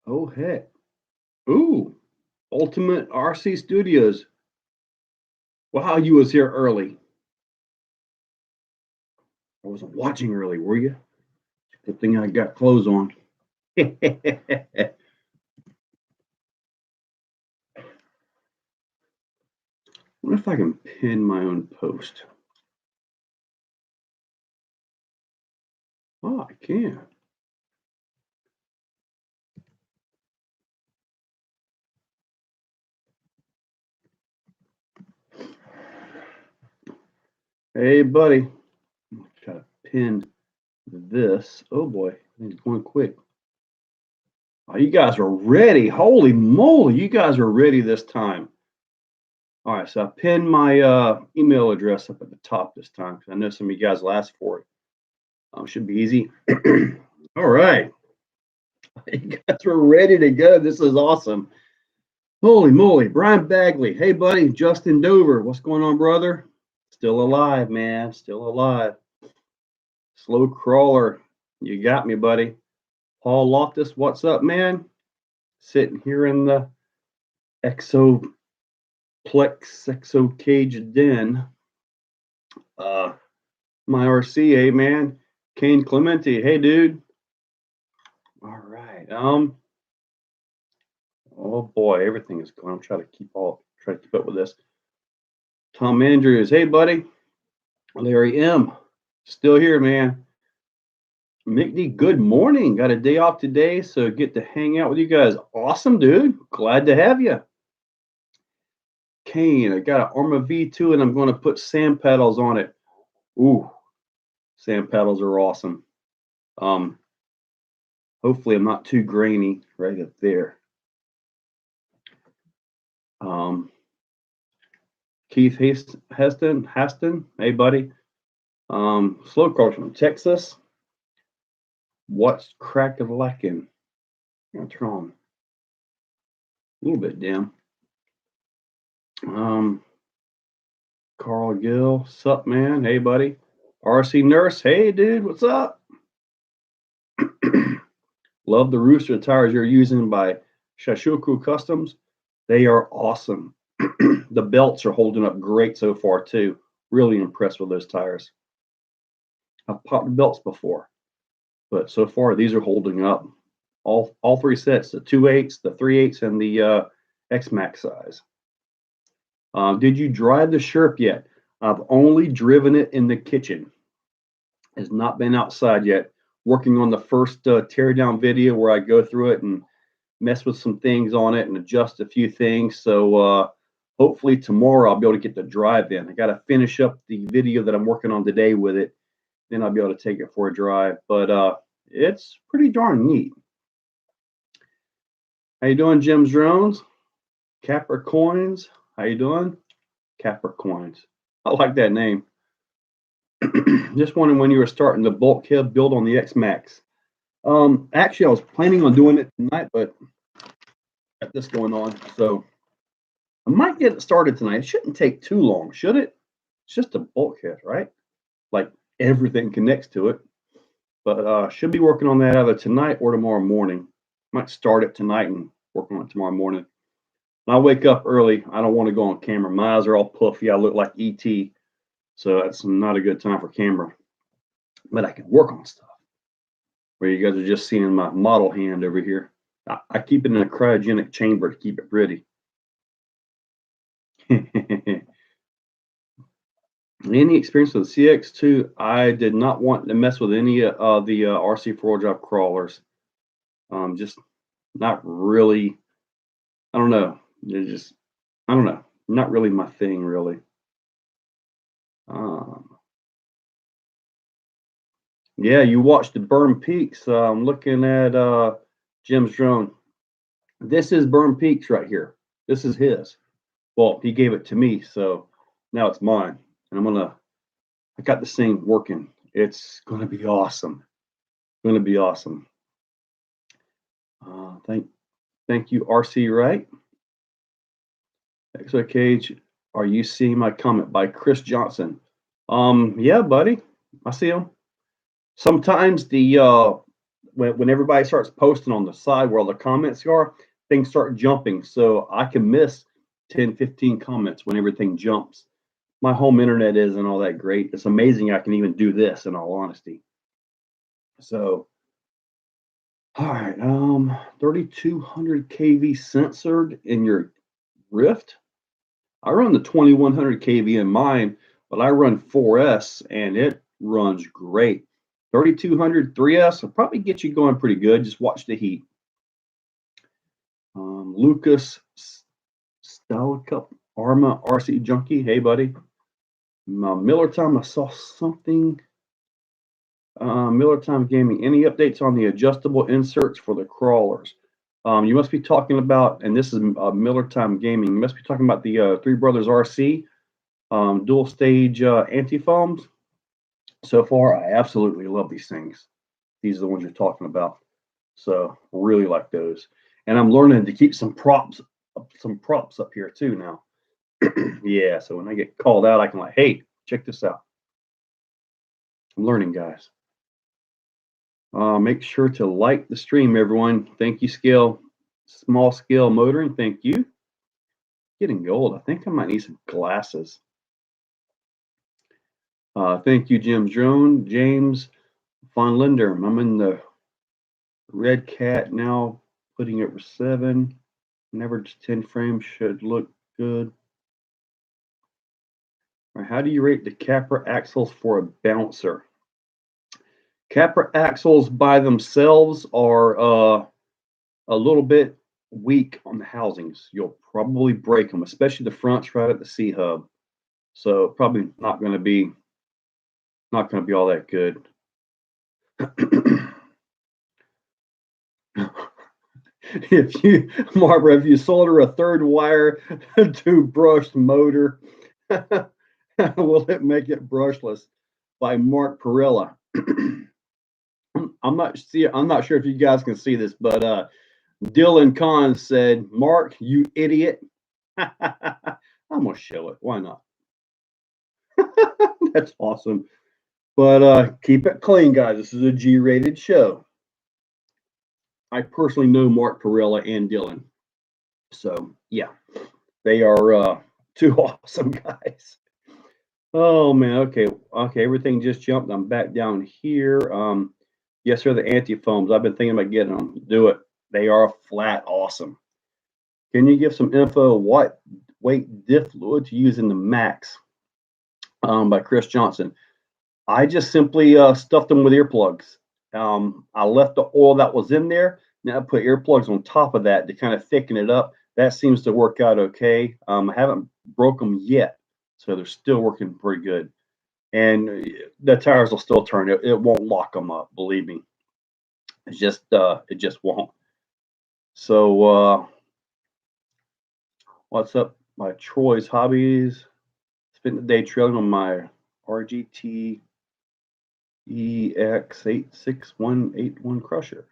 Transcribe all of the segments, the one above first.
Oh, heck. Ooh, Ultimate RC Studios. Wow, you was here early. I wasn't watching early, were you? Good thing I got clothes on. What if I can pin my own post? Oh, I can. Hey, buddy. I'm try to pin this. Oh boy, it's going quick. Oh, you guys are ready. Holy moly, you guys are ready this time. All right, so I pinned my email address up at the top this time because I know some of you guys will ask for it. Should be easy. All right. You guys are ready to go. This is awesome. Holy moly. Brian Bagley. Hey, buddy. Justin Dover. What's going on, brother? Still alive, man. Still alive. Slow crawler. You got me, buddy. Paul Loftus. What's up, man? Sitting here in the Exoplex Exocaged den. My RCA, man. Kane Clemente. Hey, dude. All right. Oh boy, everything is going. I'm trying to keep up with this. Tom Andrews, hey buddy. Larry M, still here, man. Mick D, good morning. Got a day off today, so get to hang out with you guys. Awesome, dude. Glad to have you. Kane, I got an Arma V2 and I'm going to put sand paddles on it. Ooh, sand paddles are awesome. Hopefully I'm not too grainy right up there. Keith Haston, hey buddy. Slow Crawler from Texas. What's crack-a-lackin'? I'm gonna turn on a little bit dim. Carl Gill, sup man? Hey buddy. RC Nurse, hey dude, what's up? Love the rooster tires you're using by Shashoku Customs. They are awesome. The belts are holding up great so far too. Really impressed with those tires. I've popped the belts before, but so far these are holding up. All three sets, the 2.8s, the 3.8s, and the X-Max size. Did you drive the Sherp yet? I've only driven it in the kitchen. Has not been outside yet. Working on the first teardown video where I go through it and mess with some things on it and adjust a few things. So hopefully tomorrow I'll be able to get the drive in. I got to finish up the video that I'm working on today with it. Then I'll be able to take it for a drive. But it's pretty darn neat. How you doing, Jim's Drones? Capricorns, how you doing? Capricorns. I like that name. Just wondering when you were starting the bulkhead build on the X-Max. Actually, I was planning on doing it tonight, but got this going on, so I might get it started tonight. It shouldn't take too long, should it? It's just a bulkhead, right? Like everything connects to it. But should be working on that either tonight or tomorrow morning. Might start it tonight and work on it tomorrow morning. When I wake up early, I don't want to go on camera. My eyes are all puffy. I look like ET. So that's not a good time for camera. But I can work on stuff. Where you guys are just seeing my model hand over here. I keep it in a cryogenic chamber to keep it pretty. Any experience with the CX2? I did not want to mess with any of the RC four-wheel drive crawlers. Just not really. I don't know. I don't know. Not really my thing, really. Yeah, you watched the Burn Peaks. I'm looking at Jim's drone. This is Burn Peaks right here. This is his. Well, he gave it to me, so now it's mine. And I got this thing working. It's gonna be awesome. Gonna be awesome. Thank you, RC Right. Exocaged, are you seeing my comment by Chris Johnson? Yeah, buddy, I see him. Sometimes the when everybody starts posting on the side where all the comments are, things start jumping. So I can miss 10, 15 comments when everything jumps. My home internet isn't all that great. It's amazing I can even do this, in all honesty. So, all right, 3200 kV censored in your Rift. I run the 2100 kV in mine, but I run 4S and it runs great. 3200 3S will probably get you going pretty good. Just watch the heat. Lucas Stalcup Arma RC Junkie. Hey, buddy. Miller Time, I saw something. Miller Time Gaming. Any updates on the adjustable inserts for the crawlers? You must be talking about, and this is Miller Time Gaming. You must be talking about the Three Brothers RC dual stage anti-foams. So far, I absolutely love these things. These are the ones you're talking about. So really like those. And I'm learning to keep some props up here too now. Yeah, so when I get called out, I can like, hey, check this out. I'm learning, guys. Make sure to like the stream, everyone. Thank you, Small Scale Motoring. Thank you. Getting old. I think I might need some glasses. Thank you, James Von Linder. I'm in the Red Cat now, putting it for 7. Never to 10 frames should look good. Right, how do you rate the Capra axles for a bouncer? Capra axles by themselves are a little bit weak on the housings. You'll probably break them, especially the fronts right at the C hub. So probably not going to be all that good. Barbara, if you solder a third wire to brushed motor, will it make it brushless? By Mark Perella. I'm not sure if you guys can see this, but Dylan Kahn said, "Mark, you idiot." I'm gonna show it. Why not? That's awesome. But keep it clean, guys. This is a G-rated show. I personally know Mark Perella and Dylan. So yeah, they are 2 awesome guys. Oh man, okay, everything just jumped. I'm back down here. Yes, sir, the anti-foams. I've been thinking about getting them. Do it. They are flat awesome. Can you give some info what weight diff fluid to use in the Max? By Chris Johnson. I just simply stuffed them with earplugs. I left the oil that was in there. Now I put earplugs on top of that to kind of thicken it up. That seems to work out okay. I haven't broke them yet, so they're still working pretty good. And the tires will still turn. It won't lock them up, believe me. It just won't. So what's up, my Troy's Hobbies? Spent the day trailing on my RGT EX86181 Crusher.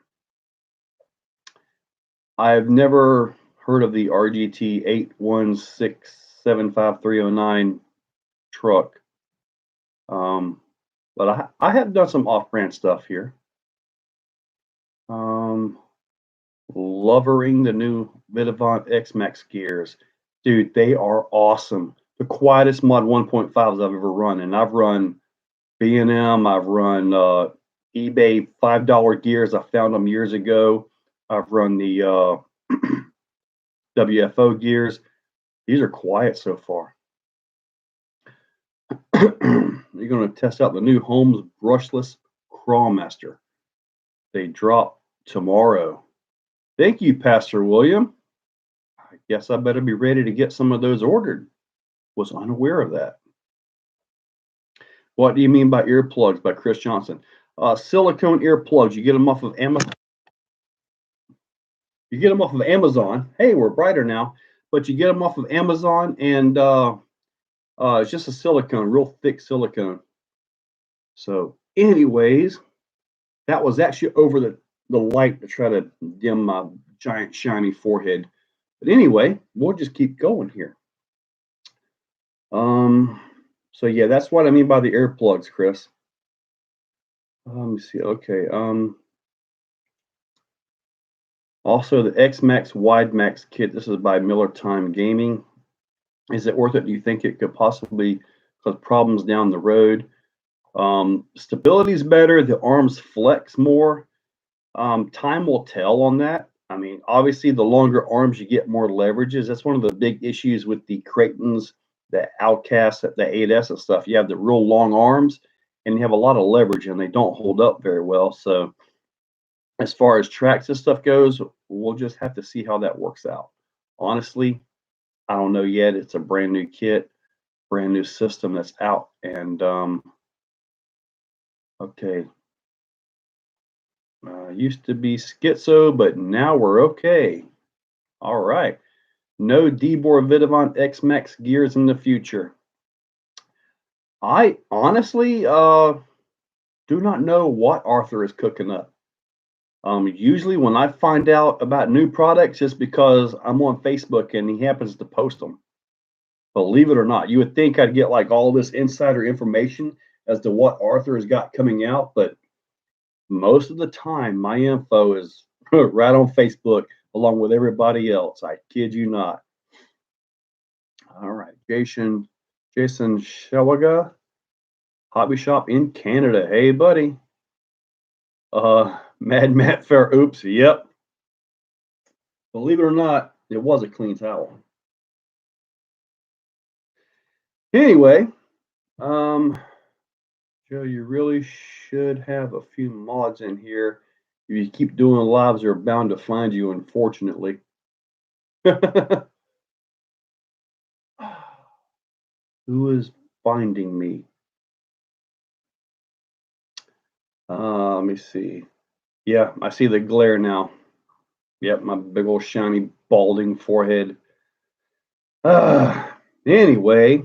I've never heard of the RGT 81675-309 truck. But I have done some off-brand stuff here. Lovering the new Vidavant X-Max gears. Dude, they are awesome. The quietest Mod 1.5s I've ever run. And I've run B&M, I've run eBay $5 gears. I found them years ago. I've run the WFO gears. These are quiet so far. You're going to test out the new Holmes brushless Crawlmaster. They drop tomorrow. Thank you, Pastor William. I guess I better be ready to get some of those ordered. Was unaware of that. What do you mean by earplugs? By Chris Johnson. Silicone earplugs. You get them off of Amazon. Hey, we're brighter now. But you get them off of Amazon, and it's just a silicone, real thick silicone. So, anyways, that was actually over the light to try to dim my giant shiny forehead. But anyway, we'll just keep going here. So yeah, that's what I mean by the earplugs, Chris. Let me see. Okay. Also, the X-Max Wide Max kit. This is by Miller Time Gaming. Is it worth it? Do you think it could possibly cause problems down the road? Stability is better. The arms flex more. Time will tell on that. I mean, obviously, the longer arms you get, more leverages. That's one of the big issues with the Creightons, the Outcasts, the 8S and stuff. You have the real long arms, and you have a lot of leverage, and they don't hold up very well. So, as far as tracks and stuff goes, we'll just have to see how that works out. Honestly, I don't know yet. It's a brand new kit, brand new system that's out, and okay. Used to be schizo, but now we're okay. All right. No Debor Vidavant X-Max gears in the future. I honestly do not know what Arthur is cooking up. Usually when I find out about new products, it's because I'm on Facebook and he happens to post them. Believe it or not, you would think I'd get like all this insider information as to what Arthur has got coming out, but most of the time my info is right on Facebook along with everybody else. I kid you not. All right, Jason Shawaga, hobby shop in Canada. Hey, buddy. Mad Matt Fair. Oops. Yep. Believe it or not, it was a clean towel. Anyway, Joe, you really should have a few mods in here. If you keep doing lives, they're bound to find you, unfortunately. Who is finding me? Let me see. Yeah, I see the glare now. Yep, my big old shiny balding forehead. Anyway,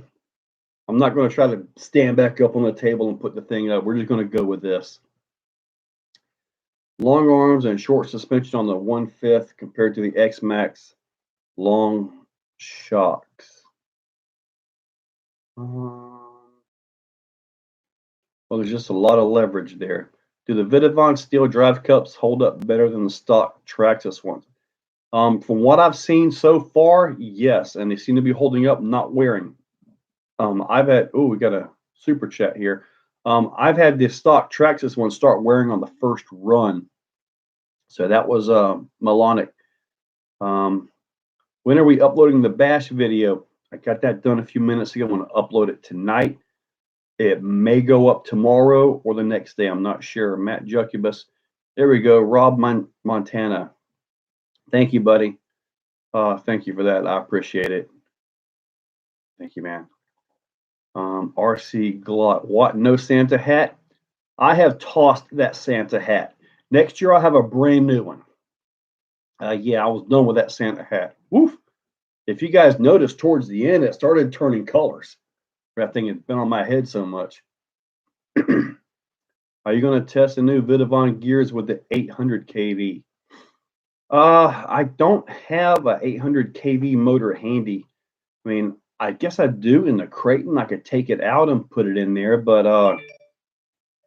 I'm not going to try to stand back up on the table and put the thing up. We're just going to go with this. Long arms and short suspension on the 1/5 compared to the X-Max long shocks. Well, there's just a lot of leverage there. Do the Vidavant steel drive cups hold up better than the stock Traxxas ones? From what I've seen so far, yes, and they seem to be holding up, not wearing. I've had, oh, we got a super chat here. I've had the stock Traxxas one start wearing on the first run. So that was Melonic. When are we uploading the bash video? I got that done a few minutes ago. I'm going to upload it tonight. It may go up tomorrow or the next day. I'm not sure. Matt Jucubus. There we go. Rob Montana. Thank you, buddy. Thank you for that. I appreciate it. Thank you, man. RC Glot. What? No Santa hat? I have tossed that Santa hat. Next year, I'll have a brand new one. Yeah, I was done with that Santa hat. Woof. If you guys noticed towards the end, it started turning colors. That thing had been on my head so much. Are you going to test the new Vidavant gears with the 800 kV? I don't have a 800 kV motor handy. I mean, I guess I do in the Creighton. I could take it out and put it in there, but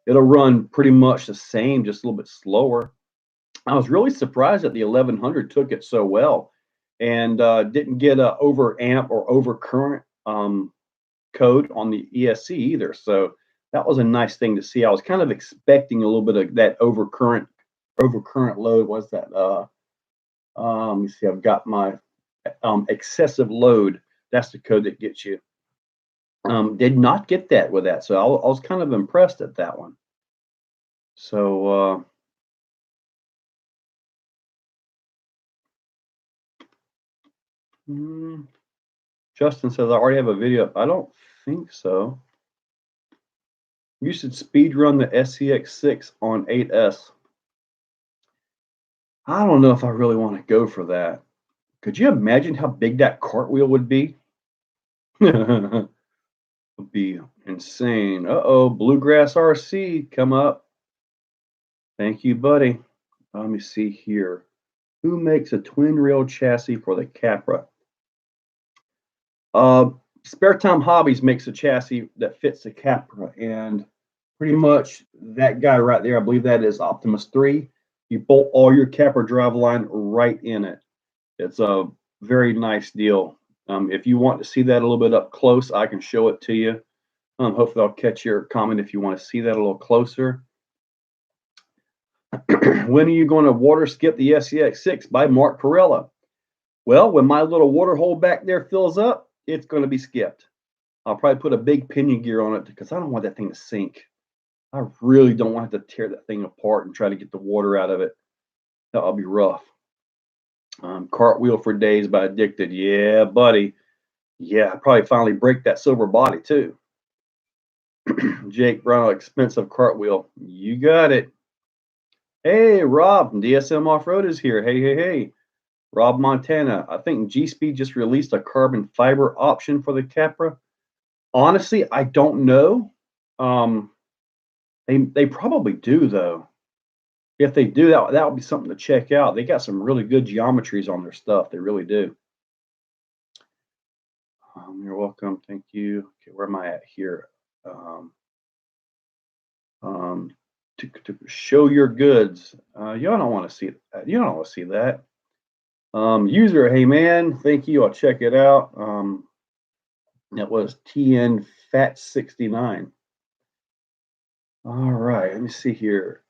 it'll run pretty much the same, just a little bit slower. I was really surprised that the 1100 took it so well and didn't get a over amp or over current code on the ESC either. So that was a nice thing to see. I was kind of expecting a little bit of that over current load. What's that? Let me see. I've got my excessive load. That's the code that gets you. Did not get that with that. So I was kind of impressed at that one. So Justin says, I already have a video up. I don't think so. You should speed run the SCX6 on 8S. I don't know if I really want to go for that. Could you imagine how big that cartwheel would be? Would be insane. Uh-oh, Bluegrass RC, come up. Thank you, buddy. Let me see here. Who makes a twin rail chassis for the Capra? Spare Time Hobbies makes a chassis that fits the Capra, and pretty much that guy right there, I believe that is Optimus 3. You bolt all your capper drive line right in it. It's a very nice deal. If you want to see that a little bit up close, I can show it to you. Hopefully I'll catch your comment if you want to see that a little closer. When are you going to water skip the SCX6 by Mark Perella? Well, when my little water hole back there fills up, it's going to be skipped. I'll probably put a big pinion gear on it because I don't want that thing to sink. I really don't want to tear that thing apart and try to get the water out of it. That'll be rough. Cartwheel for days by Addicted. Yeah, buddy. Yeah, I'll probably finally break that silver body too. Jake Brown, expensive cartwheel. You got it. Hey, Rob from DSM Off-Road is here. Hey. Rob Montana. I think G-Speed just released a carbon fiber option for the Capra. Honestly, I don't know. They probably do though. If they do that would be something to check out. They got some really good geometries on their stuff. They really do. You're welcome. Thank you. Okay, where am I at here? To show your goods. You don't want to see that. You don't want to see that. User, hey man, thank you. I'll check it out. That was TN Fat 69. All right, let me see here.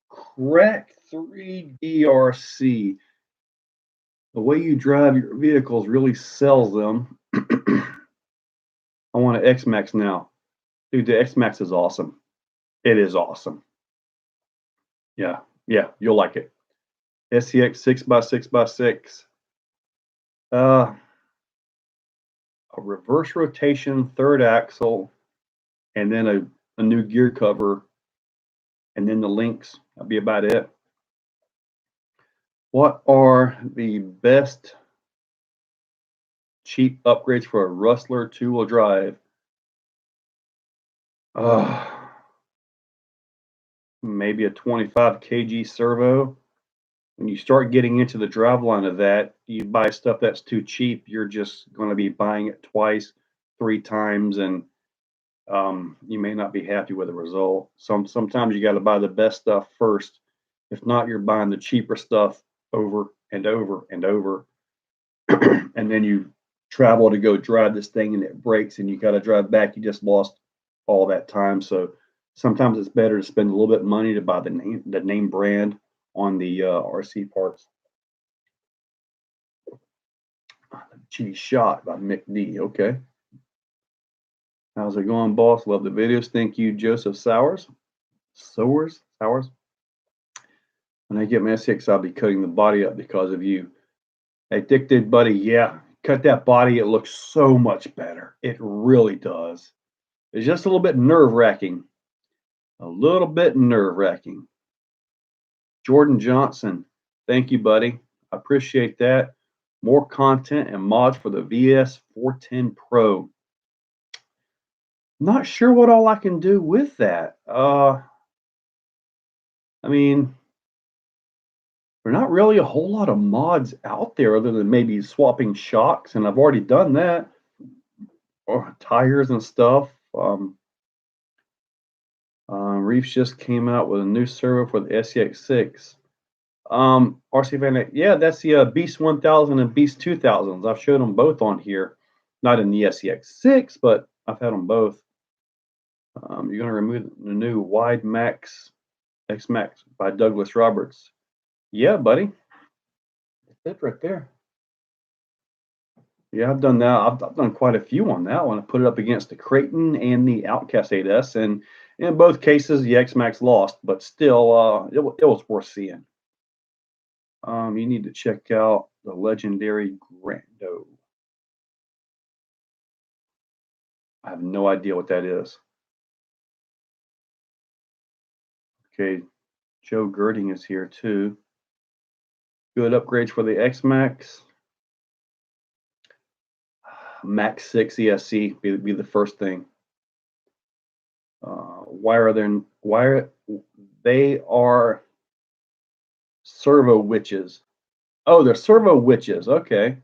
Crack 3 DRC. The way you drive your vehicles really sells them. I want an X-Max now. Dude, the X-Max is awesome. It is awesome. Yeah, you'll like it. SCX 6x6x6. A reverse rotation, third axle, and then a new gear cover, and then the links. That'll be about it. What are the best cheap upgrades for a Rustler two-wheel drive? Maybe a 25 kg servo. When you start getting into the driveline of that, you buy stuff that's too cheap, you're just going to be buying it twice, 3 times, and you may not be happy with the result. Sometimes you got to buy the best stuff first. If not, you're buying the cheaper stuff over and over and over. And then you travel to go drive this thing and it breaks and you got to drive back. You just lost all that time. So sometimes it's better to spend a little bit of money to buy the name brand on the RC parts. Cheese shot by Mick D. Okay. How's it going, boss? Love the videos. Thank you, Joseph Sowers. When I get my SX, I'll be cutting the body up because of you. Addicted, buddy. Yeah, cut that body. It looks so much better. It really does. It's just a little bit nerve-wracking. Jordan Johnson. Thank you, buddy. I appreciate that. More content and mods for the VS 410 Pro. Not sure what all I can do with that. I mean, there's not really a whole lot of mods out there other than maybe swapping shocks, and I've already done that. Or tires and stuff. Reefs just came out with a new servo for the SCX6. RC Van, yeah, that's the Beast 1000 and Beast 2000s. I've showed them both on here. Not in the SCX6, but I've had them both. You're going to remove the new Wide Max X-Max by Douglas Roberts. Yeah, buddy. That's it right there. Yeah, I've done that. I've done quite a few on that one. I put it up against the Creighton and the Outcast 8S, and in both cases, the X-Max lost, but still, it was worth seeing. You need to check out the legendary Grando. I have no idea what that is. Okay, Joe Girding is here too. Good upgrades for the X-Max. Max 6 ESC be the first thing. They are servo witches. Oh, they're servo witches. Okay.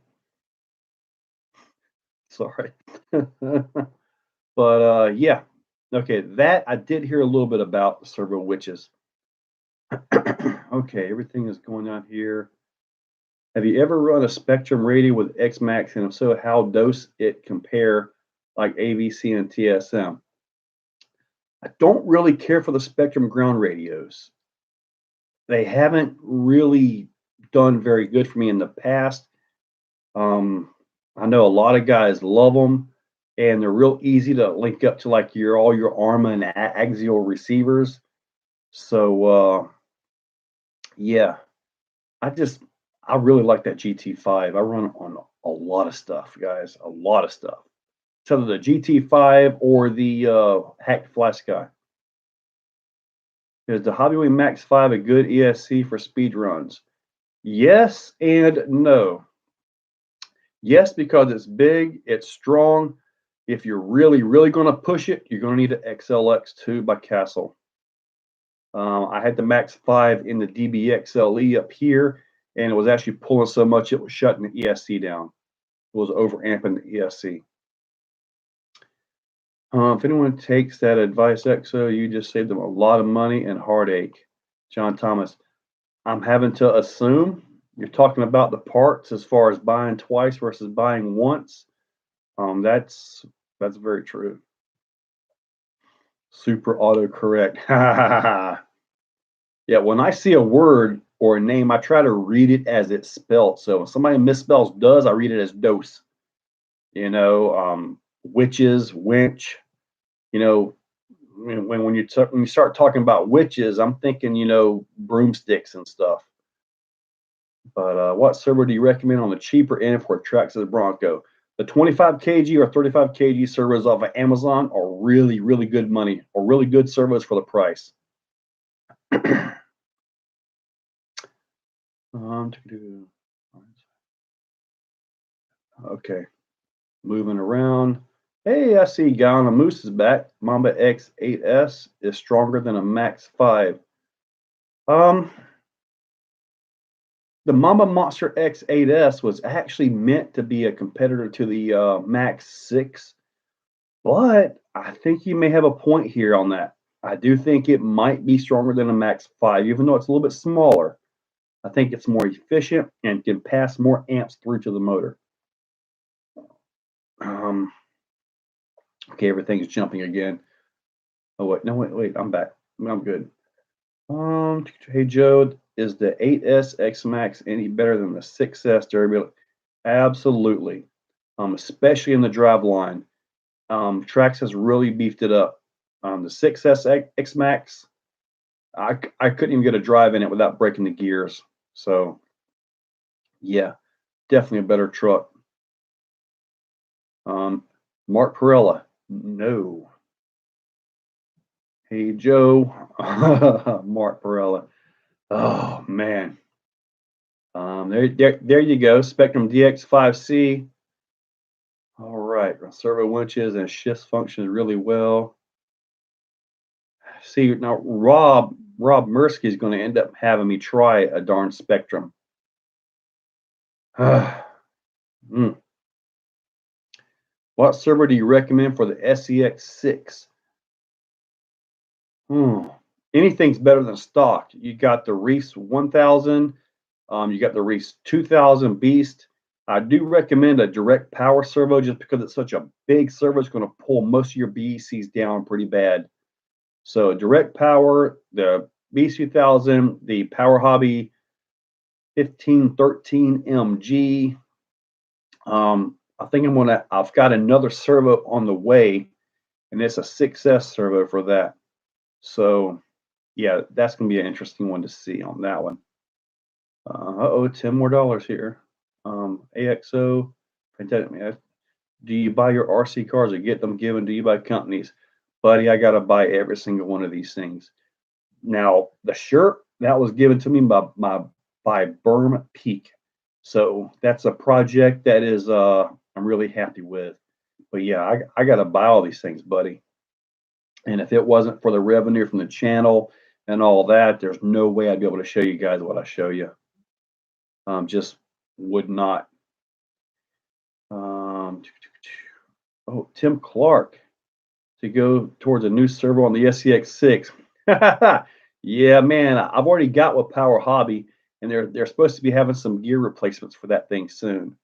Sorry. But yeah. Okay, that I did hear a little bit about servo witches. Okay, everything is going on here. Have you ever run a Spectrum radio with XMAX, and if so, how does it compare like AVC and TSM? I don't really care for the Spectrum ground radios. They haven't really done very good for me in the past. Um, I know a lot of guys love them, and they're real easy to link up to like your all your ARMA and axial receivers. So yeah, I just I really like that GT5. I run it on a lot of stuff, guys, a lot of stuff. It's either the GT5 or the Hacked Fly Sky. Is the Hobbywing Max 5 a good ESC for speed runs? Yes and no. Yes, because it's big, it's strong. If you're really, really going to push it, you're going to need an XLX2 by Castle. I had the Max 5 in the DBXLE up here, and it was actually pulling so much it was shutting the ESC down. It was overamping the ESC. If anyone takes that advice, EXO, you just saved them a lot of money and heartache. John Thomas, I'm having to assume you're talking about the parts as far as buying twice versus buying once. That's very true. Super autocorrect. Yeah, when I see a word or a name, I try to read it as it's spelled. So if somebody misspells does, I read it as dose. Witches, winch. You know, when you start talking about witches, I'm thinking broomsticks and stuff. But what servo do you recommend on the cheaper end for a Traxxas Bronco? The 25 kg or 35 kg servos off of Amazon are really, really good money, or really good servos for the price. Okay, moving around. Hey, I see Guyana Moose is back. Mamba X8S is stronger than a Max 5. The Mamba Monster X8S was actually meant to be a competitor to the Max 6, but I think you may have a point here on that. I do think it might be stronger than a Max 5, even though it's a little bit smaller. I think it's more efficient and can pass more amps through to the motor. Okay, everything's jumping again. Oh wait, no wait, I'm back. I'm good. Hey Joe, is the 8S X Max any better than the 6S durability? Absolutely. Especially in the drive line. Trax has really beefed it up. The 6S X Max, I couldn't even get a drive in it without breaking the gears. So, yeah, definitely a better truck. Mark Perella, no. Hey Joe, Mark Perella. Oh man. There you go. Spectrum DX5C. All right, servo winches and shifts functions really well. See now, Rob Mursky is going to end up having me try a darn Spectrum. What servo do you recommend for the SEX6? Anything's better than stock. You got the Reese 1000. You got the Reese 2000 Beast. I do recommend a direct power servo just because it's such a big servo. It's going to pull most of your BECs down pretty bad. So direct power, the Beast 2000, the Power Hobby 1513 MG. I think I've got another servo on the way, and it's a 6S servo for that. So yeah, that's going to be an interesting one to see on that one. $10 more here. AXO, fantastic, man. Do you buy your RC cars or get them given? Do you buy companies? Buddy, I got to buy every single one of these things. Now, the shirt, that was given to me by Berm Peak. So that's a project that is I'm really happy with. But yeah, I got to buy all these things, buddy. And if it wasn't for the revenue from the channel and all that, there's no way I'd be able to show you guys what I show you. Just would not. Tim Clark to go towards a new servo on the SCX6. Yeah, man, I've already got with Power Hobby, and they're supposed to be having some gear replacements for that thing soon.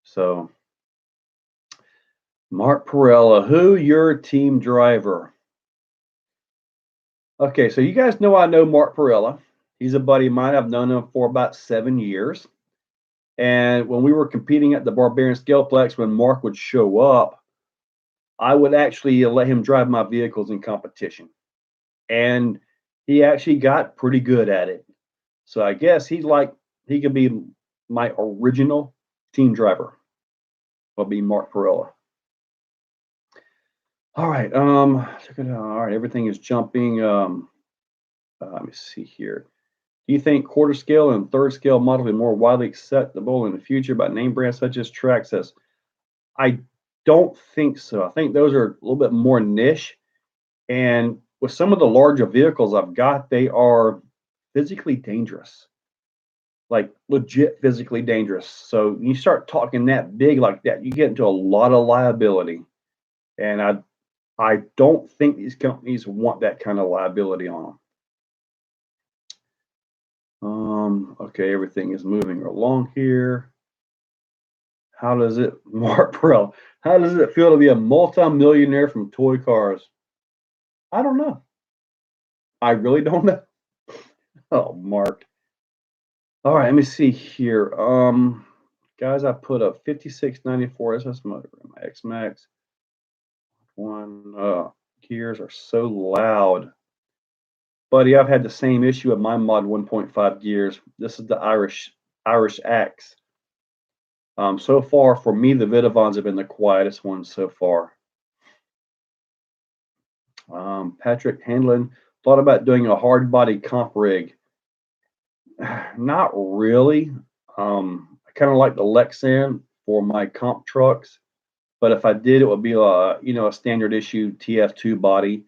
So, Mark Perella, who your team driver? Okay, so you guys know I know Mark Perella. He's a buddy of mine. I've known him for about 7 years. And when we were competing at the Barbarian Scaleplex, when Mark would show up, I would actually let him drive my vehicles in competition. And he actually got pretty good at it. So I guess he could be my original team driver. Will be Mark Perella. All right. All right. Everything is jumping. Let me see here. Do you think quarter scale and third scale models will be more widely acceptable in the future by name brands such as Traxxas? I don't think so. I think those are a little bit more niche. And with some of the larger vehicles I've got, they are physically dangerous, like legit physically dangerous. So you start talking that big like that, you get into a lot of liability. And I don't think these companies want that kind of liability on them. Okay, everything is moving along here. How does it, Mark Perel, how does it feel to be a multi-millionaire from toy cars? I don't know. I really don't know. Oh, Mark. All right, let me see here. Guys, I put a 5694 SS motor in my X Max. Gears are so loud. Buddy, I've had the same issue with my mod 1.5 gears. This is the Irish Axe. So far for me, the Vidavons have been the quietest ones so far. Patrick Handlin thought about doing a hard body comp rig. Not really. I kind of like the Lexan for my comp trucks, but if I did, it would be a standard issue TF2 body,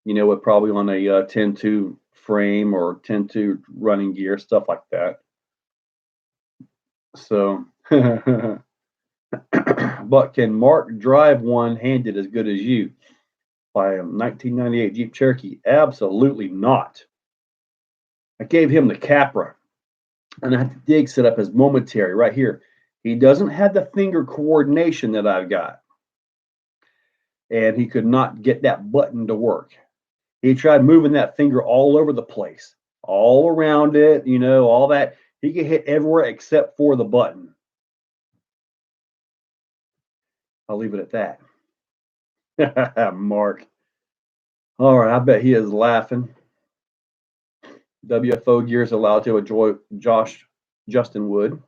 with probably on a 10.2 frame or 10.2 running gear, stuff like that. So, but can Mark drive one-handed as good as you? By a 1998 Jeep Cherokee? Absolutely not. I gave him the Capra, and I had the dig set up as momentary right here. He doesn't have the finger coordination that I've got, and he could not get that button to work. He tried moving that finger all over the place, all around it, all that. He could hit everywhere except for the button. I'll leave it at that. Mark. All right, I bet he is laughing. WFO gears allowed to enjoy Justin Wood.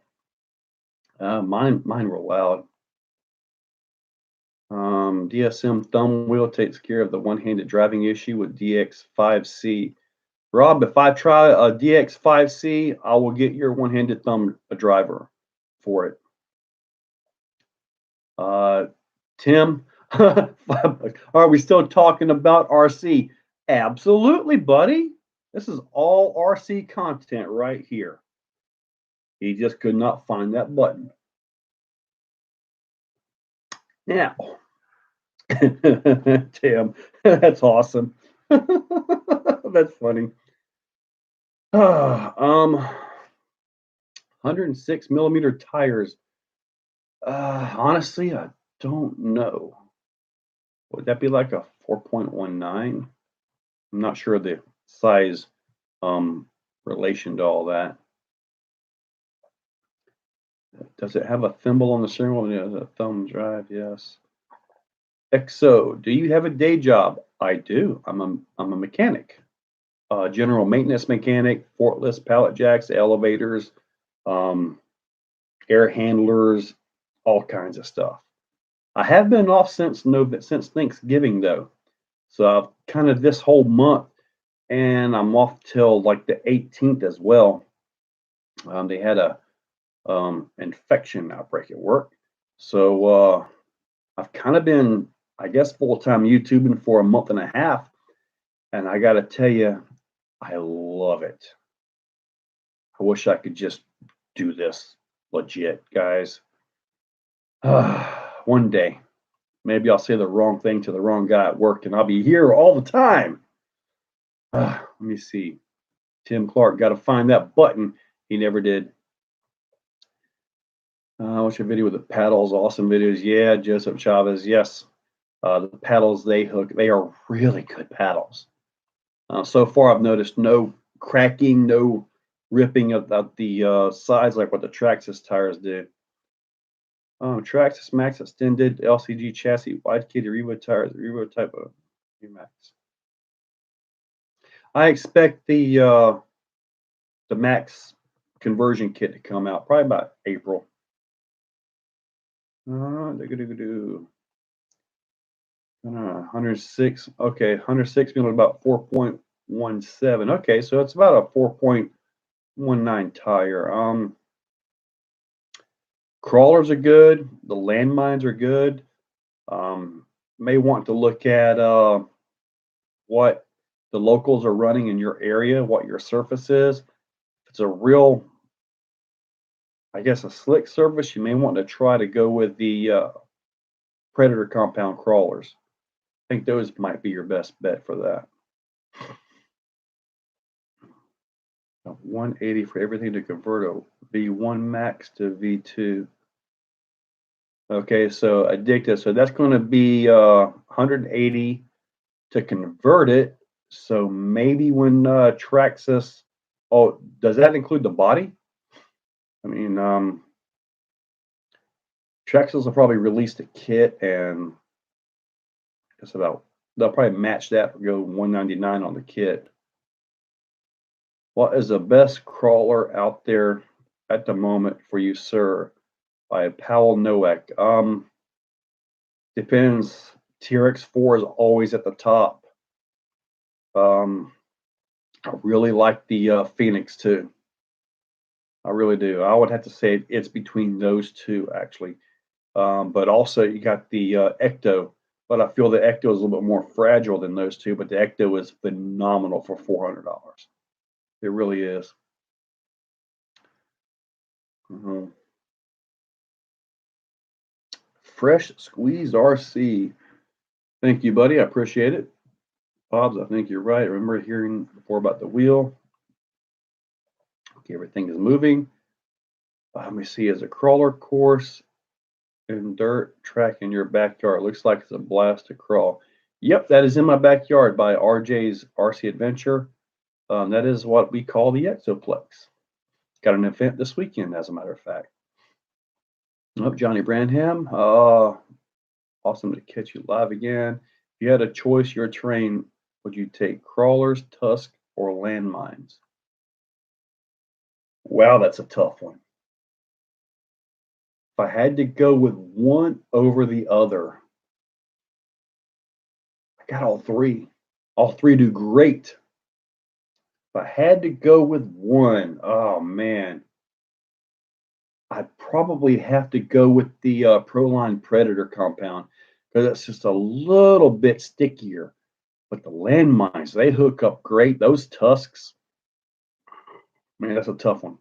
Mine were loud. DSM thumb wheel takes care of the one-handed driving issue with DX5C. Rob, if I try a DX5C, I will get your one-handed thumb driver for it. Tim, are we still talking about RC? Absolutely, buddy. This is all RC content right here. He just could not find that button. Now, Tim, that's awesome. That's funny. 106 millimeter tires. Honestly, I don't know. Would that be like a 4.19? I'm not sure the size relation to all that. Does it have a thimble on the steering wheel? Yeah, the thumb drive, yes. Exo, do you have a day job? I do. I'm a mechanic, general maintenance mechanic, forklifts, pallet jacks, elevators, air handlers, all kinds of stuff. I have been off since Thanksgiving though, so I've kind of this whole month, and I'm off till like the 18th as well. They had a infection outbreak at work, so I've kind of been, I guess, full-time YouTubing for a month and a half, and I got to tell you, I love it. I wish I could just do this legit, guys. One day, maybe I'll say the wrong thing to the wrong guy at work, and I'll be here all the time. Let me see. Tim Clark, got to find that button. He never did. What's your video with the paddles? Awesome videos. Yeah, Joseph Chavez. Yes. The paddles they hook, they are really good paddles. So far, I've noticed no cracking, no ripping of the sides like what the Traxxas tires do. Traxxas Max extended LCG chassis, wide kitty Revo tires, Revo type of Max. I expect the Max conversion kit to come out probably about April. 106. Okay, 106 being about 4.17. Okay, so it's about a 4.19 tire. Crawlers are good. The landmines are good. May want to look at what the locals are running in your area, what your surface is. If it's a real, I guess, a slick surface, you may want to try to go with the Predator compound crawlers. I think those might be your best bet for that. 180 for everything to convert a V1 Max to V2. Okay, so addictive. So that's going to be 180 to convert it. So maybe when Traxxas, oh, does that include the body? I mean, Traxxas will probably release the kit, and it's about, they'll probably match that, go 199 on the kit. What is the best crawler out there at the moment for you, sir? By Powell Nowak. Depends. TRX4 is always at the top. I really like the Phoenix too. I really do. I would have to say it's between those two actually. But also you got the Ecto, but I feel the Ecto is a little bit more fragile than those two. But the Ecto is phenomenal for $400. It really is. Fresh squeezed RC. Thank you, buddy. I appreciate it. Bob's, I think you're right. I remember hearing before about the wheel. Okay, everything is moving. Let me see, as a crawler course and dirt track in your backyard. Looks like it's a blast to crawl. Yep, that is in my backyard by RJ's RC Adventure. That is what we call the Exoplex. Got an event this weekend, as a matter of fact. Oh, Johnny Branham. Awesome to catch you live again. If you had a choice, your terrain, would you take crawlers, tusk, or landmines? Wow, that's a tough one. If I had to go with one over the other, I got all three. All three do great. If I had to go with one, oh man, I'd probably have to go with the Proline Predator compound because it's just a little bit stickier. But the landmines, they hook up great. Those tusks, man, that's a tough one.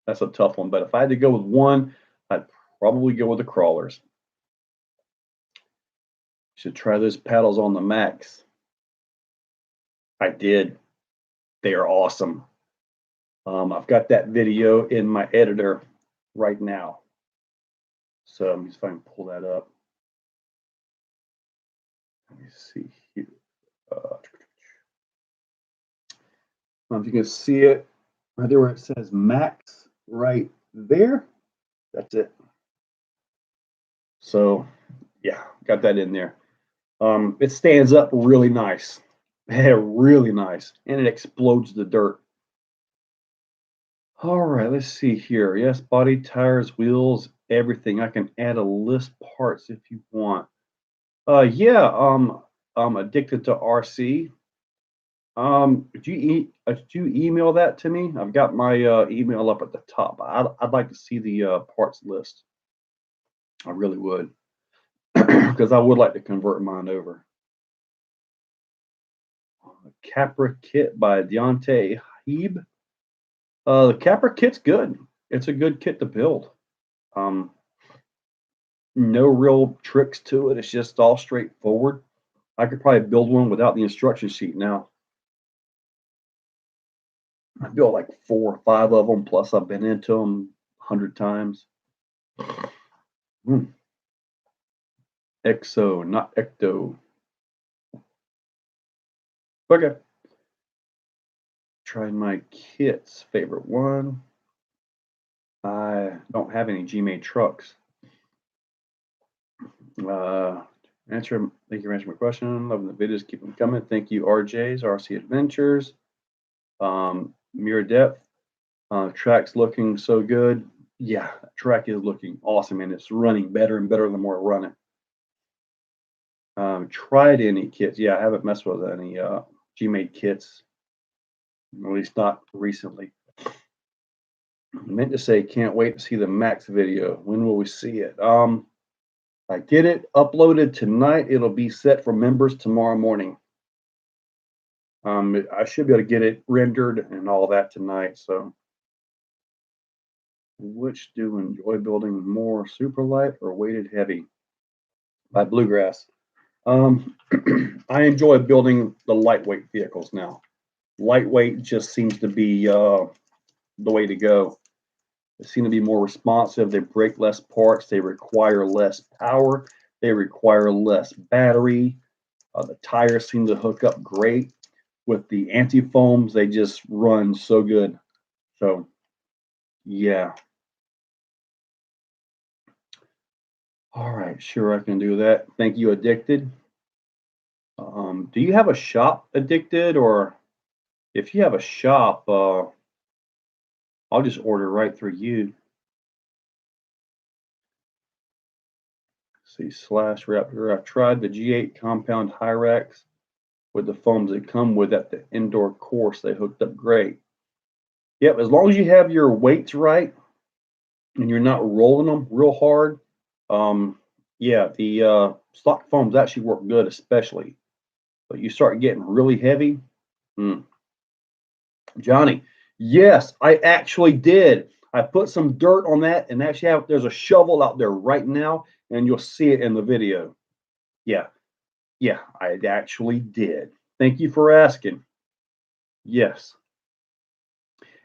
That's a tough one. But if I had to go with one, I'd probably go with the crawlers. Should try those paddles on the Max. I did. They are awesome. I've got that video in my editor right now. So let me see if I can pull that up. Let me see here. If you can see it right there where it says Max right there, that's it. So yeah, got that in there. It stands up really nice. Yeah, really nice. And it explodes the dirt. All right, let's see here. Yes, body, tires, wheels, everything. I can add a list parts if you want. Yeah, I'm addicted to RC. Did you email that to me? I've got my email up at the top. I'd like to see the parts list. I really would, because I would like to convert mine over. Capra kit by Deontay Heeb. The Capra kit's good. It's a good kit to build. No real tricks to it. It's just all straightforward. I could probably build one without the instruction sheet now. I built like 4 or 5 of them, plus I've been into them 100 times. Exo, not ecto. Okay. Try my kit's favorite one. I don't have any G-made trucks. Thank you for answering my question. Loving the videos, keep them coming. Thank you, RJ's RC Adventures. Mirror Depth. Track's looking so good. Yeah, track is looking awesome, and it's running better and better the more I run it. Tried any kits? Yeah, I haven't messed with any G-made kits, at least not recently. I meant to say, can't wait to see the Max video. When will we see it? I get it uploaded tonight. It'll be set for members tomorrow morning. I should be able to get it rendered and all that tonight. So, which do you enjoy building more, super light or weighted heavy? By Bluegrass. I enjoy building the lightweight vehicles now. Lightweight just seems to be the way to go. They seem to be more responsive. They break less parts. They require less power. They require less battery. The tires seem to hook up great. With the anti-foams, they just run so good. So, yeah. All right, sure, I can do that. Thank you, Addicted. Do you have a shop, Addicted? Or if you have a shop, I'll just order right through you. See, slash Raptor. I've tried the G8 compound Hyrax with the foams that come with at the indoor course. They hooked up great. Yep, as long as you have your weights right and you're not rolling them real hard, yeah, the stock foams actually work good, especially. But you start getting really heavy. Johnny, yes, I actually did. I put some dirt on that, and actually there's a shovel out there right now, and you'll see it in the video. Yeah, yeah, I actually did. Thank you for asking. Yes.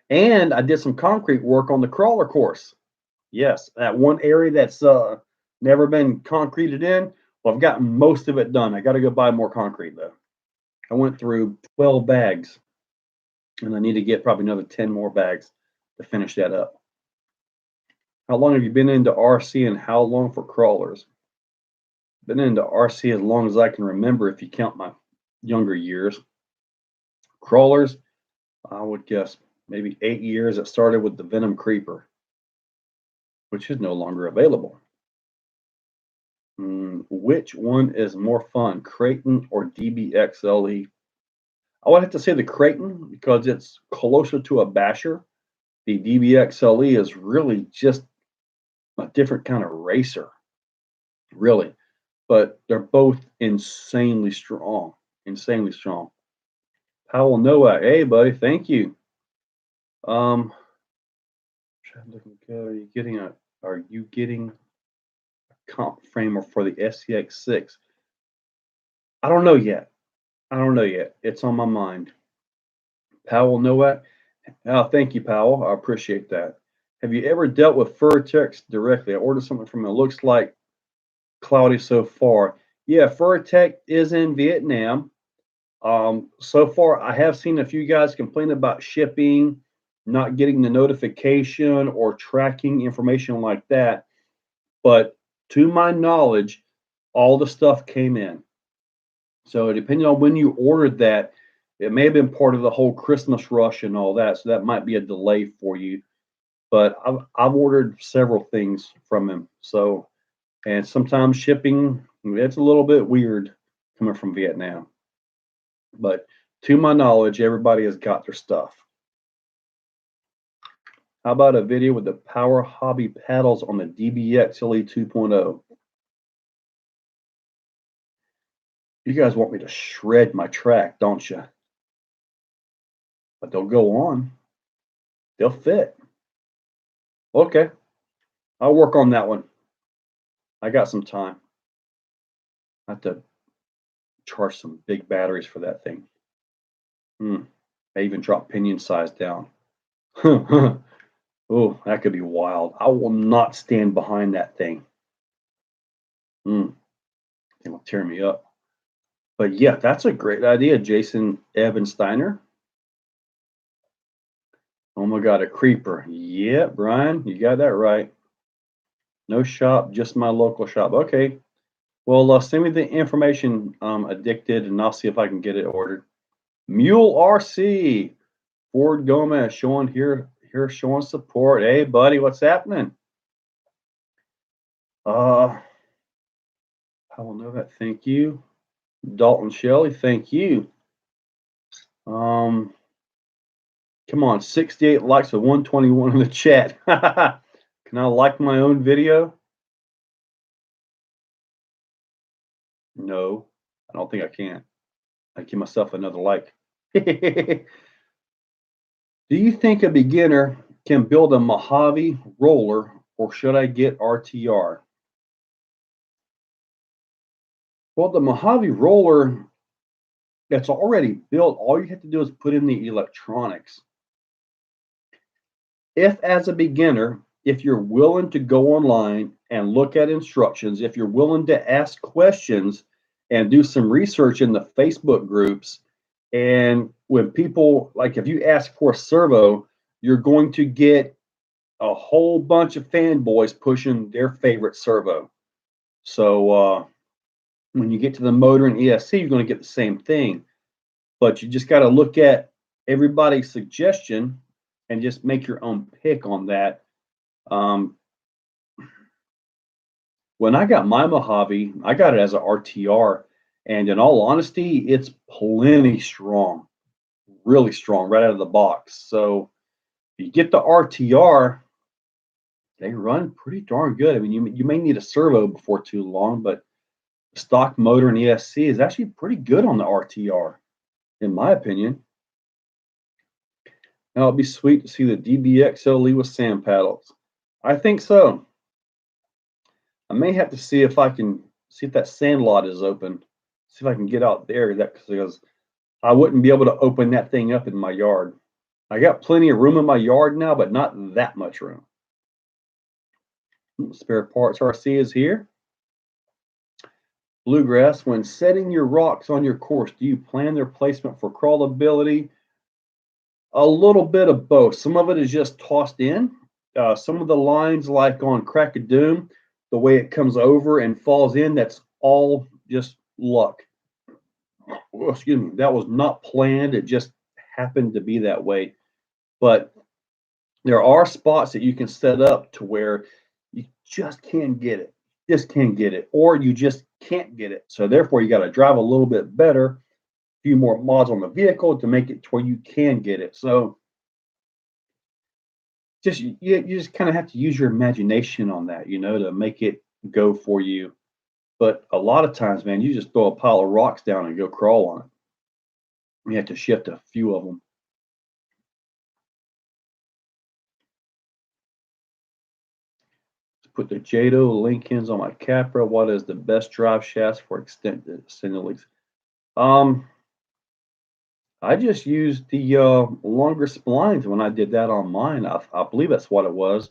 And I did some concrete work on the crawler course. Yes, that one area that's never been concreted in. Well, I've gotten most of it done. I got to go buy more concrete though. I went through 12 bags, and I need to get probably another 10 more bags to finish that up. How long have you been into RC, and how long for crawlers? Been into RC as long as I can remember, if you count my younger years. Crawlers, I would guess maybe 8 years. It started with the Venom Creeper, which is no longer available. Which one is more fun, Creighton or DBXLE? I would have to say the Creighton because it's closer to a basher. The DBXLE is really just a different kind of racer, really. But they're both insanely strong, insanely strong. Powell Noah, hey buddy, thank you. Are you getting a comp framer for the SCX6? I don't know yet. It's on my mind. Powell Noah, thank you, Powell. I appreciate that. Have you ever dealt with Furtex directly? I ordered something from it. Looks like cloudy so far. Yeah, Furtex is in Vietnam. So far, I have seen a few guys complain about shipping, not getting the notification or tracking information like that. But to my knowledge, all the stuff came in. So depending on when you ordered that, it may have been part of the whole Christmas rush and all that. So that might be a delay for you. But I've ordered several things from him. So, and sometimes shipping, it's a little bit weird coming from Vietnam. But to my knowledge, everybody has got their stuff. How about a video with the Power Hobby paddles on the DBX LE 2.0? You guys want me to shred my track, don't you? But they'll go on. They'll fit. Okay. I'll work on that one. I got some time. I have to charge some big batteries for that thing. I even dropped pinion size down. Oh, that could be wild. I will not stand behind that thing. It will tear me up. But yeah, that's a great idea, Jason Evansteiner. Oh my God, a creeper. Yeah, Brian, you got that right. No shop, just my local shop. Okay. Well, send me the information, Addicted, and I'll see if I can get it ordered. Mule RC, Ford Gomez showing here showing support. Hey, buddy, what's happening? I will know that. Thank you. Dalton Shelley, thank you. Come on, 68 likes with 121 in the chat. Can I like my own video? No, I don't think I can. I give myself another like. Do you think a beginner can build a Mojave roller, or should I get RTR? Well, the Mojave roller that's already built, all you have to do is put in the electronics. If as a beginner, if you're willing to go online and look at instructions, if you're willing to ask questions and do some research in the Facebook groups, and when people, like if you ask for a servo, you're going to get a whole bunch of fanboys pushing their favorite servo. So when you get to the motor and ESC, you're going to get the same thing. But you just got to look at everybody's suggestion and just make your own pick on that. When I got my Mojave, I got it as an RTR, and in all honesty, it's plenty strong, really strong right out of the box. So if you get the RTR, they run pretty darn good. I mean, you may need a servo before too long, but stock motor and ESC is actually pretty good on the RTR, in my opinion. Now it'd be sweet to see the DBXLE with sand paddles. I think so. I may have to see if I can see if that sand lot is open. See if I can get out there. Because I wouldn't be able to open that thing up in my yard. I got plenty of room in my yard now, but not that much room. Spare parts RC is here. Bluegrass, when setting your rocks on your course, do you plan their placement for crawlability? A little bit of both. Some of it is just tossed in. Some of the lines, like on Crack of Doom, the way it comes over and falls in, that's all just luck. Oh, excuse me. That was not planned. It just happened to be that way. But there are spots that you can set up to where you just can't get it. Just can't get it. Or you just can't get it. So therefore, you got to drive a little bit better, a few more mods on the vehicle to make it to where you can get it. So just you just kind of have to use your imagination on that, to make it go for you. But a lot of times, man, you just throw a pile of rocks down and go crawl on it. You have to shift a few of them. Let's put the Jado Lincolns on my Capra. What is the best drive shafts for extended links? I just used the longer splines when I did that on mine. I believe that's what it was.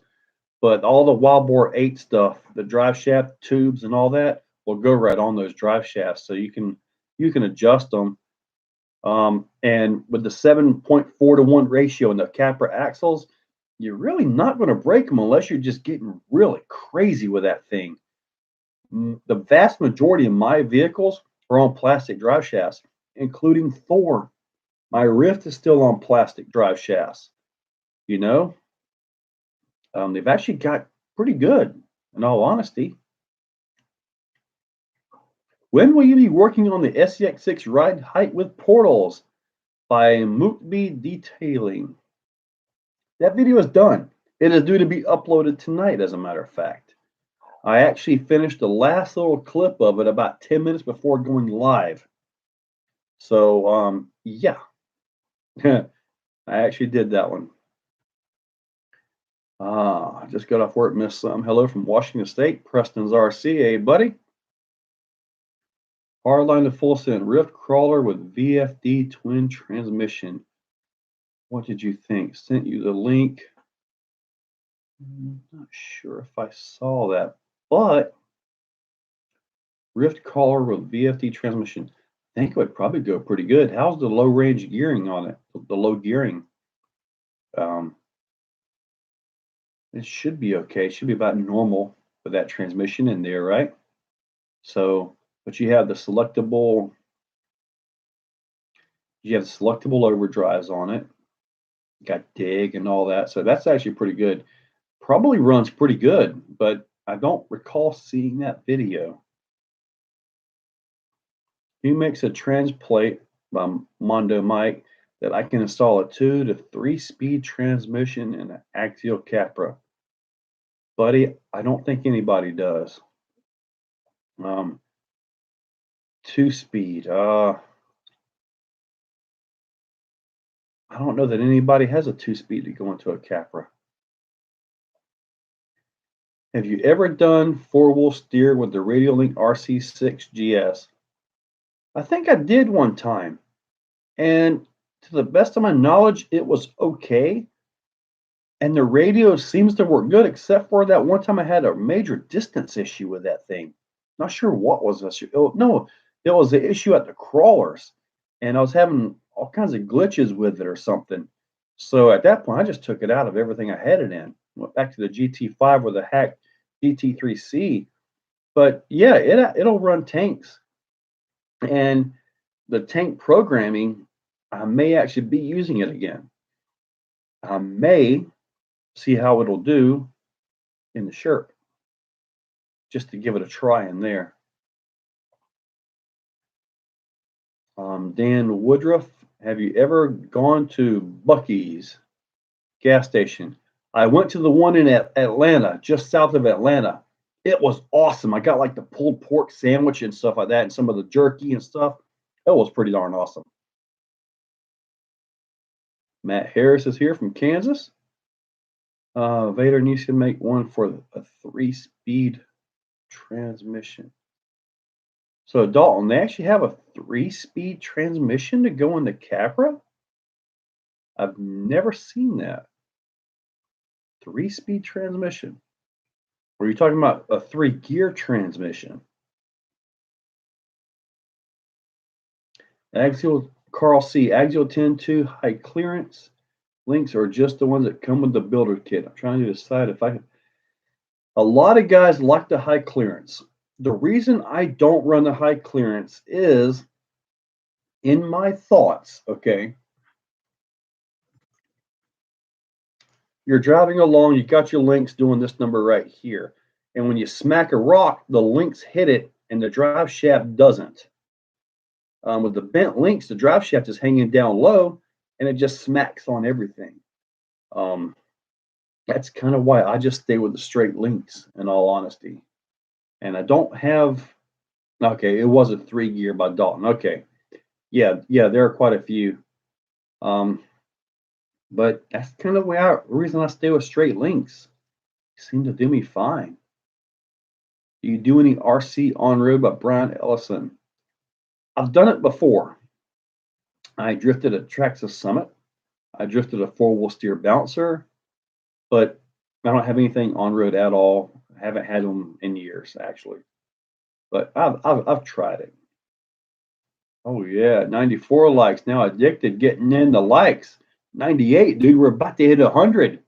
But all the Wild Boar 8 stuff, the drive shaft tubes and all that, will go right on those drive shafts. So you can adjust them. And with the 7.4 to 1 ratio in the Capra axles, you're really not going to break them unless you're just getting really crazy with that thing. The vast majority of my vehicles are on plastic drive shafts, including Thor. My Rift is still on plastic drive shafts. They've actually got pretty good, in all honesty. When will you be working on the SEX6 ride height with portals by Mookby Detailing? That video is done. It is due to be uploaded tonight, as a matter of fact. I actually finished the last little clip of it about 10 minutes before going live. So, yeah. I actually did that one. I just got off work, missed some. Hello from Washington State, Preston's RCA, buddy. Hardline to full send Rift crawler with VFD twin transmission. What did you think? Sent you the link. I'm not sure if I saw that, but Rift Caller with VFD transmission. I think it would probably go pretty good. How's the low range gearing on it? The low gearing. It should be okay. It should be about normal with that transmission in there, right? So, but you have the selectable overdrives on it. You got dig and all that. So that's actually pretty good. Probably runs pretty good, but I don't recall seeing that video. He makes a transplate by Mondo Mike that I can install a 2 to 3 speed transmission in an axial Capra. Buddy, I don't think anybody does. 2 speed. I don't know that anybody has a 2 speed to go into a Capra. Have you ever done 4-wheel steer with the Radiolink RC6 GS? I think I did one time. And to the best of my knowledge, it was okay. And the radio seems to work good, except for that one time I had a major distance issue with that thing. Not sure what was the issue. Oh, no, it was the issue at the crawlers. And I was having all kinds of glitches with it or something. So at that point, I just took it out of everything I had it in. Went back to the GT5 with a hack GT3C. But yeah, it'll run tanks. And the tank programming, I may actually be using it again. I may see how it'll do in the shirt, just to give it a try in there. Dan Woodruff, have you ever gone to Buc-ee's gas station? I went to the one in Atlanta, just south of Atlanta. It was awesome. I got like the pulled pork sandwich and stuff like that, and some of the jerky and stuff. It was pretty darn awesome. Matt Harris is here from Kansas. Vader needs to make one for a 3-speed transmission. So Dalton, they actually have a 3-speed transmission to go in the Capra? I've never seen that. 3-speed transmission. Or are you talking about a 3-gear transmission? Axial Carl C. Axial 10.2 high clearance links are just the ones that come with the builder kit. I'm trying to decide if I can. A lot of guys like the high clearance. The reason I don't run the high clearance is, in my thoughts, okay, you're driving along, you got your links doing this number right here. And when you smack a rock, the links hit it and the drive shaft doesn't. With the bent links, the drive shaft is hanging down low and it just smacks on everything. That's kind of why I just stay with the straight links, in all honesty. And I don't have, okay, it was a 3-gear by Dalton. Okay. Yeah, there are quite a few. But that's kind of the reason I stay with straight links. They seem to do me fine. Do you do any RC on-road by Brian Ellison? I've done it before. I drifted a Traxxas Summit. I drifted a 4-wheel steer bouncer, but I don't have anything on-road at all. I haven't had them in years, actually. But I've tried it. Oh yeah, 94 likes. Now Addicted getting in the likes. 98, dude. We're about to hit 100.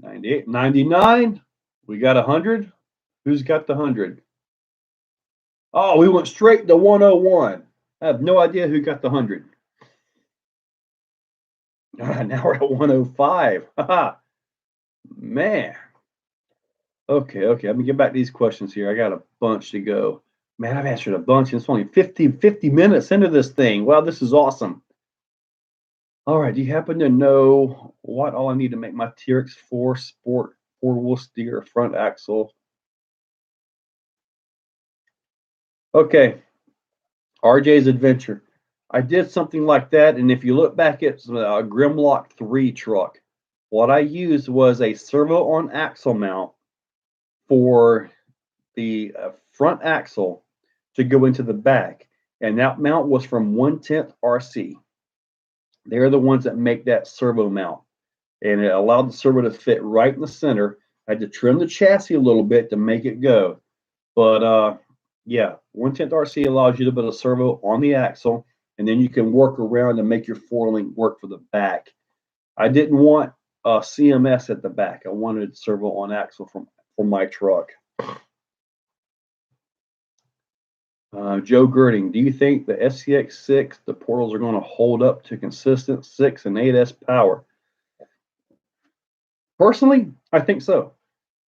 98, 99. We got 100. Who's got the 100? Oh, we went straight to 101. I have no idea who got the 100. Now we're at 105. Man. Okay. Let me get back to these questions here. I got a bunch to go. Man, I've answered a bunch, and it's only 50 minutes into this thing. Wow, this is awesome. All right, do you happen to know what all I need to make my TRX4 Sport 4-wheel steer front axle? Okay, RJ's Adventure. I did something like that, and if you look back at a Grimlock 3 truck, what I used was a servo on axle mount for the front axle to go into the back, and that mount was from 1/10 RC. They're the ones that make that servo mount, and it allowed the servo to fit right in the center. I had to trim the chassis a little bit to make it go, but yeah, 1/10 RC allows you to put a servo on the axle, and then you can work around and make your 4-link work for the back. I didn't want a CMS at the back. I wanted servo on axle for my truck. Joe Girding, do you think the SCX6, the portals are going to hold up to consistent 6 and 8S power? Personally, I think so.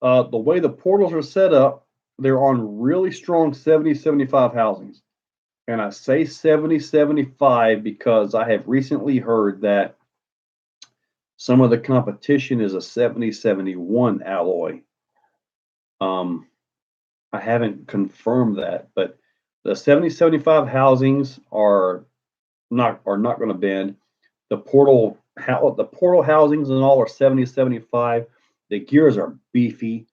The way the portals are set up, they're on really strong 70-75 housings. And I say 70-75 because I have recently heard that some of the competition is a 70-71 alloy. I haven't confirmed that, but the 70-75 housings are not going to bend. The portal housings and all are 70-75. The gears are beefy.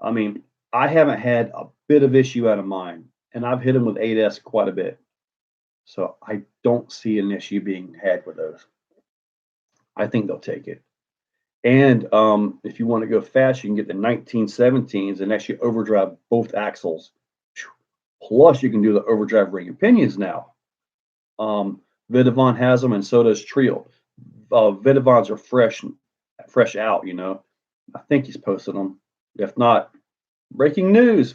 I mean, I haven't had a bit of issue out of mine, and I've hit them with 8S quite a bit. So I don't see an issue being had with those. I think they'll take it. And if you want to go fast, you can get the 1917s and actually overdrive both axles. Plus, you can do the overdrive ring and pinions now. Vidavon has them, and so does Trio. Vidavons are fresh out, you know. I think he's posted them. If not, breaking news.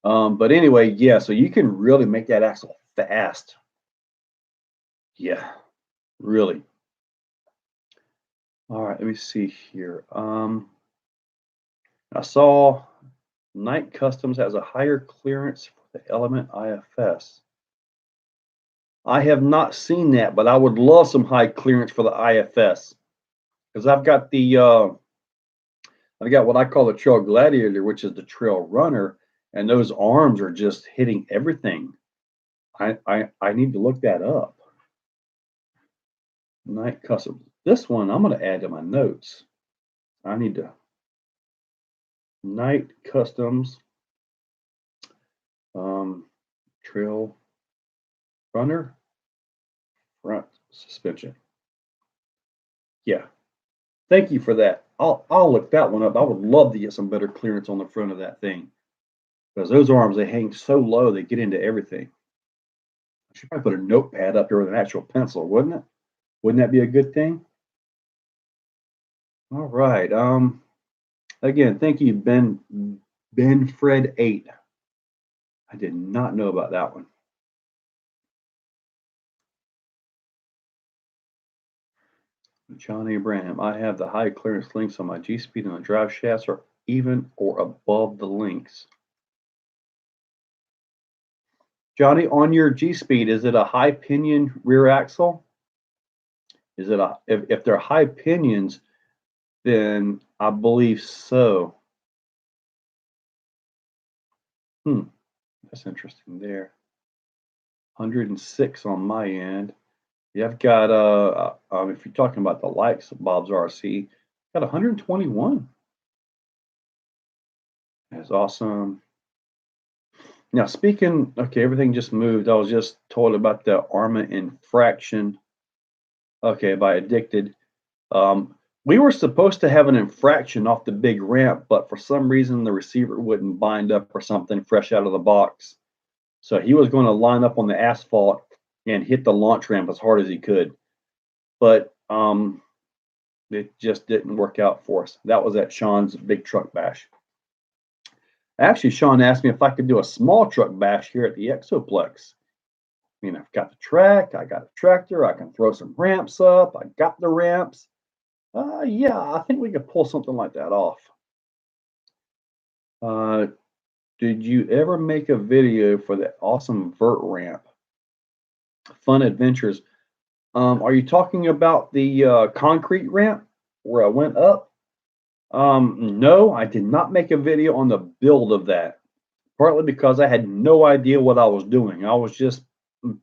But anyway, yeah, so you can really make that axle fast. Yeah, really. All right, let me see here. I saw Knight Customs has a higher clearance for the Element IFS. I have not seen that, but I would love some high clearance for the IFS because I've got what I call the Trail Gladiator, which is the Trail Runner, and those arms are just hitting everything. I need to look that up. Knight Customs. This one I'm going to add to my notes. I need to Knight Customs Trail Runner front suspension. Yeah, thank you for that. I'll look that one up. I would love to get some better clearance on the front of that thing because those arms, they hang so low they get into everything. I should probably put a notepad up here with an actual pencil, wouldn't it? Wouldn't that be a good thing? All right. Again, thank you, Ben Fred 8. I did not know about that one. Johnny Abraham, I have the high clearance links on my G-Speed, and the drive shafts are even or above the links. Johnny, on your G-Speed, is it a high pinion rear axle? Is it if they're high pinions, then I believe so. That's interesting there. 106 on my end. Yeah, I've got if you're talking about the likes of Bob's RC, got 121. That's awesome. Now speaking, okay, everything just moved. I was just told about the ARMA infraction. Okay, by Addicted. We were supposed to have an infraction off the big ramp, but for some reason the receiver wouldn't bind up or something fresh out of the box. So he was going to line up on the asphalt and hit the launch ramp as hard as he could. But it just didn't work out for us. That was at Sean's big truck bash. Actually, Sean asked me if I could do a small truck bash here at the Exoplex. I mean, I've got the track, I got a tractor, I can throw some ramps up, I got the ramps. Yeah, I think we could pull something like that off. Did you ever make a video for the awesome vert ramp? Fun Adventures. Are you talking about the concrete ramp where I went up? No, I did not make a video on the build of that. Partly because I had no idea what I was doing. I was just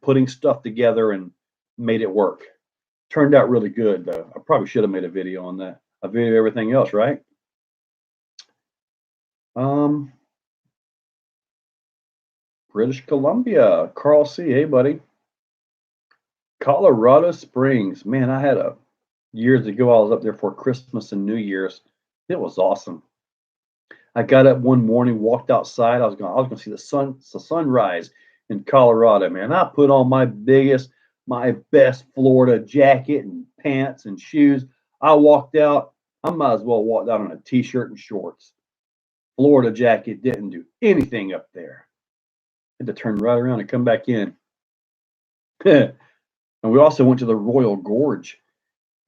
putting stuff together and made it work. Turned out really good, though. I probably should have made a video on that. A video of everything else, right? British Columbia. Carl C. Hey, buddy. Colorado Springs, man, I had a years ago. I was up there for Christmas and New Year's. It was awesome. I got up one morning, walked outside. I was going to see the sunrise in Colorado. Man, I put on my best Florida jacket and pants and shoes. I walked out. I might as well walk out in a t-shirt and shorts. Florida jacket didn't do anything up there. Had to turn right around and come back in. And we also went to the Royal Gorge,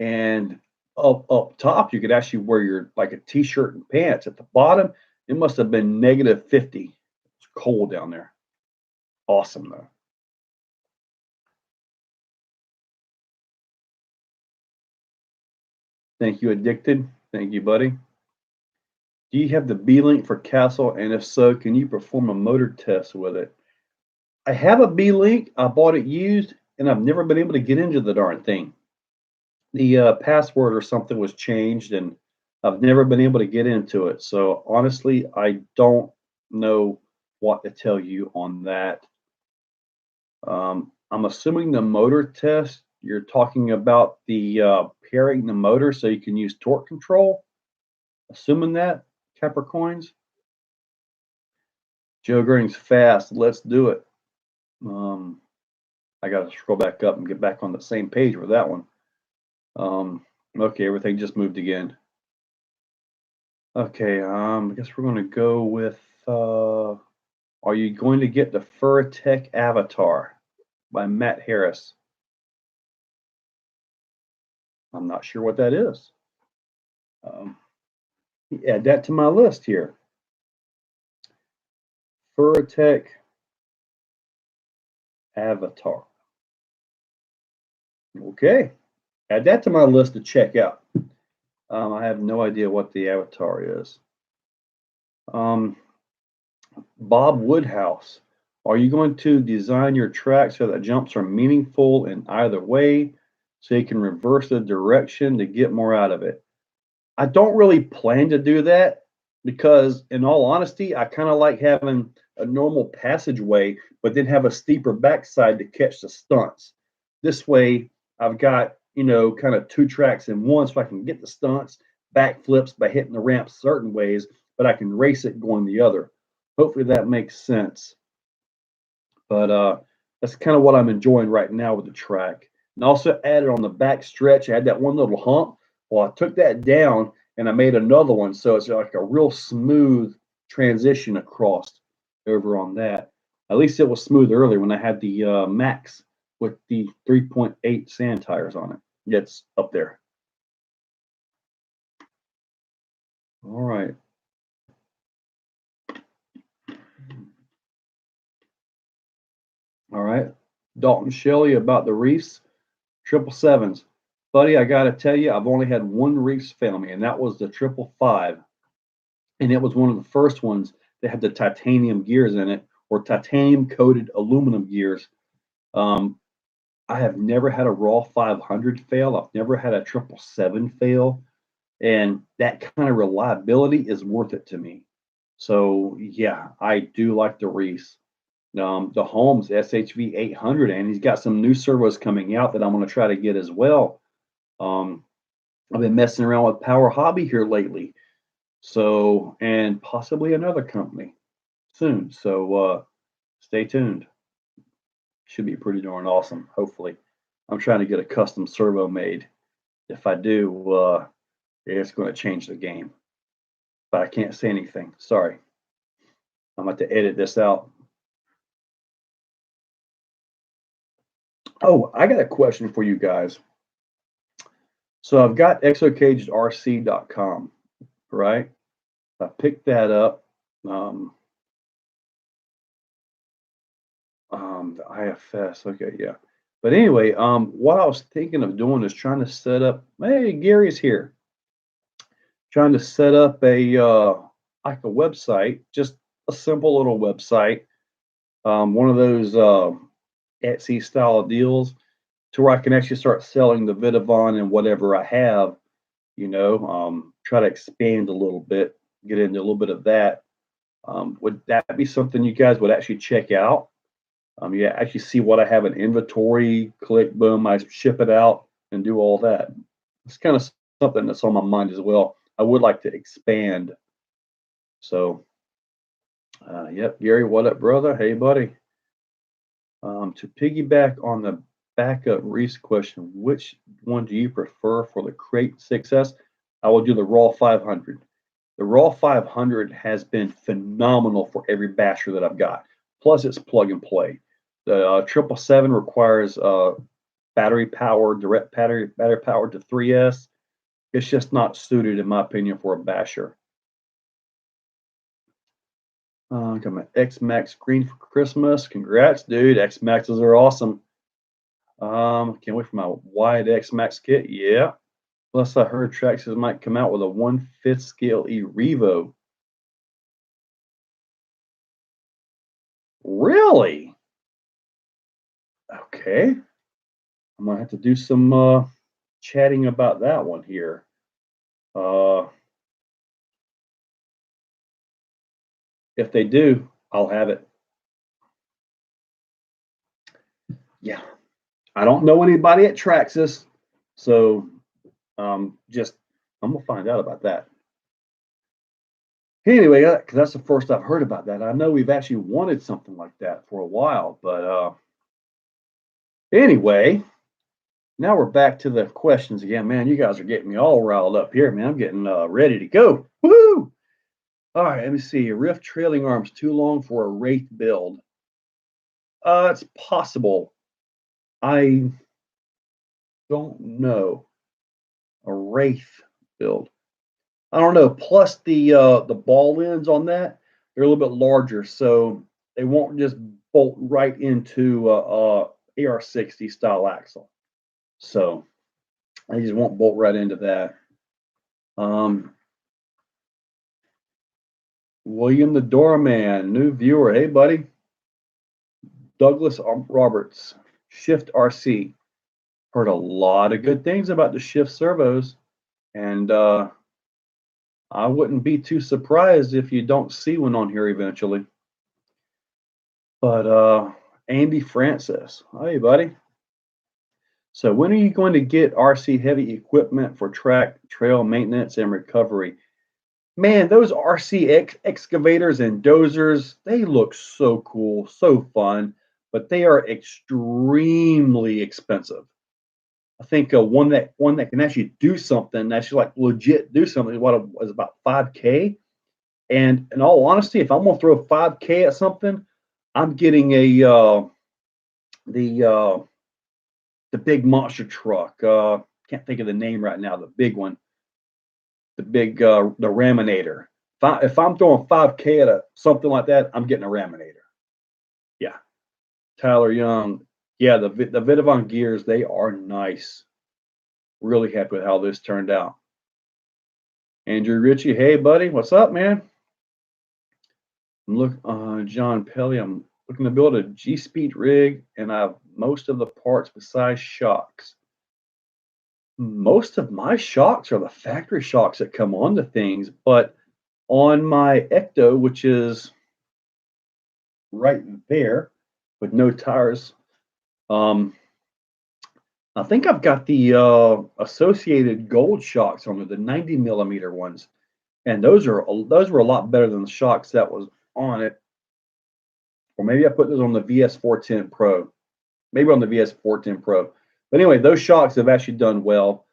and up top you could actually wear your like a t-shirt and pants. At the bottom, it must have been -50. It's cold down there. Awesome though. Thank you, Addicted. Thank you, buddy. Do you have the B link for Castle? And if so, can you perform a motor test with it? I have a B link. I bought it used, and I've never been able to get into the darn thing. The password or something was changed, and I've never been able to get into it. So honestly, I don't know what to tell you on that. I'm assuming the motor test, you're talking about the pairing the motor so you can use torque control. Assuming that, Capricorns. Joe Green's fast. Let's do it. I got to scroll back up and get back on the same page with that one. Okay, everything just moved again. Okay, I guess we're going to go with, are you going to get the Furtech Avatar by Matt Harris? I'm not sure what that is. Add that to my list here. Furtech Avatar. Okay, add that to my list to check out. I have no idea what the avatar is. Bob Woodhouse, are you going to design your track so that jumps are meaningful in either way so you can reverse the direction to get more out of it? I don't really plan to do that because, in all honesty, I kind of like having a normal passageway, but then have a steeper backside to catch the stunts. This way, I've got, kind of two tracks in one so I can get the stunts, backflips by hitting the ramp certain ways, but I can race it going the other. Hopefully that makes sense. But that's kind of what I'm enjoying right now with the track. And also added on the back stretch, I had that one little hump. Well, I took that down and I made another one. So it's like a real smooth transition across over on that. At least it was smooth earlier when I had the Max with the 3.8 sand tires on it. It's up there. All right. All right. Dalton Shelley about the reefs. 777s. Buddy, I got to tell you, I've only had one reefs fail me, and that was the 555. And it was one of the first ones that had the titanium gears in it, or titanium coated aluminum gears. I have never had a raw 500 fail. I've never had a 777 fail. And that kind of reliability is worth it to me. So, yeah, I do like the reefs. The Holmes SHV 800, and he's got some new servos coming out that I'm going to try to get as well. I've been messing around with Power Hobby here lately, so, and possibly another company soon. So stay tuned. Should be pretty darn awesome. Hopefully, I'm trying to get a custom servo made. If I do, it's going to change the game. But I can't say anything. Sorry. I'm about to edit this out. Oh, I got a question for you guys. So I've got exocagedrc.com, right? I picked that up. The IFS, okay, yeah. But anyway, what I was thinking of doing is trying to set up. Hey, Gary's here. Trying to set up a like a website, just a simple little website, one of those Etsy style deals, to where I can actually start selling the Vidavon and whatever I have. Try to expand a little bit, get into a little bit of that. Would that be something you guys would actually check out? You actually see what I have in inventory, click, boom, I ship it out and do all that. It's kind of something that's on my mind as well. I would like to expand. So, yep, Gary, what up, brother? Hey, buddy. To piggyback on the backup Reese question, which one do you prefer for the crate success? I will do the Raw 500. The Raw 500 has been phenomenal for every basher that I've got. Plus, it's plug and play. The 777 requires battery power, direct battery power to 3S. It's just not suited, in my opinion, for a basher. Got my X-Max screen for Christmas. Congrats, dude. X-Maxes are awesome. Can't wait for my wide X-Max kit. Yeah. Plus, I heard Traxxas might come out with a 1/5 scale E-Revo. Really? Okay. I'm gonna have to do some chatting about that one here. If they do, I'll have it. Yeah. I don't know anybody at Traxxas, so just I'm gonna find out about that. Anyway, because that's the first I've heard about that. I know we've actually wanted something like that for a while, but anyway, now we're back to the questions again. Man, you guys are getting me all riled up here, man. I'm getting ready to go. Woo! All right, let me see. Rift trailing arms too long for a Wraith build. It's possible. I don't know. A Wraith build. I don't know. Plus the ball ends on that, they're a little bit larger, so they won't just bolt right into AR-60 style axle. So they just won't bolt right into that. William the Doorman, new viewer. Hey, buddy. Douglas Roberts, Shift RC. Heard a lot of good things about the Shift servos, and I wouldn't be too surprised if you don't see one on here eventually. But Andy Francis, hey, buddy. So when are you going to get RC heavy equipment for track, trail maintenance, and recovery? Man, those RC excavators and dozers, they look so cool, so fun, but they are extremely expensive. I think one that can actually do something, actually like legit do something, what was about 5K. And in all honesty, if I'm gonna throw 5K at something, I'm getting the big monster truck. Can't think of the name right now. The big one, the big the Raminator. If I'm throwing 5K at something like that, I'm getting a Raminator. Yeah, Tyler Young. Yeah, the Vidavon gears, they are nice. Really happy with how this turned out. Andrew Ritchie, hey buddy, what's up, man? Look, John Pelly, I'm looking to build a G-Speed rig, and I have most of the parts besides shocks. Most of my shocks are the factory shocks that come onto things, but on my Ecto, which is right there with no tires, I think I've got the associated gold shocks on the 90 millimeter ones, and those were a lot better than the shocks that was on it. Or maybe I put those on the VS410 Pro. Maybe on the VS410 Pro. But anyway, those shocks have actually done well.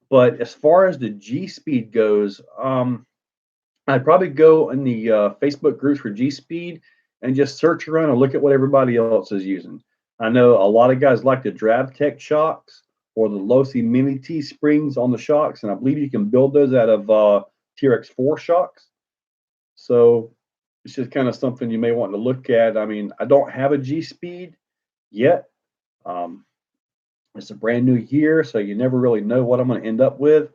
But as far as the G Speed goes, I'd probably go in the Facebook groups for G Speed and just search around and look at what everybody else is using. I know a lot of guys like the DravTech shocks or the Losi Mini T springs on the shocks, and I believe you can build those out of TRX4 shocks. So it's just kind of something you may want to look at. I mean, I don't have a G Speed yet. It's a brand new year, so you never really know what I'm going to end up with.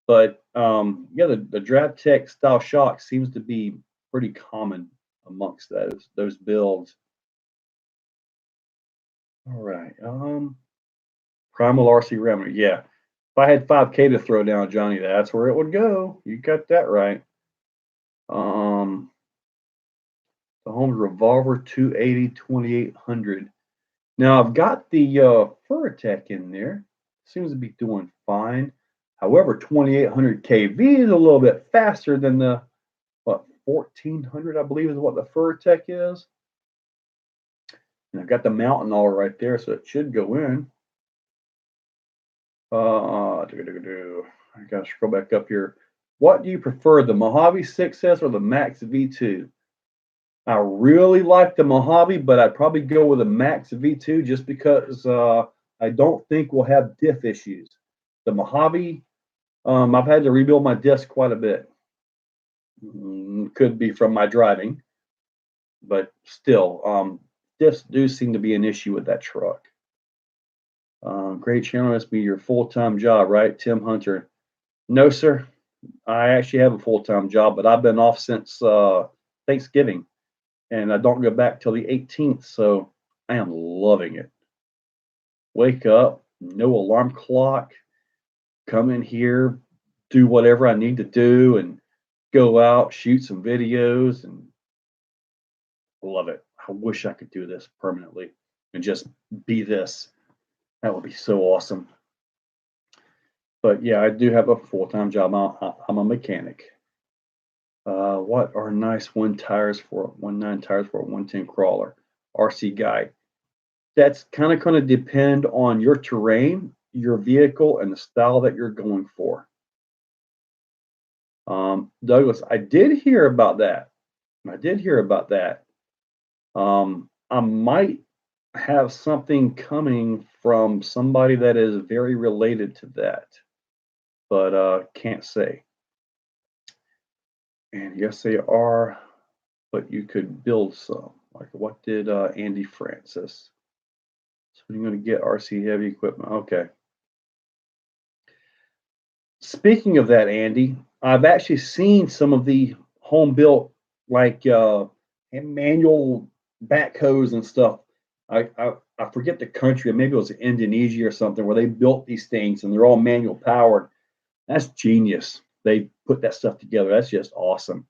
But yeah, the DravTech style shock seems to be pretty common amongst those builds. All right. Primal RC Remedy. Yeah. If I had 5K to throw down, Johnny, that's where it would go. You got that right. The Holmes Revolver 280 2800. Now I've got the Furatech in there. Seems to be doing fine. However, 2800 kV is a little bit faster than the 1400, I believe, is what the Furatech is. And I've got the mountain all right there, so it should go in. I gotta scroll back up here. What do you prefer, the Mojave 6S or the Max V2? I really like the Mojave, but I'd probably go with a Max V2 just because I don't think we'll have diff issues. The Mojave, I've had to rebuild my disc quite a bit. Could be from my driving, but still, diffs do seem to be an issue with that truck. Great channel must be your full-time job, right, Tim Hunter? No, sir. I actually have a full-time job, but I've been off since Thanksgiving, and I don't go back till the 18th, so I am loving it. Wake up, no alarm clock, come in here, do whatever I need to do, and go out, shoot some videos, and love it. I wish I could do this permanently and just be this. That would be so awesome. But yeah, I do have a full-time job. I'm a mechanic. What are nice 19 tires for a 110 crawler? RC guide. That's kind of going to depend on your terrain, your vehicle, and the style that you're going for. Douglas, I did hear about that. I might have something coming from somebody that is very related to that, but can't say. And yes, they are, but you could build some. Like what did Andy Francis? So you're going to get RC heavy equipment. Okay. Speaking of that, Andy, I've actually seen some of the home built like manual backhoes and stuff. I forget the country, maybe it was Indonesia or something, where they built these things and they're all manual powered. That's genius. They put that stuff together. That's just awesome.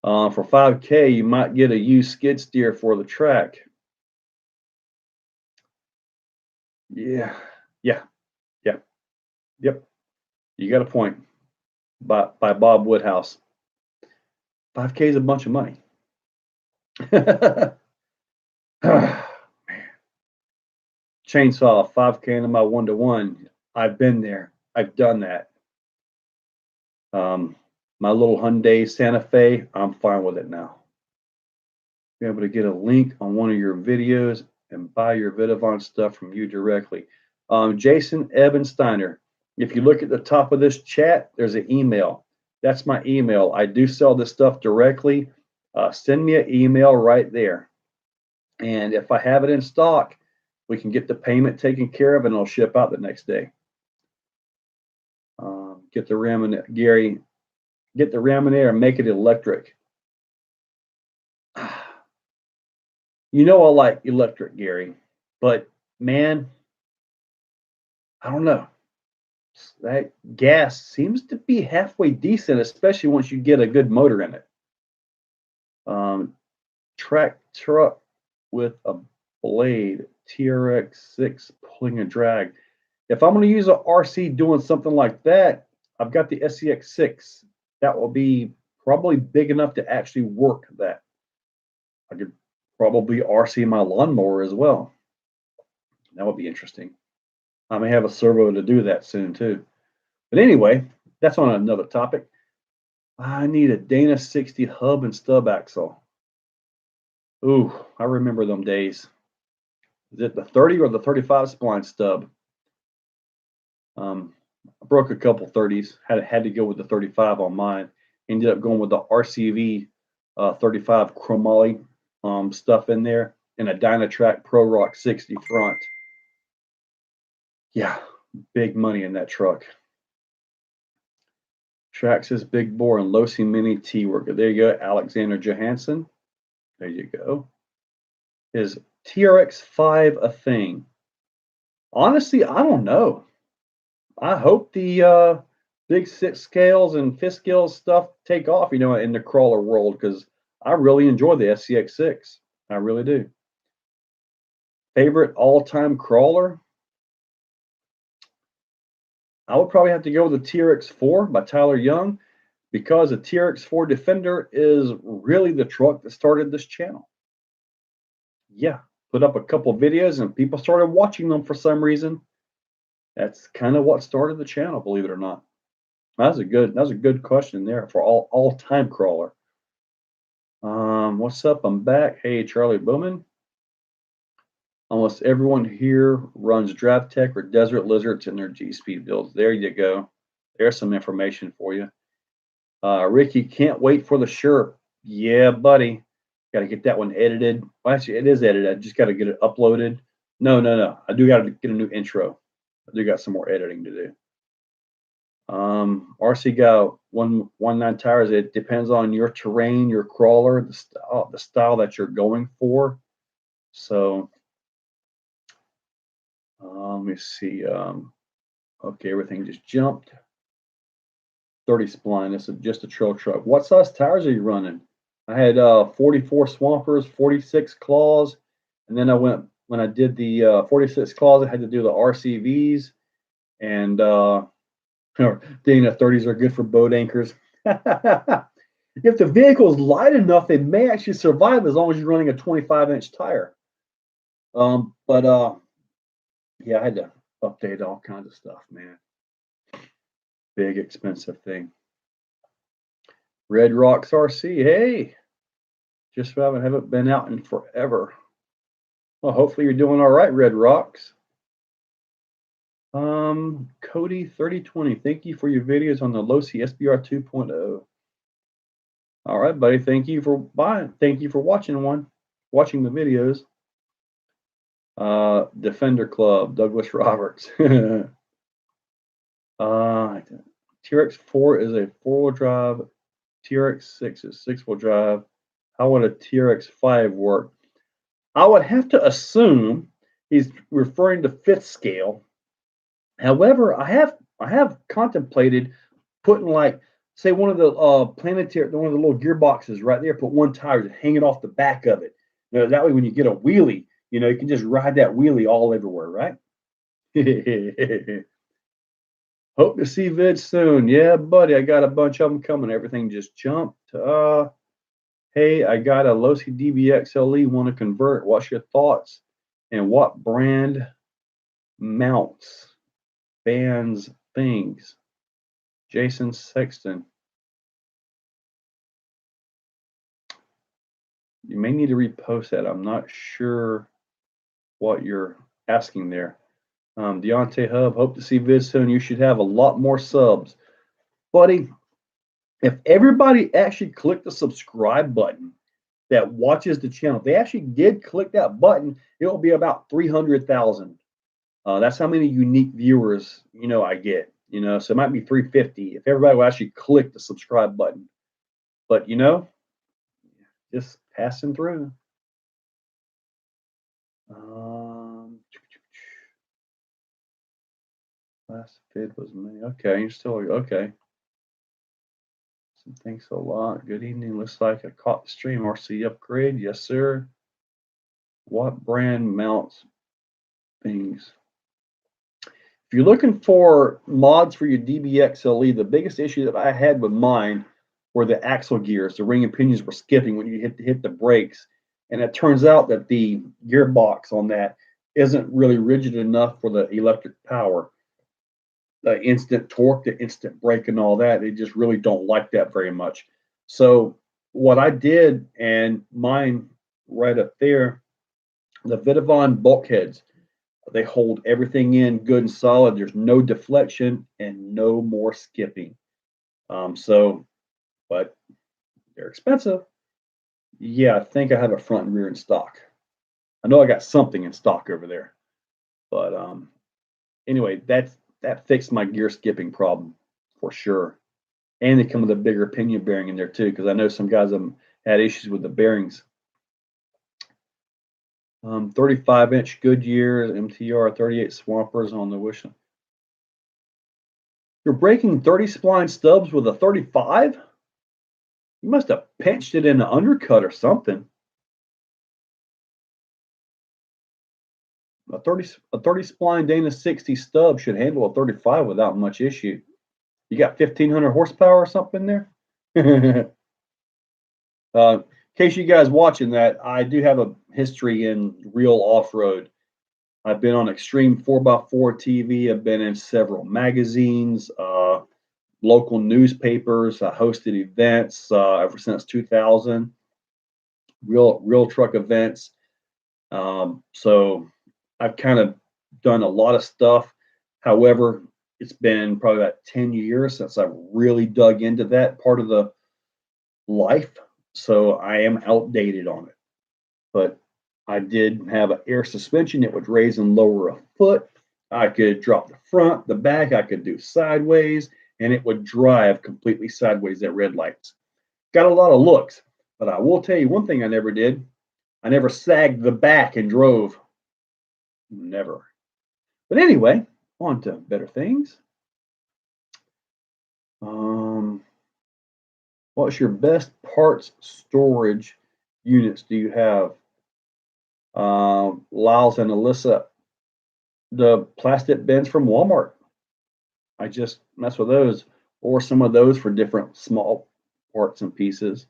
For 5K, you might get a used skid steer for the track. Yeah. Yep. You got a point. By Bob Woodhouse. 5K is a bunch of money. Man. Chainsaw 5K into my 1-to-1. I've been there. I've done that. My little Hyundai Santa Fe, I'm fine with it now. Be able to get a link on one of your videos and buy your Vidavon stuff from you directly. Jason Ebensteiner, if you look at the top of this chat, there's an email. That's my email. I do sell this stuff directly. Send me an email right there. And if I have it in stock, we can get the payment taken care of and it'll ship out the next day. Get the ram in it, Gary. Get the ram in there and make it electric. You know I like electric, Gary, but man, I don't know. That gas seems to be halfway decent, especially once you get a good motor in it. Track truck with a blade, TRX6 pulling a drag. If I'm going to use an RC doing something like that, I've got the SCX6. That will be probably big enough to actually work that. I could probably RC my lawnmower as well. That would be interesting. I may have a servo to do that soon too. But anyway, that's on another topic. I need a Dana 60 hub and stub axle. Ooh, I remember them days. Is it the 30 or the 35 spline stub? I broke a couple 30s. Had to go with the 35 on mine. Ended up going with the RCV 35 chromoly stuff in there and a Dynatrack Pro Rock 60 front. Yeah, big money in that truck. Traxxas Big Bore and Losi Mini T-Worker. There you go, Alexander Johansson. There you go. Is TRX5 a thing? Honestly, I don't know. I hope the big 6 scales and fifth scales stuff take off, in the crawler world, because I really enjoy the SCX6. I really do. Favorite all-time crawler? I would probably have to go with the TRX4 by Tyler Young, because the TRX4 Defender is really the truck that started this channel. Yeah, put up a couple videos and people started watching them for some reason. That's kind of what started the channel, believe it or not. That was a good question there for all-time crawler. What's up? I'm back. Hey, Charlie Bowman. Almost everyone here runs DriveTech or Desert Lizards in their G-Speed builds. There you go. There's some information for you. Ricky, can't wait for the shirt. Yeah, buddy. Got to get that one edited. Well, actually, it is edited. I just got to get it uploaded. No. I do got to get a new intro. I do got some more editing to do. RC guy 119 tires. It depends on your terrain, your crawler, the style that you're going for. So let me see. Okay, everything just jumped. 30 spline. This is just a trail truck. What size tires are you running? I had 44 Swampers, 46 Claws, and then when I did the 46 Claws, I had to do the RCVs, and being the 30s are good for boat anchors. If the vehicle is light enough, they may actually survive as long as you're running a 25-inch tire. Yeah, I had to update all kinds of stuff, man. Big, expensive thing. Red Rocks RC, hey, just haven't been out in forever. Well, hopefully you're doing all right, Red Rocks. Cody 3020, thank you for your videos on the Losi SBR 2.0. All right, buddy, thank you for watching the videos. Defender Club, Douglas Roberts. TRX4 is a 4-wheel drive. TRX6 is 6-wheel drive. How would a TRX5 work? I would have to assume he's referring to 5th scale. However, I have contemplated putting, like, say, one of the one of the little gearboxes right there. Put one tire and hang it off the back of it. That way, when you get a wheelie, you can just ride that wheelie all everywhere, right? Hope to see vid soon. Yeah, buddy, I got a bunch of them coming. Everything just jumped. Hey, I got a Losi DBXLE, want to convert. What's your thoughts? And what brand mounts, bands, things? Jason Sexton. You may need to repost that. I'm not sure what you're asking there. Deontay Hub, hope to see vid soon. You should have a lot more subs. Buddy, if everybody actually clicked the subscribe button that watches the channel, if they actually did click that button, it will be about 300,000. That's how many unique viewers, I get, so it might be 350 if everybody will actually click the subscribe button. But, just passing through. Last vid was me. Okay, you're still okay. Thanks a lot. Good evening. Looks like I caught the stream. RC upgrade. Yes, sir. What brand mounts things? If you're looking for mods for your DBXLE, the biggest issue that I had with mine were the axle gears. The ring and pinions were skipping when you hit the brakes. And it turns out that the gearbox on that isn't really rigid enough for the electric power. The instant torque, the instant brake, and all that, they just really don't like that very much. So what I did, and mine right up there, the Vitavon bulkheads, they hold everything in good and solid. There's no deflection and no more skipping. But they're expensive. Yeah, I think I have a front and rear in stock. I know I got something in stock over there. But anyway, that fixed my gear skipping problem for sure. And they come with a bigger pinion bearing in there too, because I know some guys have had issues with the bearings. 35-inch Goodyear, MTR, 38 Swampers on the wish. You're breaking 30 spline stubs with a 35? You must have pinched it in the undercut or something. A 30 spline Dana 60 stub should handle a 35 without much issue. You got 1,500 horsepower or something there? In case you guys watching that, I do have a history in real off-road. I've been on Extreme 4x4 TV. I've been in several magazines, local newspapers. I hosted events ever since 2000, real truck events. So I've kind of done a lot of stuff. However, it's been probably about 10 years since I've really dug into that part of the life. So I am outdated on it. But I did have an air suspension that would raise and lower a foot. I could drop the front, the back, I could do sideways, and it would drive completely sideways at red lights. Got a lot of looks, but I will tell you one thing I never did. I never sagged the back and drove. Never. But anyway, on to better things. What's your best parts storage units do you have? Lyles and Alyssa, the plastic bins from Walmart. I just mess with those, or some of those for different small parts and pieces.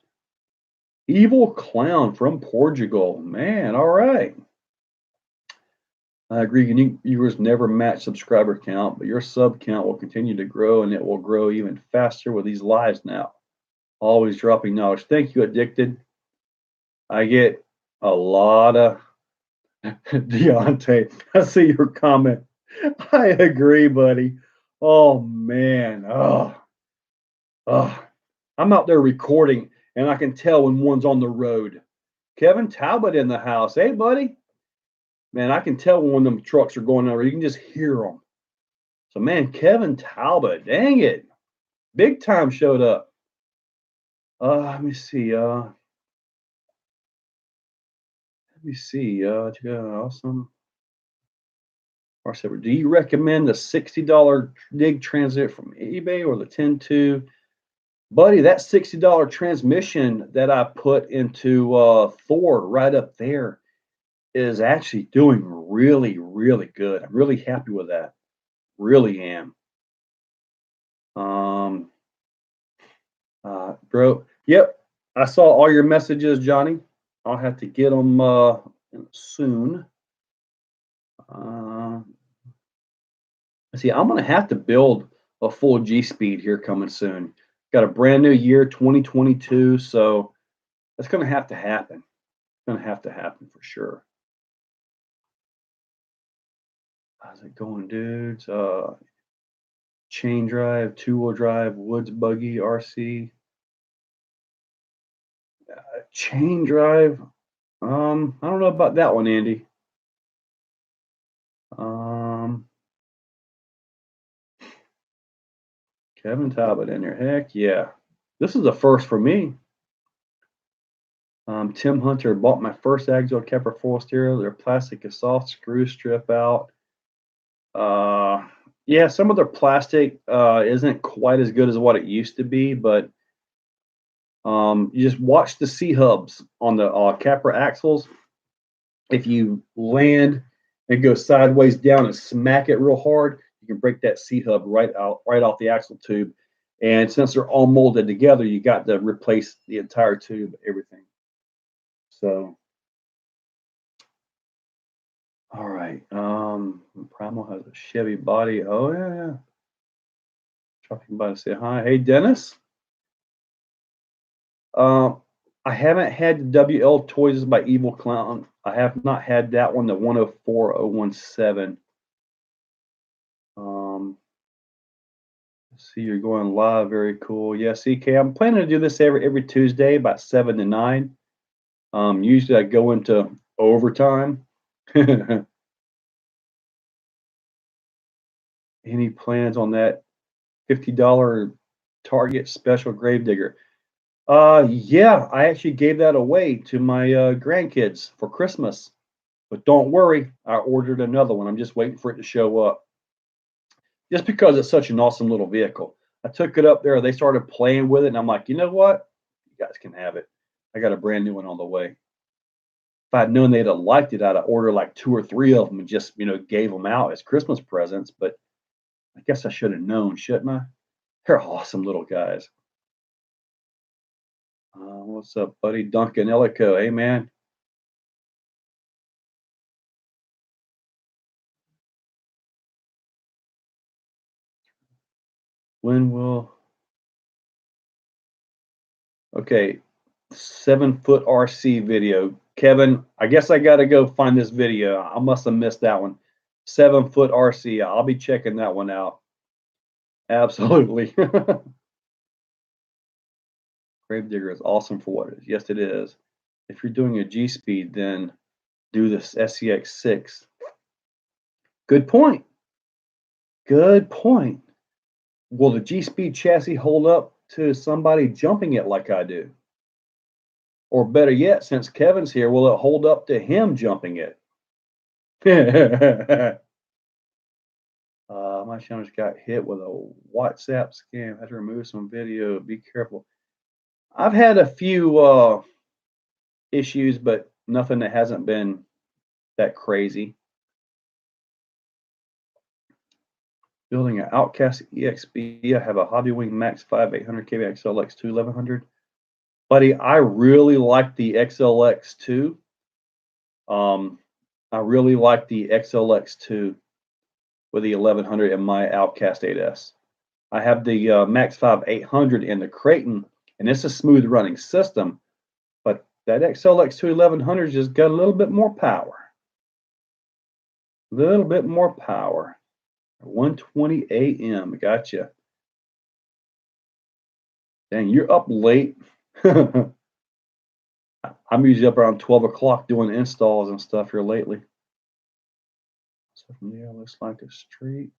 Evil Clown from Portugal. Man, all right. I agree. Unique viewers never match subscriber count, but your sub count will continue to grow, and it will grow even faster with these lives now. Always dropping knowledge. Thank you, Addicted. I get a lot of Deontay. I see your comment. I agree, buddy. Oh man. I'm out there recording, and I can tell when one's on the road. Kevin Talbot in the house. Hey, buddy. Man, I can tell when them trucks are going over. You can just hear them. So, man, Kevin Talbot, dang it. Big time showed up. Let me see. Awesome. Do you recommend the $60 dig transit from eBay or the 10.2? Buddy, that $60 transmission that I put into Thor right up there is actually doing really, really good. I'm really happy with that. Really am. Bro, yep. I saw all your messages, Johnny. I'll have to get them soon. See, I'm going to have to build a full G-Speed here coming soon. Got a brand new year, 2022, so that's going to have to happen. It's going to have to happen for sure. How's it going, dudes? Chain drive, two-wheel drive, woods buggy, RC. Chain drive. I don't know about that one, Andy. Kevin Talbot in there. Heck yeah. This is a first for me. Tim Hunter bought my first Exo Kepler foil stereo. Their plastic is soft, screws strip out. Yeah, some of their plastic isn't quite as good as what it used to be, but you just watch the C-hubs on the Capra axles. If you land and go sideways down and smack it real hard, you can break that C-hub right off the axle tube. And since they're all molded together, you got to replace the entire tube, everything. So, all right. Primal has a Chevy body. Oh yeah. Dropping by to say hi. Hey, Dennis. I haven't had the WL Toys by Evil Clown. I have not had that one, the 104017. See, you're going live. Very cool. Yeah, CK. I'm planning to do this every Tuesday about 7 to 9. Usually I go into overtime. Any plans on that $50 Target special Gravedigger? Yeah, I actually gave that away to my grandkids for Christmas. But don't worry, I ordered another one. I'm just waiting for it to show up. Just because it's such an awesome little vehicle. I took it up there, they started playing with it, and I'm like, you know what? guys can have it. I got a brand new one on the way. If I'd known they'd have liked it, I'd have ordered like 2 or 3 of them and just, gave them out as Christmas presents. But I guess I should have known, shouldn't I? They're awesome little guys. What's up, buddy? Duncan Ellico. Hey, man. When will... Okay, 7-foot RC video. Kevin, I guess I got to go find this video. I must have missed that one. 7-foot RC. I'll be checking that one out. Absolutely. Gravedigger is awesome for what it is. Yes, it is. If you're doing a G-Speed, then do this SCX6. Good point. Good point. Will the G-Speed chassis hold up to somebody jumping it like I do? Or better yet, since Kevin's here, will it hold up to him jumping it? My channel got hit with a WhatsApp scam. Had to remove some video. Be careful. I've had a few issues, but nothing that hasn't been that crazy. Building an Outcast EXB. I have a Hobbywing Max 5 800 kV XLX2 1100. Buddy, I really like the XLX2. I really like the XLX2 with the 1100 in my Outcast 8S. I have the Max 5 800 in the Creighton, and it's a smooth running system, but that XLX2 1100 just got a little bit more power. A little bit more power. 1:20 a.m. Gotcha. Dang, you're up late. I'm usually up around 12 o'clock doing installs and stuff here lately. So from there, looks like a street.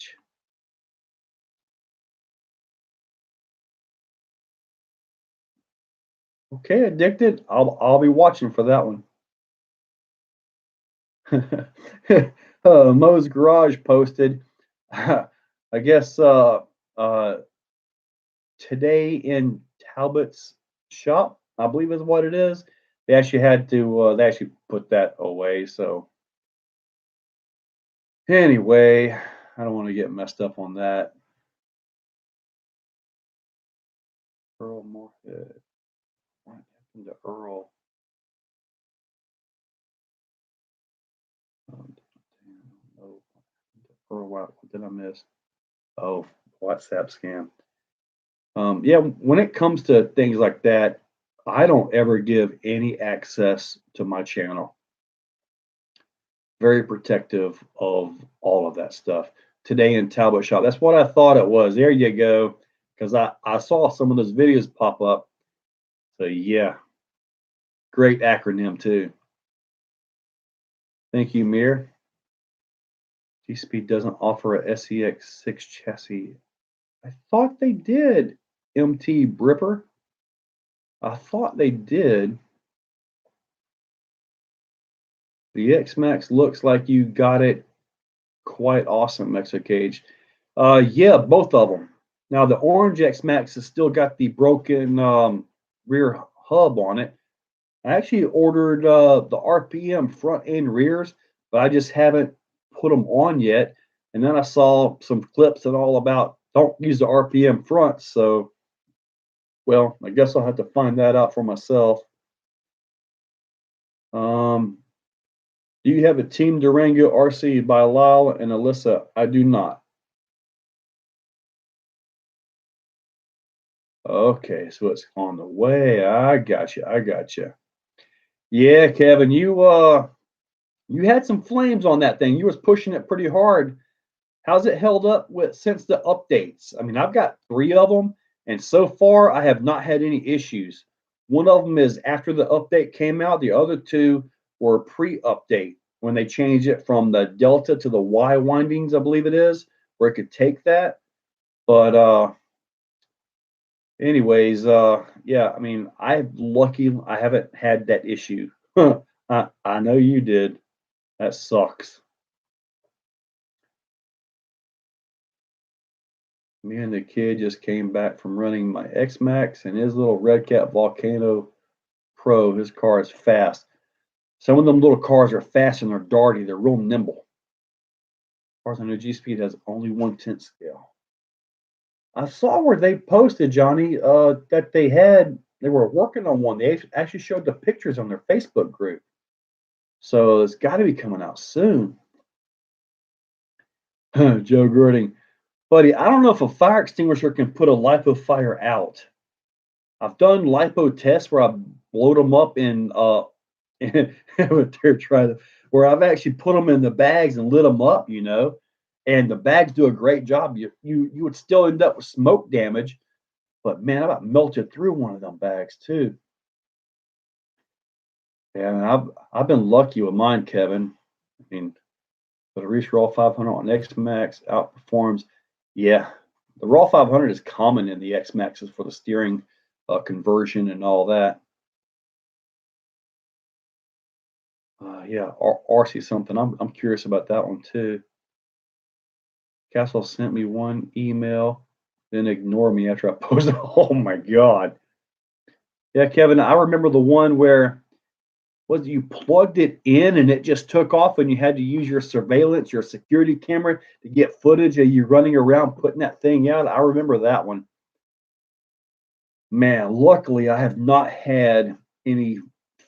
Okay, Addicted. I'll be watching for that one. Mo's Garage posted. I guess today in Talbot's shop, I believe is what it is. They actually had to they actually put that away. So anyway, I don't want to get messed up on that. Earl Moorhead. What happened to Earl? Oh, Earl, what did I miss? Oh, WhatsApp scam. Yeah, when it comes to things like that, I don't ever give any access to my channel. Very protective of all of that stuff. Today in Talbot Shop, that's what I thought it was. There you go. Because I saw some of those videos pop up. So yeah, great acronym too. Thank you, Mir. G-Speed doesn't offer a SCX6 chassis. I thought they did, MT Bripper. I thought they did. The X-Max looks like you got it quite awesome, Exocaged. Yeah, both of them. Now, the orange X-Max has still got the broken rear hub on it. I actually ordered the RPM front and rears, but I just haven't put them on yet. And then I saw some clips and all about don't use the RPM front. So, well, I guess I'll have to find that out for myself. Do you have a Team Durango RC by Lyle and Alyssa? I do not. Okay, so it's on the way. I got you. I got you. Yeah, Kevin, you had some flames on that thing. You was pushing it pretty hard. How's it held up with since the updates? I mean, I've got 3 of them, and so far I have not had any issues. One of them is after the update came out. The other 2 were pre-update when they changed it from the Delta to the Y windings, I believe it is, where it could take that. But anyways, yeah, I mean, I'm lucky I haven't had that issue. I know you did. That sucks. Me and the kid just came back from running my X-Max and his little Red Cat Volcano Pro. His car is fast. Some of them little cars are fast and they're darty. They're real nimble. As far as I know, G-Speed has only 1/10 scale. I saw where they posted, Johnny, that they were working on one. They actually showed the pictures on their Facebook group. So it's got to be coming out soon. Joe Girding, buddy, I don't know if a fire extinguisher can put a lipo fire out. I've done lipo tests where I've blowed them up in they're trying to, where I've actually put them in the bags and lit them up, and the bags do a great job. You would still end up with smoke damage, but man, I about melted through one of them bags too. Yeah, and I've been lucky with mine, Kevin. I mean, but a Reach Raw 500 on X Max outperforms. Yeah, the Raw 500 is common in the X Maxes for the steering conversion and all that. Yeah, RC something. I'm curious about that one too. Castle sent me one email, then ignored me after I posted. Oh my god. Yeah, Kevin, I remember the one where was you plugged it in and it just took off and you had to use your surveillance, your security camera to get footage of you running around putting that thing out. I remember that one. Man, luckily I have not had any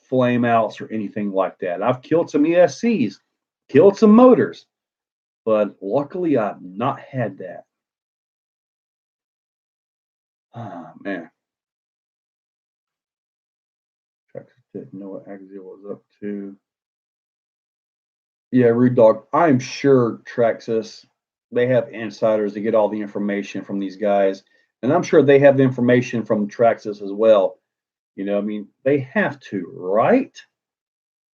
flame outs or anything like that. I've killed some ESCs, killed some motors, but luckily I've not had that. Ah, man. Texas didn't know what Axial was up to. Yeah, Rude Dog. I'm sure Traxxas, they have insiders to get all the information from these guys. And I'm sure they have the information from Traxxas as well. I mean, they have to, right?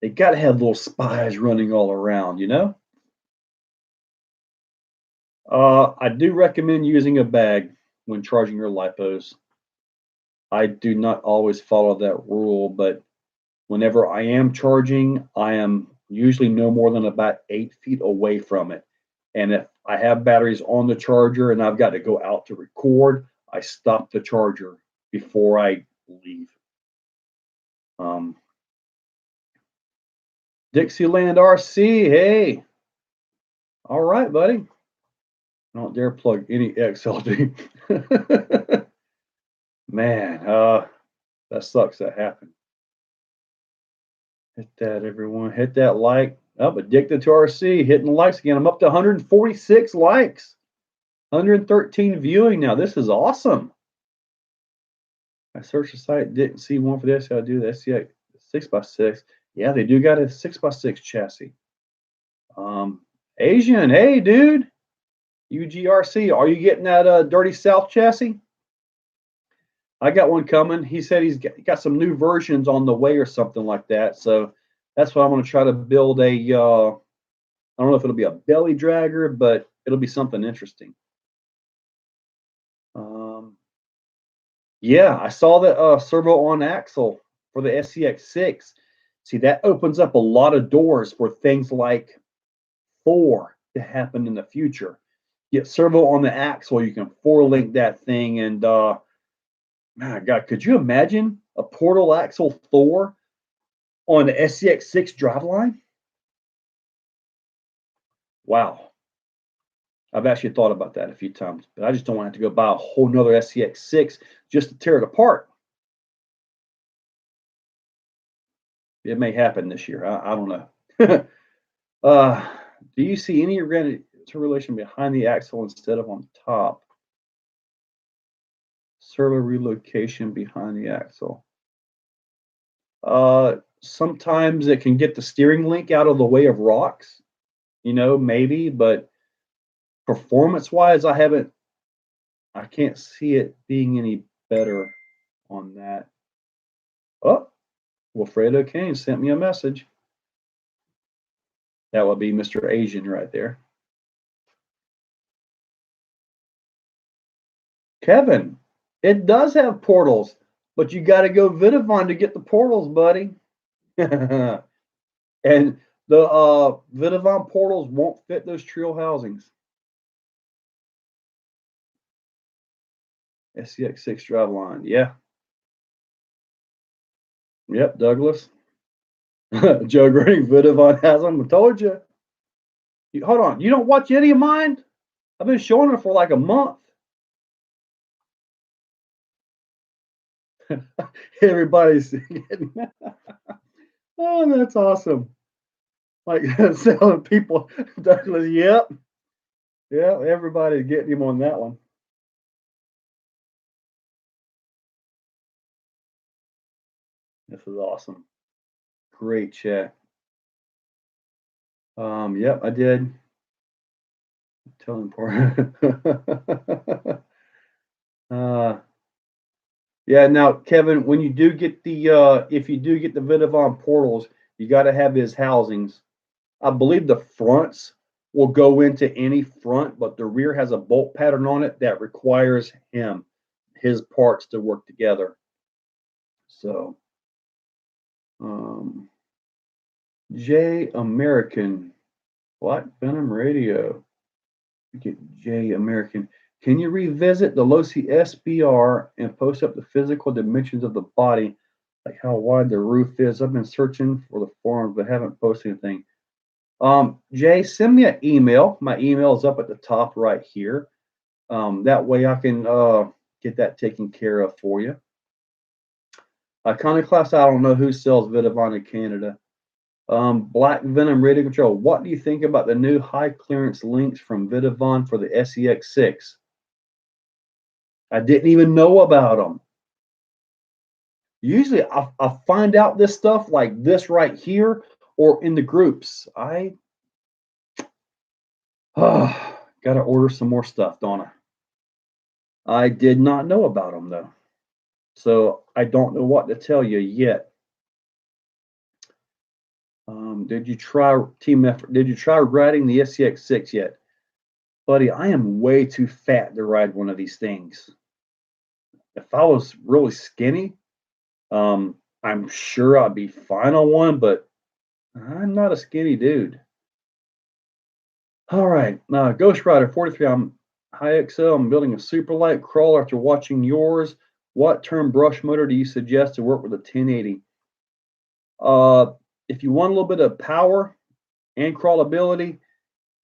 They got to have little spies running all around. I do recommend using a bag when charging your lipos. I do not always follow that rule, but whenever I am charging, I am usually no more than about 8 feet away from it. And if I have batteries on the charger and I've got to go out to record, I stop the charger before I leave. Um, Dixieland RC, hey, all right, buddy. Don't dare plug any XLD. Man, that sucks that happened. Hit that, everyone. Hit that like. Oh, addicted to RC, hitting the likes again. I'm up to 146 likes, 113 viewing now. This is awesome. I searched the site, didn't see one for this. I do the SCX 6x6. Yeah, they do got a 6x6 chassis. Asian, hey, dude. UGRC, are you getting that Dirty South chassis? I got one coming. He said he's got some new versions on the way or something like that. So that's what I'm going to try to build a. I don't know if it'll be a belly dragger, but it'll be something interesting. Yeah, I saw the servo on axle for the SCX6. See, that opens up a lot of doors for things like 4 to happen in the future. Get servo on the axle, you can 4-link that thing, and my God, could you imagine a portal axle Thor on the SCX6 driveline? Wow. I've actually thought about that a few times, but I just don't want to have to go buy a whole nother SCX6 just to tear it apart. It may happen this year. I don't know. Do you see any relation behind the axle instead of on top? Servo relocation behind the axle. Sometimes it can get the steering link out of the way of rocks, maybe, but performance wise, I can't see it being any better on that. Oh, Wilfredo Kane sent me a message. That would be Mr. Asian right there. Kevin, it does have portals, but you got to go Vidavon to get the portals, buddy. And the Vidavon portals won't fit those trio housings. SCX6 drive line. Yeah. Yep, Douglas. Joe Green, Vidavon has them. I told you. Hold on. You don't watch any of mine? I've been showing them for like a month. Everybody's getting oh, that's awesome. Like selling people. Douglas, yep. Yeah, everybody's getting him on that one. This is awesome. Great chat. Yep, I did. Tell him for yeah, now Kevin, when you do get the if you do get the Vidavon portals, you gotta have his housings. I believe the fronts will go into any front, but the rear has a bolt pattern on it that requires his parts to work together. So J American. What? Venom Radio. Get J American. Can you revisit the Losi SBR and post up the physical dimensions of the body, like how wide the roof is? I've been searching for the forums but haven't posted anything. Jay, send me an email. My email is up at the top right here. That way I can get that taken care of for you. Iconoclast, I don't know who sells Vidavon in Canada. Black Venom Radio Control. What do you think about the new high clearance links from Vidavon for the SEX6? I didn't even know about them. Usually I find out this stuff like this right here or in the groups. I gotta order some more stuff, Donna. I did not know about them though. So I don't know what to tell you yet. Did you try team effort? Did you try riding the SCX6 yet? Buddy, I am way too fat to ride one of these things. If I was really skinny, I'm sure I'd be fine on one, but I'm not a skinny dude. All right, Ghost Rider 43. I'm high XL. I'm building a super light crawler after watching yours. What term brush motor do you suggest to work with a 1080? If you want a little bit of power and crawlability,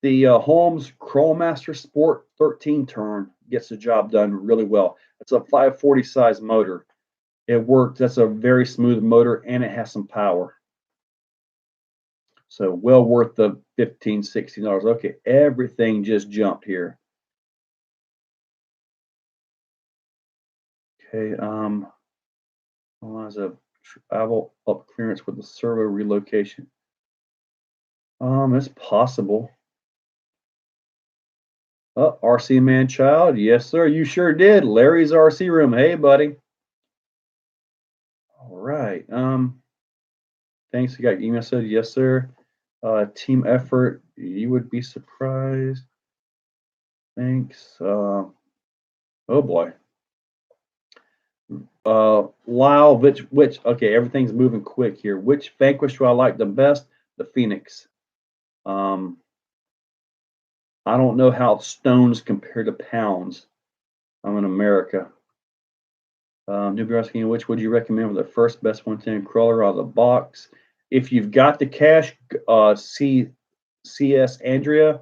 the Holmes Crawlmaster Sport 13 turn gets the job done really well. It's a 540 size motor. It works. That's a very smooth motor, and it has some power. So well worth the $15, $16. Okay, everything just jumped here. Okay, as a travel up clearance with the servo relocation. It's possible. Oh, RC Man Child, yes sir, you sure did. Larry's RC Room. Hey, buddy. All right. Thanks. You got email said yes sir. Team effort. You would be surprised. Thanks. Oh boy. Lyle, which okay, everything's moving quick here. Which Vanquish do I like the best? The Phoenix. I don't know how stones compare to pounds. I'm in America. Newbie asking, which would you recommend for the first best 110 crawler out of the box? If you've got the cash, CS Andrea,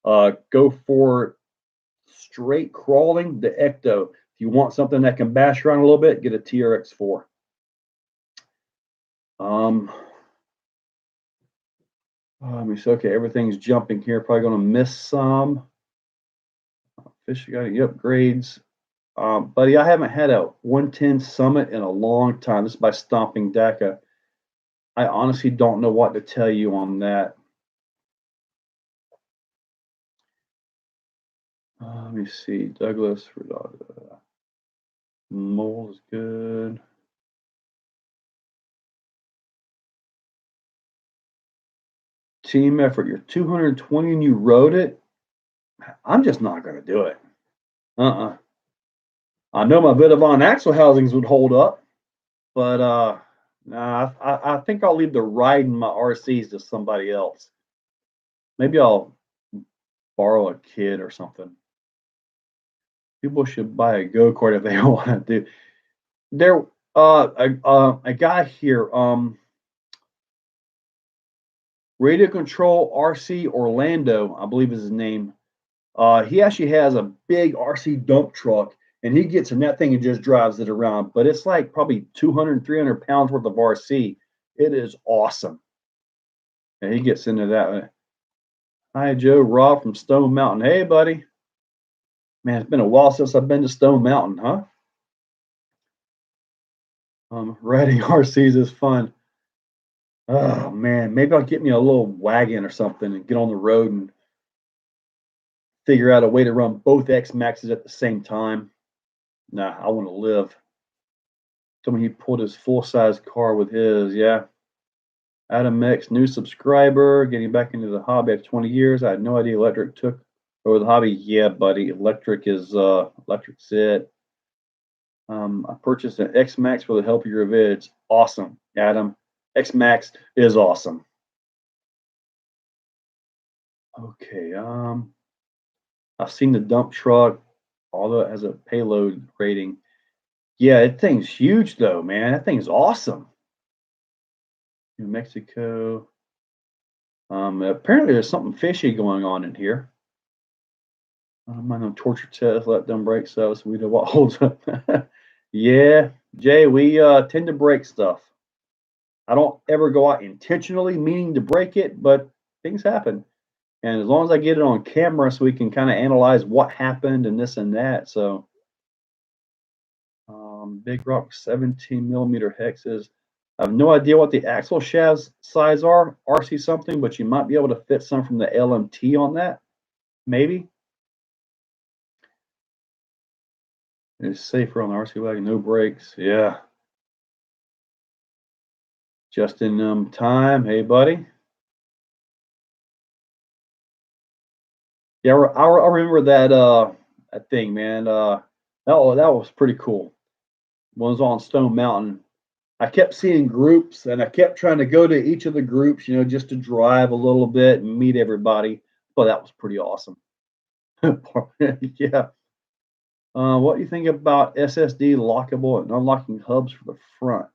go for straight crawling, the Ecto. If you want something that can bash around a little bit, get a TRX4. Let me see. Okay, everything's jumping here. Probably going to miss some. Fish, got any upgrades? Buddy, I haven't had a 110 Summit in a long time. This is by Stomping DACA. I honestly don't know what to tell you on that. Let me see. Douglas. Mole is good. Team effort. You're 220 and you rode it. I'm just not going to do it. I know my Vidavon axle housings would hold up, but nah, I think I'll leave the riding my RCs to somebody else. Maybe I'll borrow a kid or something. People should buy a go-kart if they want to do. There, a guy here, Radio Control RC Orlando, I believe is his name. He actually has a big RC dump truck, and he gets in that thing and just drives it around. But it's like probably 200, 300 pounds worth of RC. It is awesome. And he gets into that. Hi, Joe. Rob from Stone Mountain. Hey, buddy. Man, it's been a while since I've been to Stone Mountain, huh? Riding RCs is fun. Oh man, maybe I'll get me a little wagon or something and get on the road and figure out a way to run both X Maxes at the same time. Nah, I want to live. Told me he pulled his full size car with his. Yeah. Adam X, new subscriber, getting back into the hobby after 20 years. I had no idea electric took over the hobby. Yeah, buddy, electric's it. I purchased an X Max for the help of your vids. Awesome, Adam. X Max is awesome. Okay, I've seen the dump truck, although it has a payload rating. Yeah, that thing's huge though, man. That thing's awesome. New Mexico. Apparently there's something fishy going on in here. I'm on a torture test, let them break stuff so we know what holds up. Yeah, Jay, we tend to break stuff. I don't ever go out intentionally meaning to break it, but things happen. And as long as I get it on camera so we can kind of analyze what happened and this and that. So Big Rock 17 millimeter hexes. I have no idea what the axle shafts size are, RC something, but you might be able to fit some from the LMT on that, maybe. It's safer on the RC wagon, no brakes. Yeah. Just in time. Hey, buddy. Yeah, I remember that thing, man. That was pretty cool. One was on Stone Mountain. I kept seeing groups, and I kept trying to go to each of the groups, just to drive a little bit and meet everybody. But that was pretty awesome. Yeah. What do you think about SSD lockable and unlocking hubs for the front?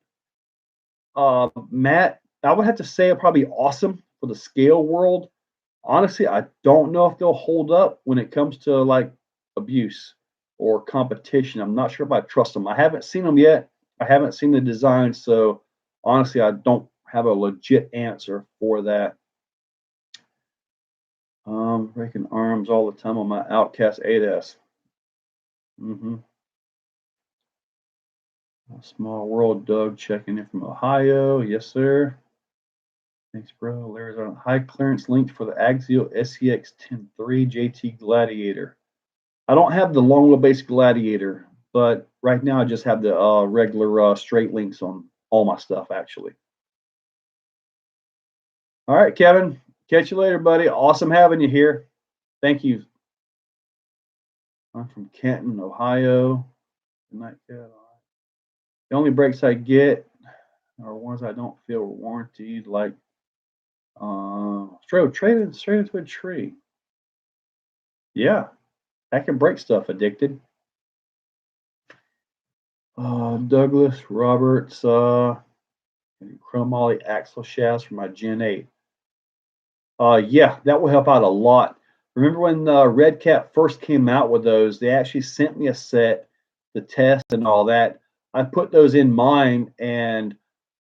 Matt, I would have to say probably awesome for the scale world. Honestly, I don't know if they'll hold up when it comes to like abuse or competition. I'm not sure if I trust them. I haven't seen them yet. I haven't seen the design, so honestly, I don't have a legit answer for that. Breaking arms all the time on my Outcast 8S. Small world, Doug checking in from Ohio. Yes, sir. Thanks, bro. There's a high clearance link for the Axial SCX 10.3 JT Gladiator. I don't have the long wheelbase Gladiator, but right now I just have the regular straight links on all my stuff, actually. All right, Kevin. Catch you later, buddy. Awesome having you here. Thank you. I'm from Canton, Ohio. Good night, Kevin. The only brakes I get are ones I don't feel warranted, like straight into a tree. Yeah, I can break stuff. Addicted. Douglas Roberts, chromoly axle shafts for my Gen 8. Yeah, that will help out a lot. Remember when Red Cat first came out with those? They actually sent me a set, the test and all that. I put those in mine, and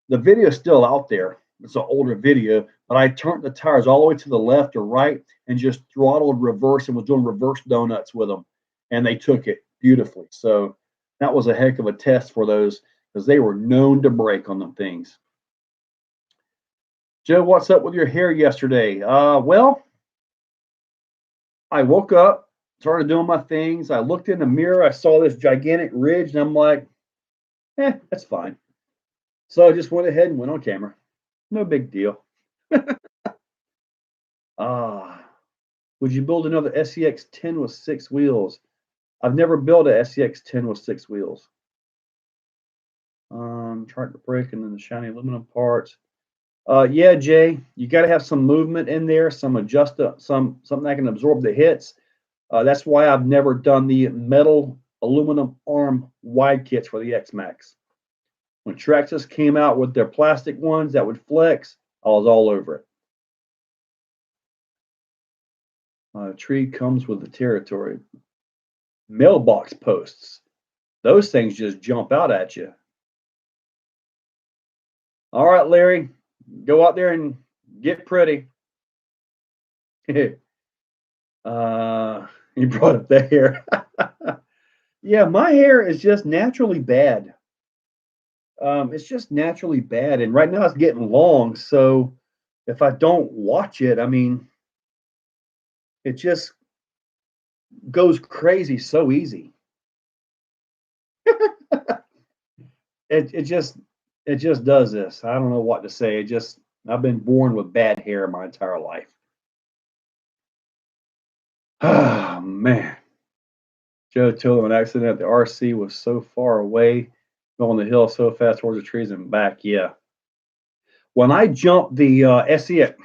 the video is still out there. It's an older video, but I turned the tires all the way to the left or right and just throttled reverse and was doing reverse donuts with them, and they took it beautifully. So that was a heck of a test for those because they were known to break on them things. Joe, what's up with your hair yesterday? Well, I woke up, started doing my things. I looked in the mirror, I saw this gigantic ridge, and I'm like, that's fine. So I just went ahead and went on camera. No big deal. Would you build another SCX 10 with 6 wheels? I've never built a SCX 10 with 6 wheels. Tractor brake and then the shiny aluminum parts. Yeah, Jay, you got to have some movement in there, some something that can absorb the hits. That's why I've never done the metal aluminum arm wide kits for the X Max. When Traxxas came out with their plastic ones that would flex, I was all over it. Tree comes with the territory. Mailbox posts. Those things just jump out at you. All right, Larry, go out there and get pretty. You brought up the hair. Yeah, my hair is just naturally bad. It's just naturally bad, and right now it's getting long. So if I don't watch it, I mean, it just goes crazy so easy. It just does this. I don't know what to say. I've been born with bad hair my entire life. Oh man. Joe told an accident. The RC was so far away, going the hill so fast towards the trees and back. Yeah. When I jumped the SEX,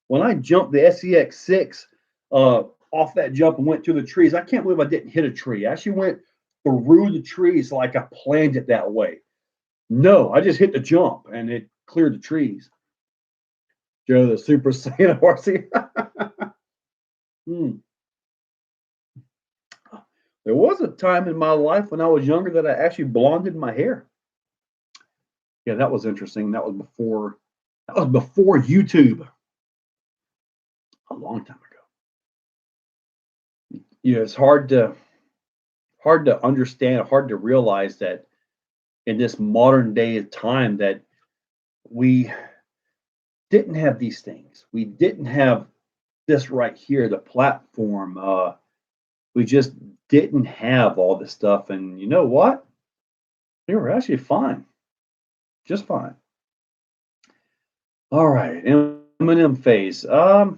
when I jumped the SEX6 off that jump and went through the trees, I can't believe I didn't hit a tree. I actually went through the trees like I planned it that way. No, I just hit the jump and it cleared the trees. Joe, the Super Saiyan RC. Hmm. There was a time in my life when I was younger that I actually blonded my hair. Yeah, that was interesting. That was before YouTube. A long time ago. You know, it's hard to understand, hard to realize that in this modern day of time that we didn't have these things. We didn't have this right here, the platform. We just didn't have all this stuff. And you know what? They were actually fine, just fine. All right, Eminem phase. Never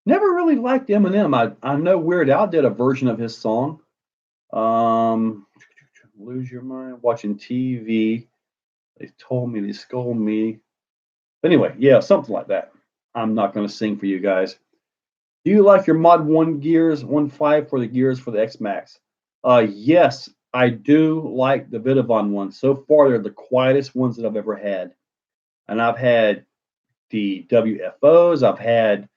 really liked Eminem. I know Weird Al did a version of his song. Um, Lose Your Mind, watching TV. They told me, they scolded me. Anyway, yeah, something like that. I'm not going to sing for you guys. Do you like your Mod 1 gears, 1.5 for the gears for the X Max? Yes, I do like the Vidavon ones. So far, they're the quietest ones that I've ever had. And I've had the WFOs, I've had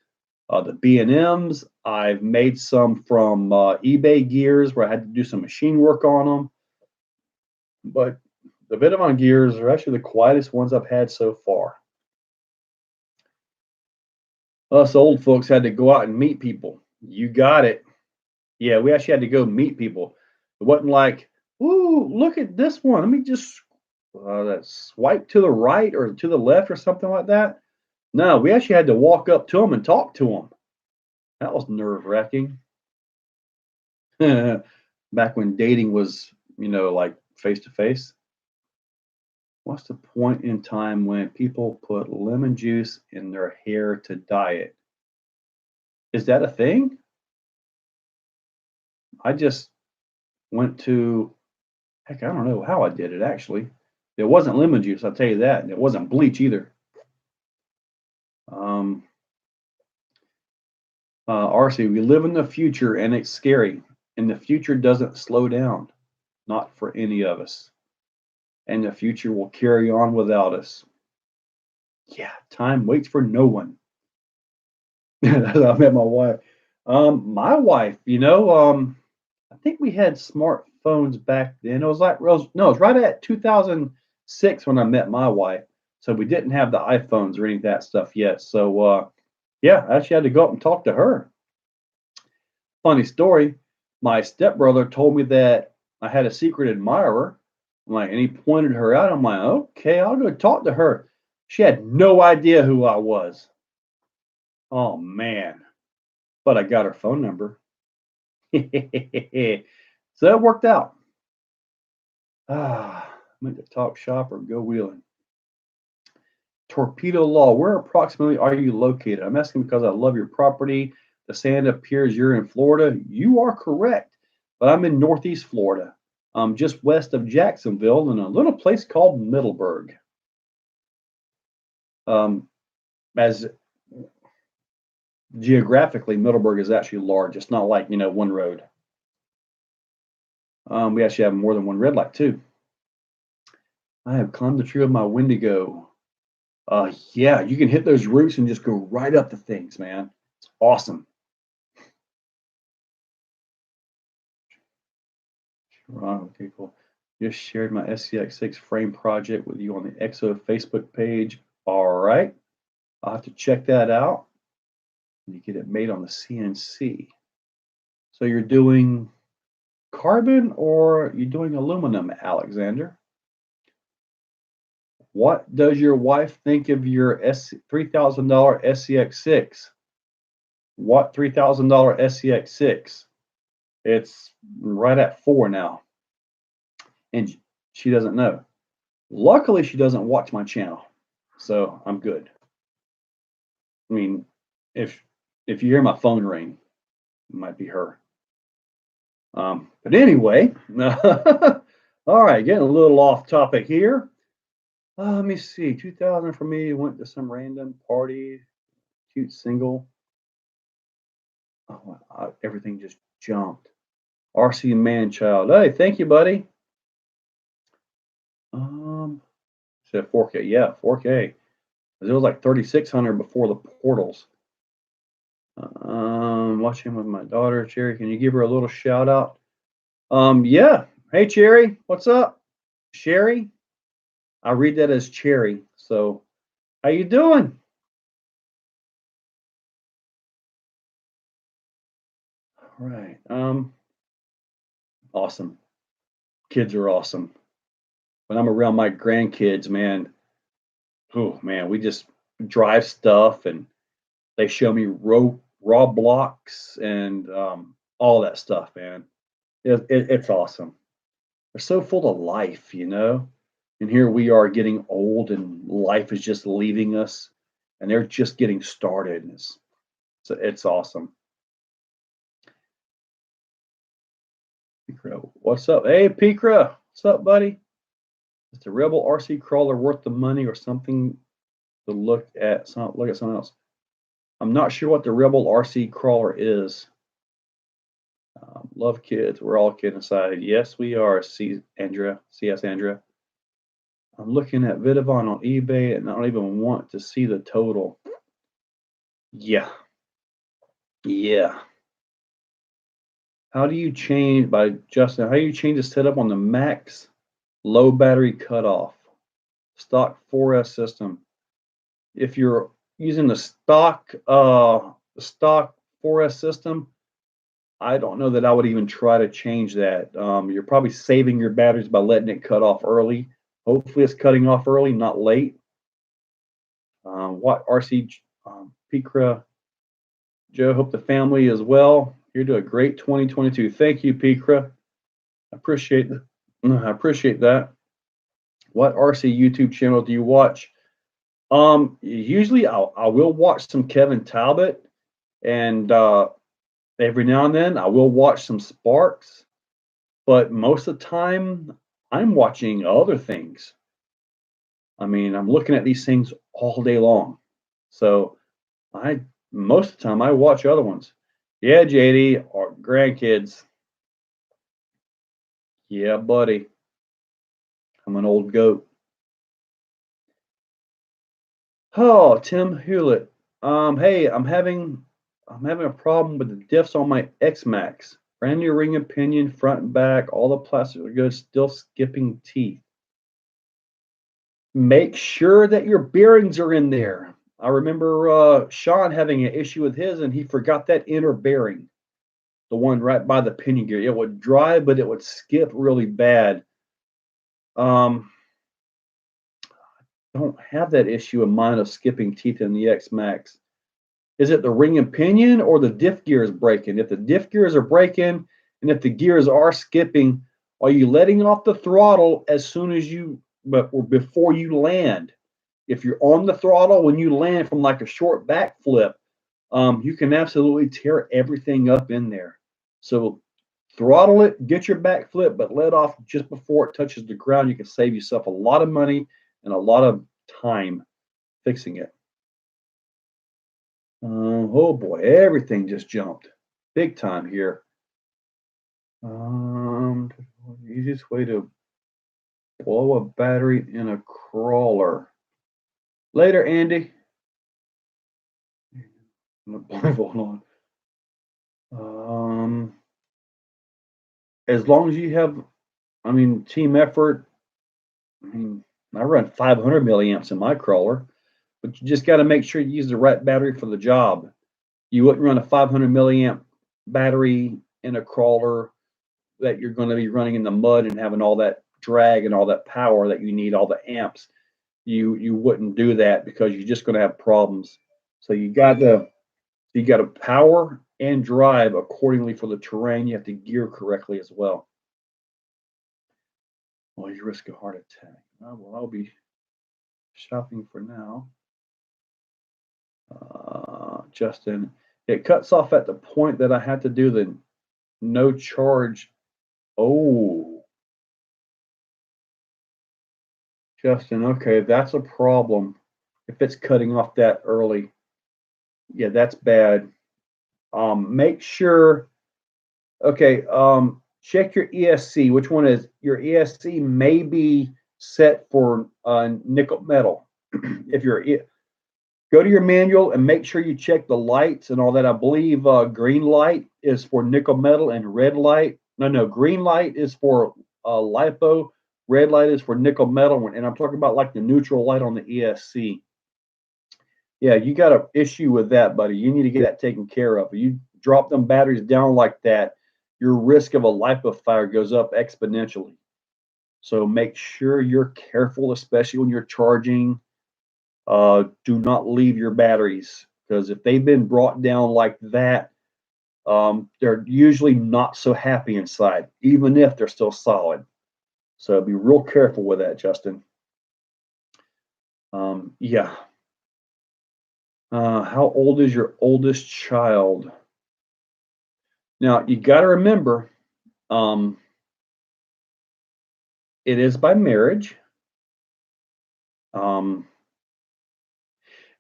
the B&Ms. I've made some from eBay gears where I had to do some machine work on them. But the Vidavon gears are actually the quietest ones I've had so far. Us old folks had to go out and meet people. You got it. Yeah, we actually had to go meet people. It wasn't like, ooh, look at this one. Let me just swipe to the right or to the left or something like that. No, we actually had to walk up to them and talk to them. That was nerve wracking. Back when dating was, like face to face. What's the point in time when people put lemon juice in their hair to dye it? Is that a thing? I just went to, heck, I don't know how I did it actually. It wasn't lemon juice, I'll tell you that. And it wasn't bleach either. RC, we live in the future and it's scary. And the future doesn't slow down, not for any of us. And the future will carry on without us. Yeah, time waits for no one. I met my wife. My wife, I think we had smartphones back then. It was right at 2006 when I met my wife. So we didn't have the iPhones or any of that stuff yet. So yeah, I actually had to go up and talk to her. Funny story. My stepbrother told me that I had a secret admirer. And he pointed her out. I'm like, okay, I'll go talk to her. She had no idea who I was. Oh man. But I got her phone number. So it worked out. Meant to talk shop or go wheeling. Torpedo Law, where approximately are you located? I'm asking because I love your property. The sand appears you're in Florida. You are correct, but I'm in Northeast Florida. I'm just west of Jacksonville in a little place called Middleburg. As geographically, Middleburg is actually large. It's not like, one road. We actually have more than one red light too. I have climbed the tree of my Wendigo. Yeah, you can hit those roots and just go right up to things, man. It's awesome. Okay, cool. Just shared my SCX6 frame project with you on the Exo Facebook page. All right. I'll have to check that out. You get it made on the CNC. So you're doing carbon or you're doing aluminum, Alexander? What does your wife think of your $3,000 SCX6? What $3,000 SCX6? It's right at 4 now. And she doesn't know. Luckily, she doesn't watch my channel. So I'm good. I mean, if you hear my phone ring, it might be her. But anyway, all right, getting a little off topic here. Let me see. 2000 for me, went to some random party, cute single. Oh, everything just jumped. RC Manchild. Hey, thank you, buddy. Said 4K. Yeah, 4K. It was like 3600 before the portals. Watching with my daughter, Cherry. Can you give her a little shout out? Yeah. Hey, Cherry. What's up? Sherry? I read that as Cherry. So, how you doing? All right. Awesome. Kids are awesome. When I'm around my grandkids, man, oh man, we just drive stuff and they show me raw blocks and all that stuff, man. It's awesome. They're so full of life, And here we are getting old and life is just leaving us and they're just getting started. And it's awesome. Picra, what's up? Hey, Picra, what's up, buddy? Is the Rebel RC crawler worth the money or something to look at? Look at something else. I'm not sure what the Rebel RC crawler is. Love kids. We're all kidding aside. Yes, we are. CS Andrea. I'm looking at Vidavon on eBay and I don't even want to see the total. Yeah. How do you change, by Justin, how do you change the setup on the max low battery cutoff? Stock 4S system. If you're using the stock 4S system, I don't know that I would even try to change that. You're probably saving your batteries by letting it cut off early. Hopefully it's cutting off early, not late. What RC Picra Joe, hope the family is well. You're doing a great 2022. Thank you, Picra. I appreciate that. What RC YouTube channel do you watch? Usually I will watch some Kevin Talbot, and every now and then I will watch some Sparks, but most of the time I'm watching other things. I mean, I'm looking at these things all day long. So most of the time I watch other ones. Yeah, JD, or grandkids. Yeah, buddy. I'm an old goat. Oh, Tim Hewlett. Hey, I'm having a problem with the diffs on my X-Max. Brand new ring and pinion, front and back, all the plastics are good, still skipping teeth. Make sure that your bearings are in there. I remember Sean having an issue with his and he forgot that inner bearing, the one right by the pinion gear. It would dry, but it would skip really bad. Don't have that issue in mind of skipping teeth in the X-Max. Is it the ring and pinion or the diff gears breaking? If the diff gears are breaking and if the gears are skipping, are you letting off the throttle as soon as or before you land? If you're on the throttle when you land from like a short backflip, you can absolutely tear everything up in there. So throttle it, get your backflip, but let off just before it touches the ground. You can save yourself a lot of money and a lot of time fixing it. Oh boy, everything just jumped big time here. The easiest way to blow a battery in a crawler. Later, Andy. Blindfold on. As long as you have, I mean, team effort. I mean, I run 500 milliamps in my crawler, but you just got to make sure you use the right battery for the job. You wouldn't run a 500 milliamp battery in a crawler that you're going to be running in the mud and having all that drag and all that power that you need, all the amps. You wouldn't do that because you're just going to have problems. So you got to power and drive accordingly for the terrain. You have to gear correctly as well. Well, you risk a heart attack. Well, I'll be shopping for now. Justin, it cuts off at the point that I had to do the no charge. Oh, Justin, okay, that's a problem. If it's cutting off that early, yeah, that's bad. Make sure, okay, check your ESC. Which one is your ESC? May be set for nickel metal. If you're go to your manual and make sure you check the lights and all that. I believe green light is for nickel metal and red light. No, green light is for lipo. Red light is for nickel metal. And I'm talking about like the neutral light on the ESC. Yeah, you got an issue with that, buddy. You need to get that taken care of. If you drop them batteries down like that, your risk of a lipo fire goes up exponentially. So make sure you're careful, especially when you're charging. Do not leave your batteries because if they've been brought down like that, they're usually not so happy inside, even if they're still solid. So be real careful with that, Justin. Yeah. How old is your oldest child? Now, you got to remember, it is by marriage.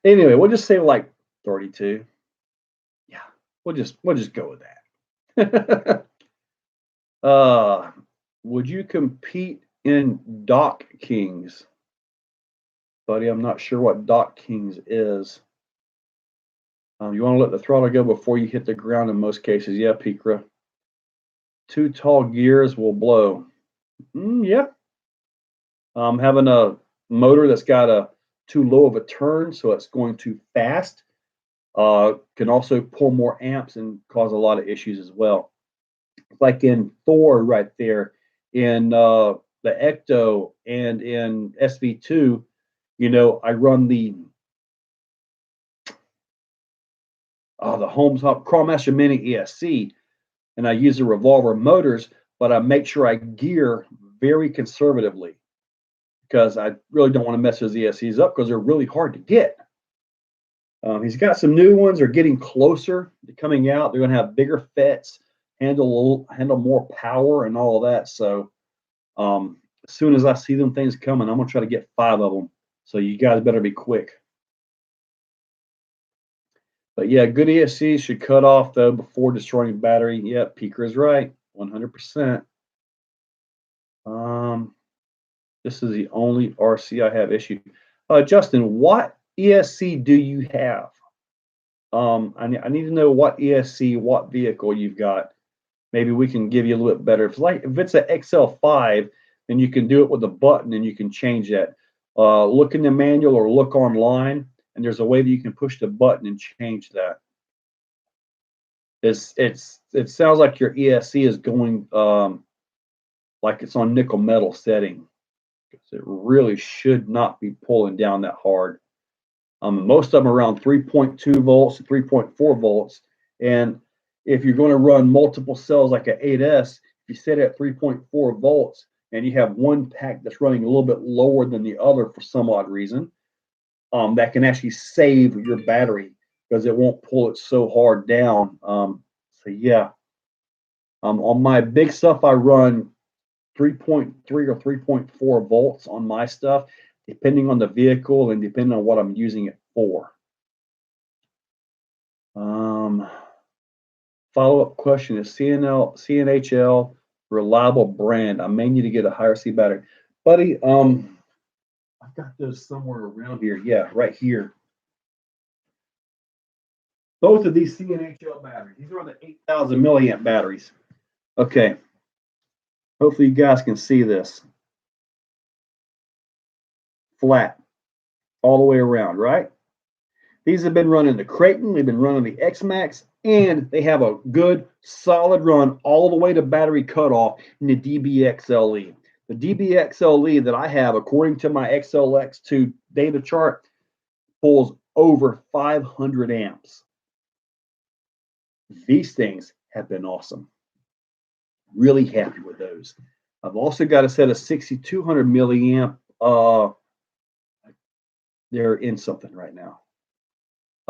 Anyway, we'll just say like 32. Yeah, we'll just go with that. Would you compete in Dock Kings? Buddy, I'm not sure what Dock Kings is. You want to let the throttle go before you hit the ground in most cases. Yeah, Picra. Too tall gears will blow. Yeah. Having a motor that's got a too low of a turn, so it's going too fast, can also pull more amps and cause a lot of issues as well. Like in Thor right there, in the Ecto and in SV2, I run the Holmes Crawlmaster Mini ESC, and I use the revolver motors, but I make sure I gear very conservatively because I really don't want to mess those ESCs up because they're really hard to get. He's got some new ones. They're getting closer to coming out. They're going to have bigger fets, handle more power, and all of that. So as soon as I see them things coming, I'm going to try to get 5 of them. So you guys better be quick. But yeah, good ESCs should cut off though before destroying the battery. Yep, Peaker is right, 100%. This is the only RC I have issue. Justin, what ESC do you have? I need to know what ESC, what vehicle you've got. Maybe we can give you a little bit better. If it's an XL5, then you can do it with a button and you can change that. Look in the manual or look online, and there's a way that you can push the button and change that. It sounds like your ESC is going like it's on nickel metal setting. It really should not be pulling down that hard. Most of them are around 3.2 volts, 3.4 volts, and if you're going to run multiple cells like an 8S, if you set it at 3.4 volts and you have one pack that's running a little bit lower than the other for some odd reason, that can actually save your battery because it won't pull it so hard down. So yeah, on my big stuff, I run 3.3 or 3.4 volts on my stuff, depending on the vehicle and depending on what I'm using it for. Follow-up question, is CNHL reliable brand? I may need to get a higher C battery. Buddy, I've got those somewhere around here. Yeah, right here. Both of these CNHL batteries. These are the 8,000 milliamp batteries. Okay. Hopefully you guys can see this. Flat all the way around, right? These have been running the Creighton, they've been running the X-Max, and they have a good, solid run all the way to battery cutoff in the DBXLE. The DBXLE that I have, according to my XLX2 data chart, pulls over 500 amps. These things have been awesome. Really happy with those. I've also got a set of 6,200 milliamp. They're in something right now.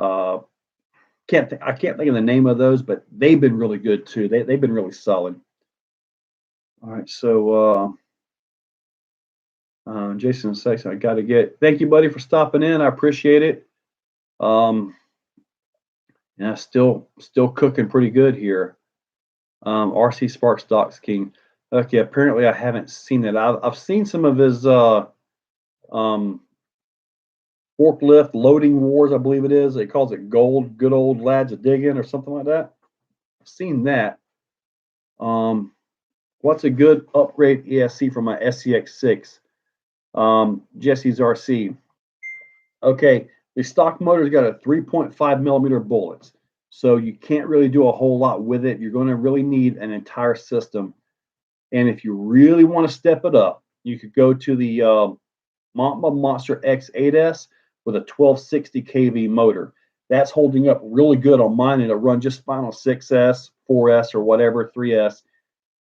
I can't think of the name of those, but they've been really good too. They've been really solid. All right, so Jason says I got to get. Thank you, buddy, for stopping in. I appreciate it. Yeah, still cooking pretty good here. RC Sparks Doc's King. Okay, apparently I haven't seen it. I've seen some of his forklift loading wars, I believe it is. He calls it Good Old Lads of Digging or something like that. I've seen that. What's a good upgrade ESC for my SCX6? Jesse's RC. Okay, the stock motor's got a 3.5 millimeter bullets, so you can't really do a whole lot with it. You're going to really need an entire system. And if you really want to step it up, you could go to the Mamba Monster X8S with a 1260 kV motor. That's holding up really good on mine, and it'll run just fine on 6S, 4S, or whatever, 3S.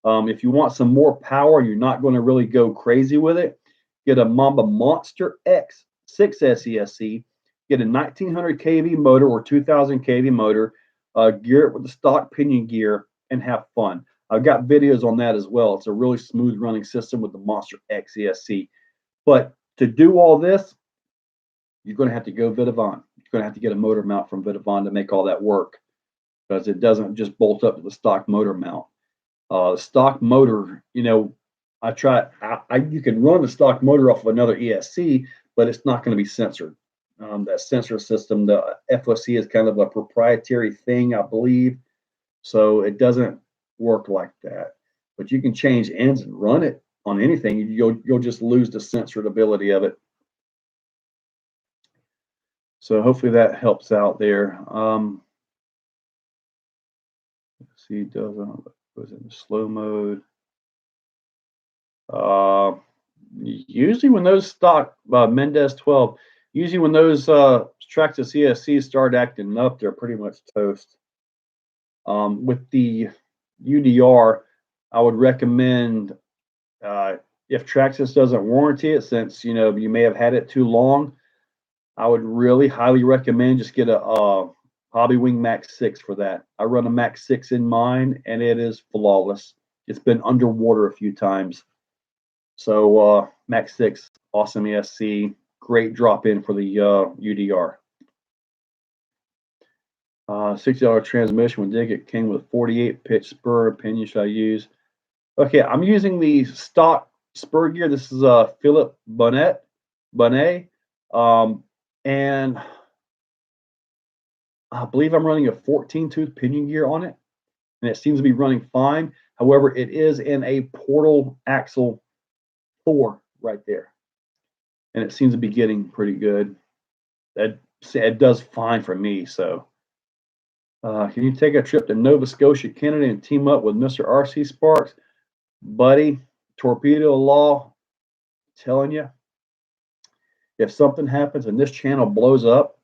If you want some more power and you're not going to really go crazy with it, get a Mamba Monster X 6S ESC, get a 1900 kV motor or 2000 kV motor, gear it with the stock pinion gear, and have fun. I've got videos on that as well. It's a really smooth running system with the Monster X ESC. But to do all this, you're going to have to go Vidavant. You're going to have to get a motor mount from Vidavant to make all that work, because it doesn't just bolt up to the stock motor mount. The stock motor, you know, you can run the stock motor off of another ESC, but it's not going to be censored. That sensor system, the FOC, is kind of a proprietary thing, I believe. So it doesn't work like that. But you can change ends and run it on anything. You'll just lose the censored ability of it. So hopefully that helps out there. Let's see, goes into slow mode. Usually when those stock Mendez 12, usually when those Traxxas ESCs start acting up, they're pretty much toast. With the UDR, I would recommend, if Traxxas doesn't warranty it, since you know you may have had it too long, I would really highly recommend just get a Hobbywing Max 6 for that. I run a Max 6 in mine, and it is flawless. It's been underwater a few times. So Max 6, awesome ESC, great drop in for the UDR. $60 transmission with dig. It came with 48 pitch spur. Opinion should I use? Okay, I'm using the stock spur gear. This is a Philip Bonnet, and I believe I'm running a 14-tooth pinion gear on it, and it seems to be running fine. However, it is in a portal axle 4 right there, and it seems to be getting pretty good. It does fine for me. So can you take a trip to Nova Scotia, Canada, and team up with Mr. RC Sparks? Buddy, torpedo law, I'm telling you, if something happens and this channel blows up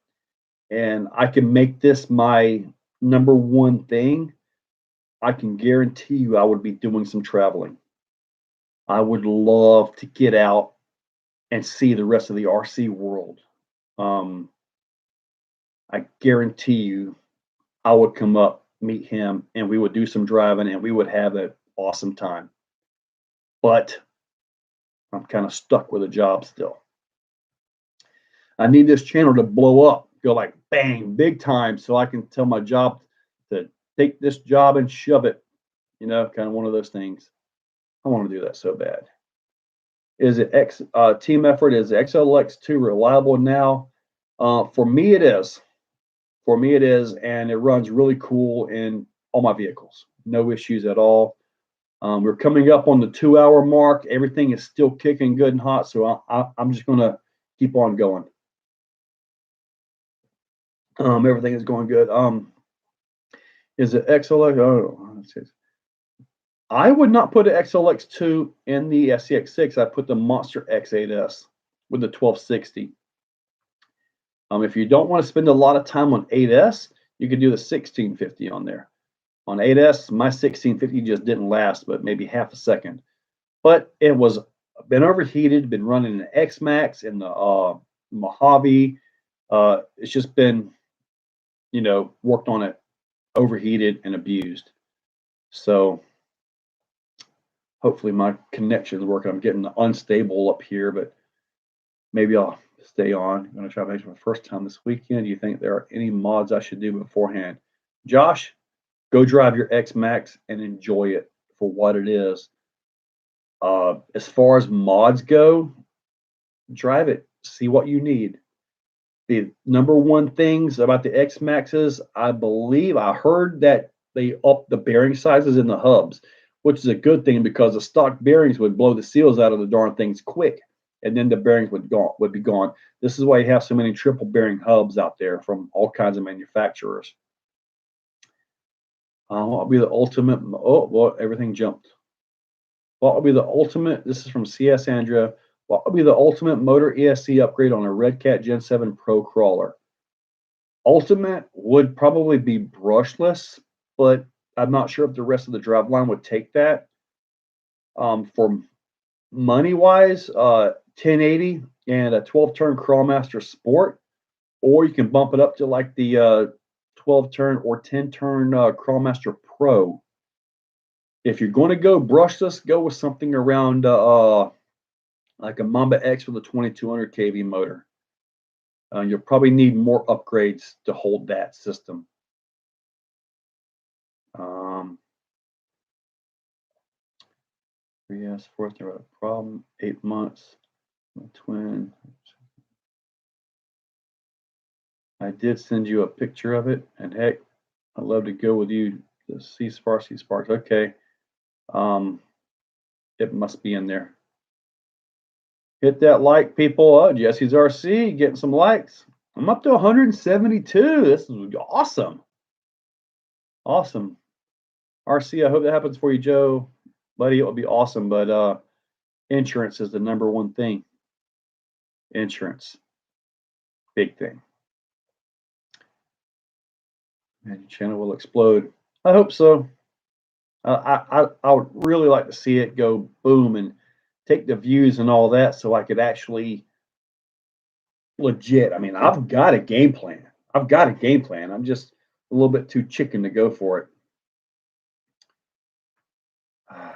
and I can make this my #1 thing, I can guarantee you I would be doing some traveling. I would love to get out and see the rest of the RC world. I guarantee you I would come up, meet him, and we would do some driving, and we would have an awesome time. But I'm kind of stuck with a job still. I need this channel to blow up go like bang, big time, so I can tell my job to take this job and shove it. You know, kind of one of those things. I want to do that so bad. Is it team effort? Is ExoLive 2 reliable now? For me, it is. For me, it is, and it runs really cool in all my vehicles. No issues at all. We're coming up on the 2-hour mark. Everything is still kicking good and hot, so I'm just going to keep on going. Everything is going good. Is it ExoLive? Oh, I would not put an ExoLive 2 in the SCX6. I put the Monster X8S with the 1260. If you don't want to spend a lot of time on 8S, you could do the 1650 on there. On 8S, my 1650 just didn't last, but maybe half a second. But it was been overheated, been running an X-Max and the Mojave. It's just been, you know, worked on it, overheated and abused. So hopefully my connection is working. I'm getting unstable up here, but maybe I'll stay on. I'm going to try to make it my first time this weekend. Do you think there are any mods I should do beforehand? Josh, go drive your X-Max and enjoy it for what it is. As far as mods go, drive it. See what you need. The number one things about the X-Maxes, I believe I heard that they upped the bearing sizes in the hubs, which is a good thing because the stock bearings would blow the seals out of the darn things quick, and then the bearings would be gone. This is why you have so many triple bearing hubs out there from all kinds of manufacturers. What will be the ultimate? Oh, well, everything jumped. What will be the ultimate? This is from CS Andrea. What would be the ultimate motor ESC upgrade on a Red Cat Gen 7 Pro crawler? Ultimate would probably be brushless, but I'm not sure if the rest of the driveline would take that. For money-wise, 1080 and a 12-turn Crawlmaster Sport, or you can bump it up to like the 12-turn or 10-turn Crawlmaster Pro. If you're going to go brushless, go with something around like a Mamba X with a 2200 kV motor. You'll probably need more upgrades to hold that system. Yes, fourth there was a problem. 8 months. My twin. I did send you a picture of it, and heck, I'd love to go with you to see Sparks. Okay. It must be in there. Hit that like, people. Oh, Jesse's RC getting some likes. I'm up to 172. This is awesome. Awesome. RC, I hope that happens for you, Joe. Buddy, it would be awesome, but insurance is the number one thing. Insurance. Big thing. And your channel will explode. I hope so. I would really like to see it go boom and take the views and all that so I could actually legit. I mean, I've got a game plan. I'm just a little bit too chicken to go for it.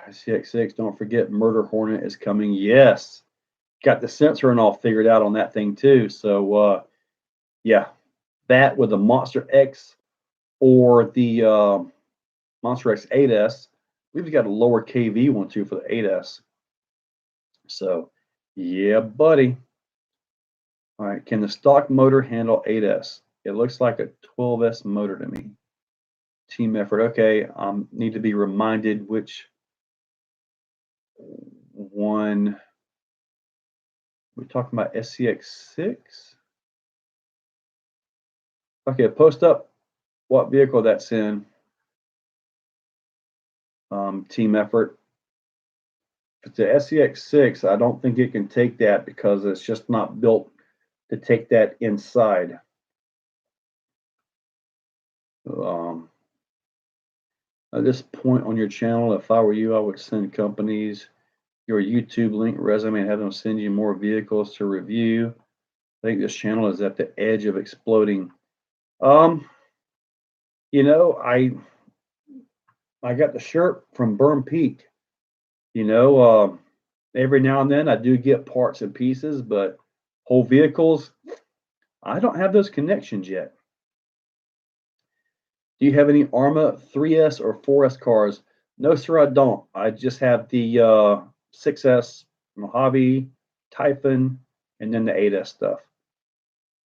CX6, don't forget Murder Hornet is coming. Yes. Got the sensor and all figured out on that thing too. So yeah, that with the Monster X or the Monster X 8S. We've got a lower KV one too for the 8S. So yeah, buddy. All right, can the stock motor handle 8S? It looks like a 12S motor to me. Team effort. Okay, need to be reminded which one we're talking about. SCX6. Okay, post up what vehicle that's in. Team effort. If it's a SCX6, I don't think it can take that because it's just not built to take that inside. At this point on your channel, if I were you, I would send companies your YouTube link, resume, and have them send you more vehicles to review. I think this channel is at the edge of exploding. You know, I got the shirt from Burn Peak. You know, every now and then I do get parts and pieces, but whole vehicles, I don't have those connections yet. Do you have any Arma 3S or 4S cars? No, sir, I don't. I just have the 6S, Mojave, Typhon, and then the 8S stuff.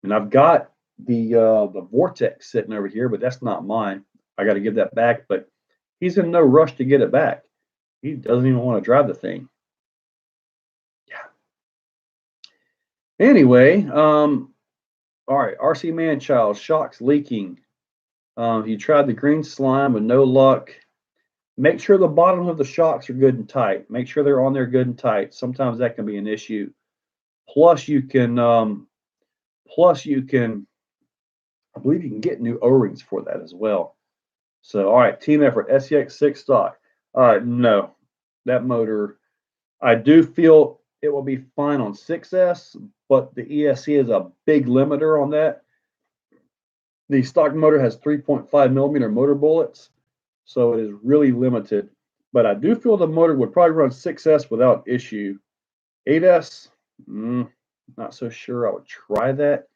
And I've got the Vortex sitting over here, but that's not mine. I got to give that back. But he's in no rush to get it back. He doesn't even want to drive the thing. Yeah. Anyway, all right. RC Manchild, shocks leaking. You tried the green slime with no luck. Make sure the bottom of the shocks are good and tight. Make sure they're on there good and tight. Sometimes that can be an issue. Plus you can, I believe you can get new O-rings for that as well. So, all right, team effort, SEX6 stock. All right, no, that motor, I do feel it will be fine on 6S, but the ESC is a big limiter on that. The stock motor has 3.5 millimeter motor bullets, so it is really limited. But I do feel the motor would probably run 6S without issue. 8S, not so sure I would try that.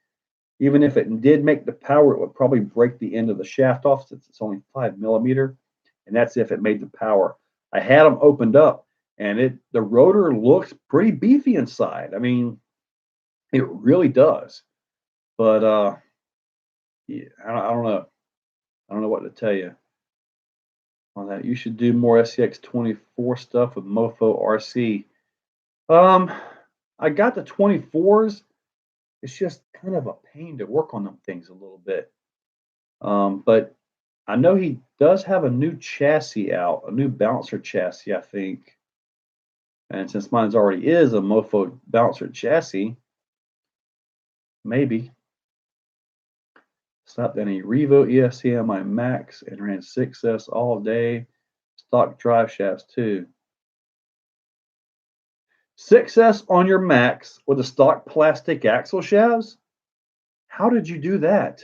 Even if it did make the power, it would probably break the end of the shaft off since it's only 5 millimeter, and that's if it made the power. I had them opened up, and the rotor looks pretty beefy inside. I mean, it really does. But yeah, I don't know. I don't know what to tell you on that. You should do more SCX24 stuff with Mofo RC. I got the 24s. It's just kind of a pain to work on them things a little bit. But I know he does have a new chassis out, a new bouncer chassis, I think. And since mine's already is a Mofo bouncer chassis, maybe. Stopped any Revo ESC on my Max and ran 6S all day. Stock drive shafts too. 6S on your Max with the stock plastic axle shafts? How did you do that?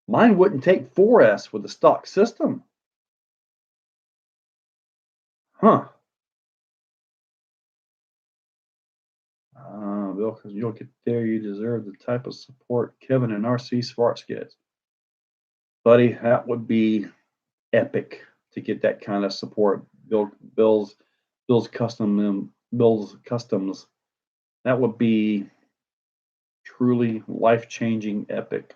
Mine wouldn't take 4S with the stock system. Huh. Bill, because you'll get there, you deserve the type of support Kevin and RC Sparks gets. Buddy, that would be epic to get that kind of support. Bill's Customs. That would be truly life-changing epic.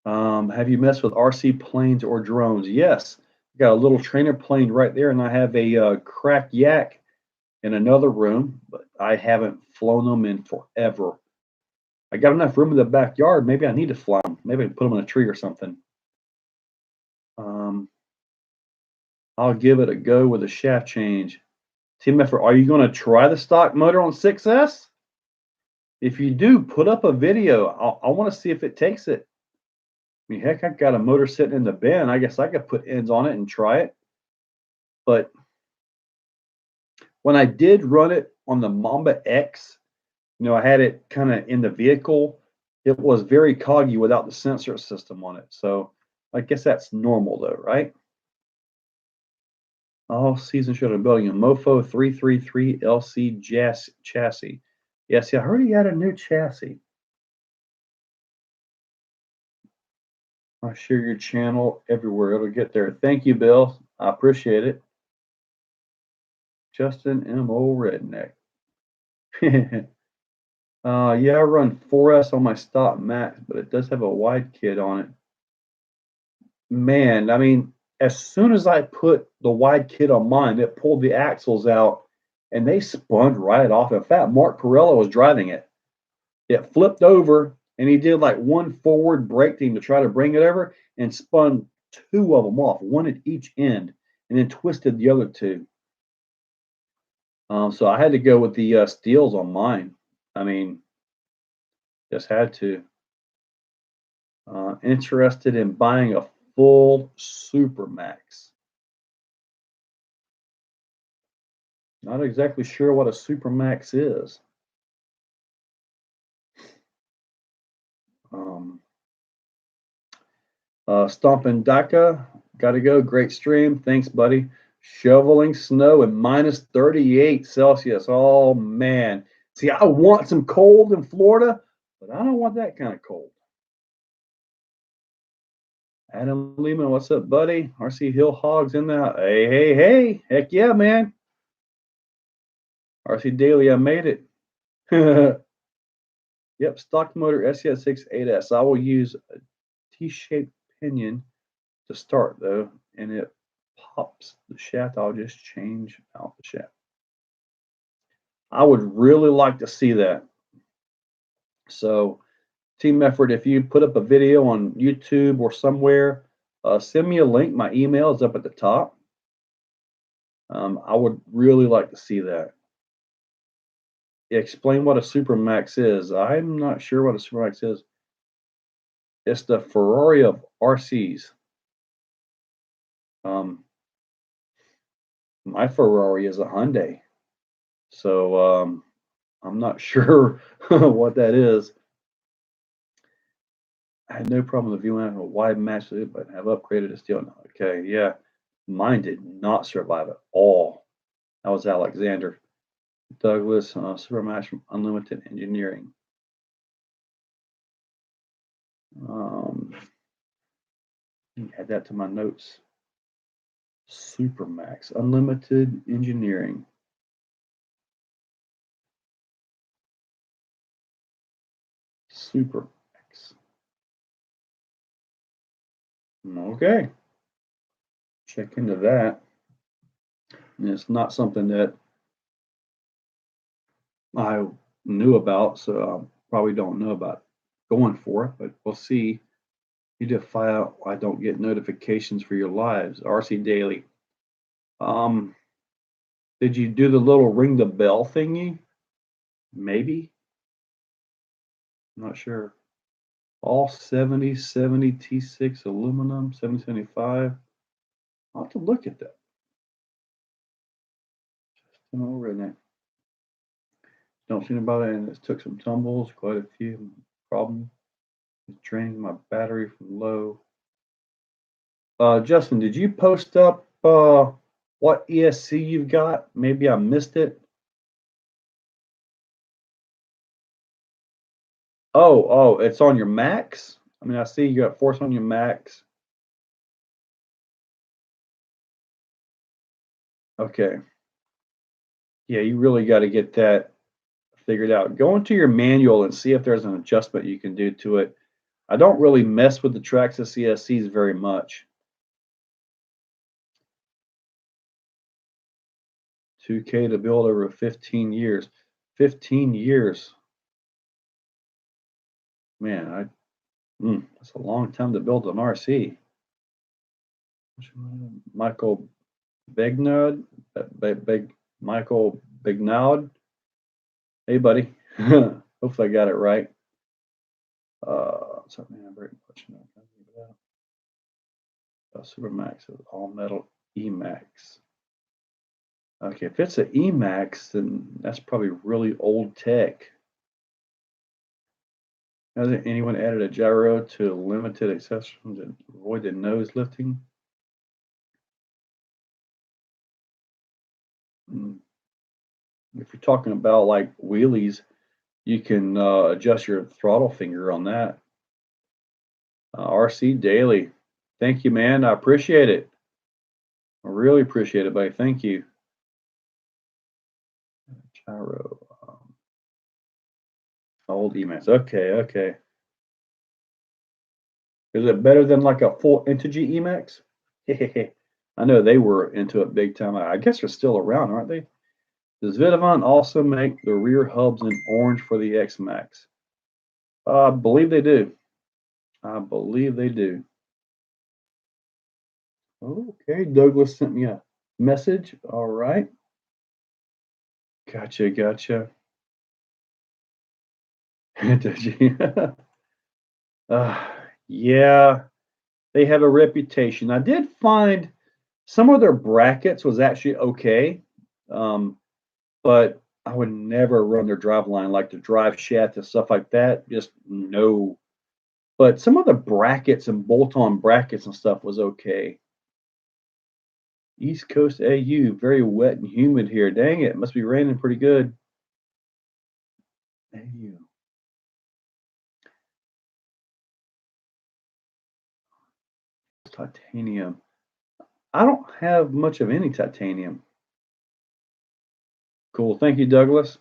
Have you messed with RC planes or drones? Yes. I got a little trainer plane right there, and I have a cracked yak in another room, but I haven't flown them in forever. I got enough room in the backyard. Maybe I need to fly them. Maybe I can put them in a tree or something. I'll give it a go with a shaft change. Team effort, are you going to try the stock motor on 6S? If you do, put up a video. I want to see if it takes it. I mean, heck, I've got a motor sitting in the bin. I guess I could put ends on it and try it. But when I did run it on the Mamba X, I had it kind of in the vehicle. It was very coggy without the sensor system on it. So I guess that's normal though, right? All season should have building a Mofo 333 LC chassis. Yes, I heard he had a new chassis. I'll share your channel everywhere. It'll get there. Thank you, Bill. I appreciate it. Justin M.O. Redneck. Yeah, I run 4S on my stock Max, but it does have a wide kit on it. Man, I mean, as soon as I put the wide kit on mine, it pulled the axles out and they spun right off. In fact, Mark Perella was driving it. It flipped over and he did like one forward brake team to try to bring it over and spun two of them off, one at each end, and then twisted the other two. So I had to go with the steels on mine. I mean, just had to. Interested in buying a full Super Max. Not exactly sure what a Super Max is. Stompin' Daka, gotta go. Great stream. Thanks, buddy. Shoveling snow at minus 38 Celsius. Oh, man. See, I want some cold in Florida, but I don't want that kind of cold. Adam Lehman, what's up, buddy? RC Hill Hogs in there. Hey, hey, hey. Heck yeah, man. RC Daily, I made it. Yep, stock motor SCS6 8S. I will use a T-shaped pinion to start though, and it pops the shaft. I'll just change out the shaft. I would really like to see that. So, team effort, if you put up a video on YouTube or somewhere, send me a link. My email is up at the top. I would really like to see that. Explain what a Supermax is. I'm not sure what a Supermax is. It's the Ferrari of RCs. My Ferrari is a Hyundai. So I'm not sure what that is. I had no problem with viewing a wide match, but have upgraded it still. Okay, yeah. Mine did not survive at all. That was Alexander. Douglas, Supermatch from Unlimited Engineering. Add that to my notes. Supermax, Unlimited Engineering. Supermax. Okay. Check into that. And it's not something that I knew about, so I probably don't know about going for it, but we'll see. You just find out I don't get notifications for your lives. RC Daily. Did you do the little ring the bell thingy? Maybe. I'm not sure. All 70 T6 aluminum, 7075. I'll have to look at that. Just over in there. Don't see about it, and it took some tumbles, quite a few. Problem is draining my battery from low. Justin, did you post up what ESC you've got? Maybe I missed it. Oh, it's on your Max? I mean, I see you got Force on your Max. Okay. Yeah, you really got to get that figured out. Go into your manual and see if there's an adjustment you can do to it. I don't really mess with the Traxxas CSCs very much. 2K to build over 15 years. 15 years. Man, that's a long time to build an RC. Michael Begnard, Michael Begnaud. Hey, buddy. Hopefully I got it right. Something I'm very much Supermax is all metal Emax. Okay, if it's an Emax, then that's probably really old tech. Hasn't anyone added a gyro to limited accessories to avoid the nose lifting? If you're talking about like wheelies, you can adjust your throttle finger on that. RC Daily, thank you, man. I appreciate it. I really appreciate it, buddy. Thank you. Gyro. Old Emax. Okay. Is it better than like a full Integy Emax? I know they were into it big time. I guess they're still around, aren't they? Does Vidavon also make the rear hubs in orange for the X-Max? I believe they do. Okay, Douglas sent me a message. All right. Gotcha. Did you? Yeah, they have a reputation. I did find some of their brackets was actually okay, but I would never run their drive line, like the drive shaft and stuff like that. Just no. But some of the brackets and bolt-on brackets and stuff was okay. East Coast AU, very wet and humid here. Dang it, must be raining pretty good. AU. Titanium. I don't have much of any titanium. Cool. Thank you, Douglas.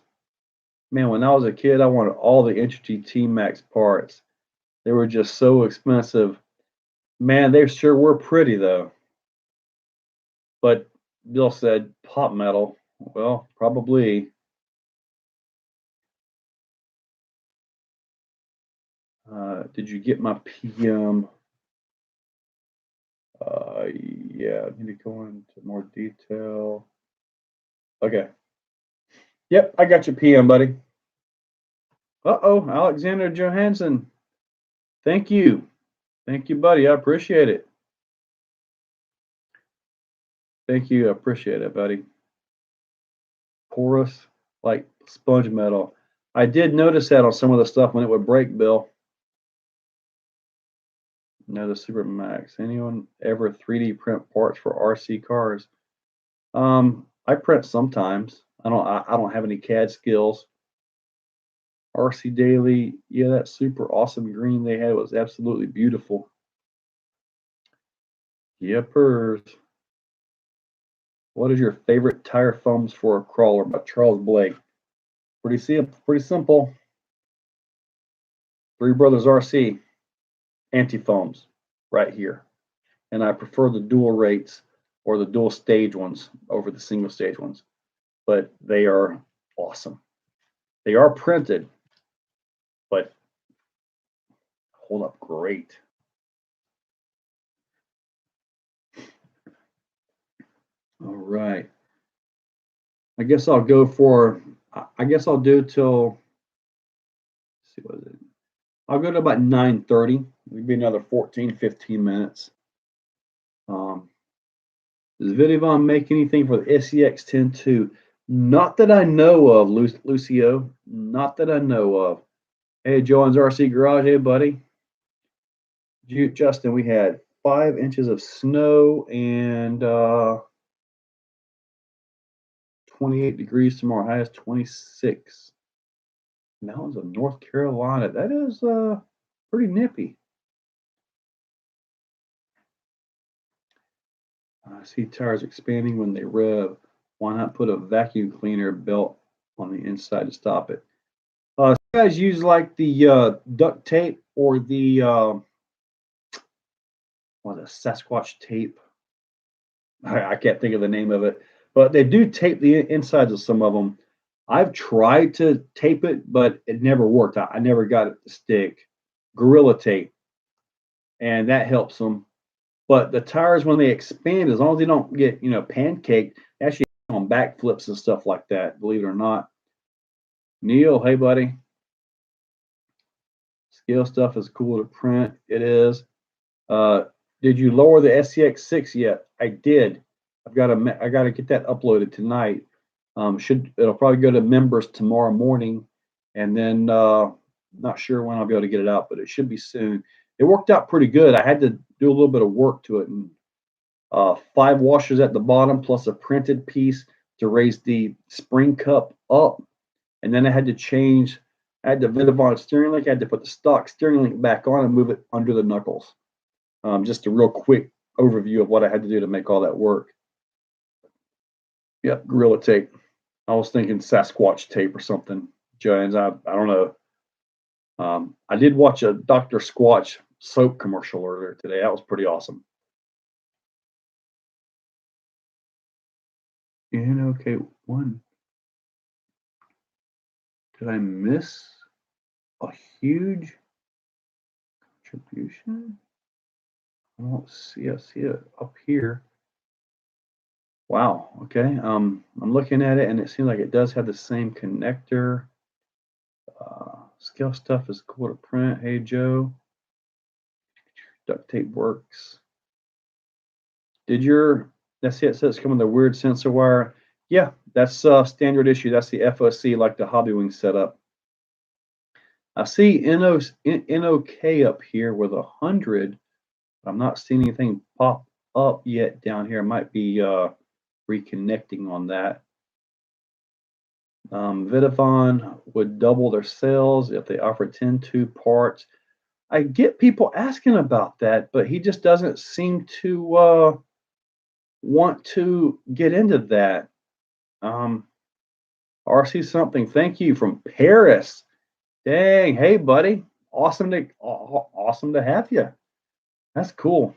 Man, when I was a kid, I wanted all the Entity T-Max parts. They were just so expensive. Man, they sure were pretty though. But Bill said pop metal. Well, probably. Did you get my PM? Yeah, I need to go into more detail. Okay. Yep, I got your PM, buddy. Uh-oh, Alexander Johansson. Thank you. Thank you, buddy. I appreciate it. Thank you. I appreciate it, buddy. Porous, like sponge metal. I did notice that on some of the stuff when it would break, Bill. No, the Super Max. Anyone ever 3D print parts for RC cars? I print sometimes. I don't have any CAD skills. RC Daily, yeah, that super awesome green they had was absolutely beautiful. Yepers. What is your favorite tire foams for a crawler by Charles Blake? Pretty simple. Three Brothers RC anti-foams right here. And I prefer the dual rates or the dual stage ones over the single stage ones. But they are awesome. They are printed, but hold up great. All right. I guess I'll go for, I guess I'll do till, let's see, what is it? I'll go to about 9:30. It'll be another 14, 15 minutes. Does Vidivon make anything for the SEX-10-2? Not that I know of, Lucio. Not that I know of. Hey, John's RC Garage. Hey, buddy. Justin, we had 5 inches of snow and 28 degrees tomorrow. High is 26. Mountains of North Carolina. That is pretty nippy. I see tires expanding when they rev. Why not put a vacuum cleaner belt on the inside to stop it? You guys use like the duct tape or the Sasquatch tape. I can't think of the name of it, but they do tape the insides of some of them. I've tried to tape it, but it never worked. I never got it to stick. Gorilla tape, and that helps them. But the tires, when they expand, as long as they don't get pancaked, they actually on backflips and stuff like that. Believe it or not. Neil, hey buddy. Scale stuff is cool to print. It is. Did you lower the SCX6 yet? I did. I got to get that uploaded tonight. It'll probably go to members tomorrow morning, and then not sure when I'll be able to get it out, but it should be soon. It worked out pretty good. I had to do a little bit of work to it, and 5 washers at the bottom plus a printed piece to raise the spring cup up, and then I had to change. I had the Vidivon steering link. I had to put the stock steering link back on and move it under the knuckles. Just a real quick overview of what I had to do to make all that work. Yep, Gorilla tape. I was thinking Sasquatch tape or something, Jones. I don't know. I did watch a Dr. Squatch soap commercial earlier today. That was pretty awesome. And okay, one. Did I miss a huge contribution? I don't see. I see it up here. Wow. Okay. I'm looking at it, and it seems like it does have the same connector. Scale stuff is cool to print. Hey, Joe. Duct tape works. That's it. Says come with a weird sensor wire. Yeah, that's standard issue. That's the FOC, like the Hobbywing setup. I see NOK up here with 100. I'm not seeing anything pop up yet down here. I might be reconnecting on that. Vidavon would double their sales if they offered 10 tube parts. I get people asking about that, but he just doesn't seem to want to get into that. Um, RC something. Thank you from Paris. Dang, hey buddy, awesome to have you. That's cool.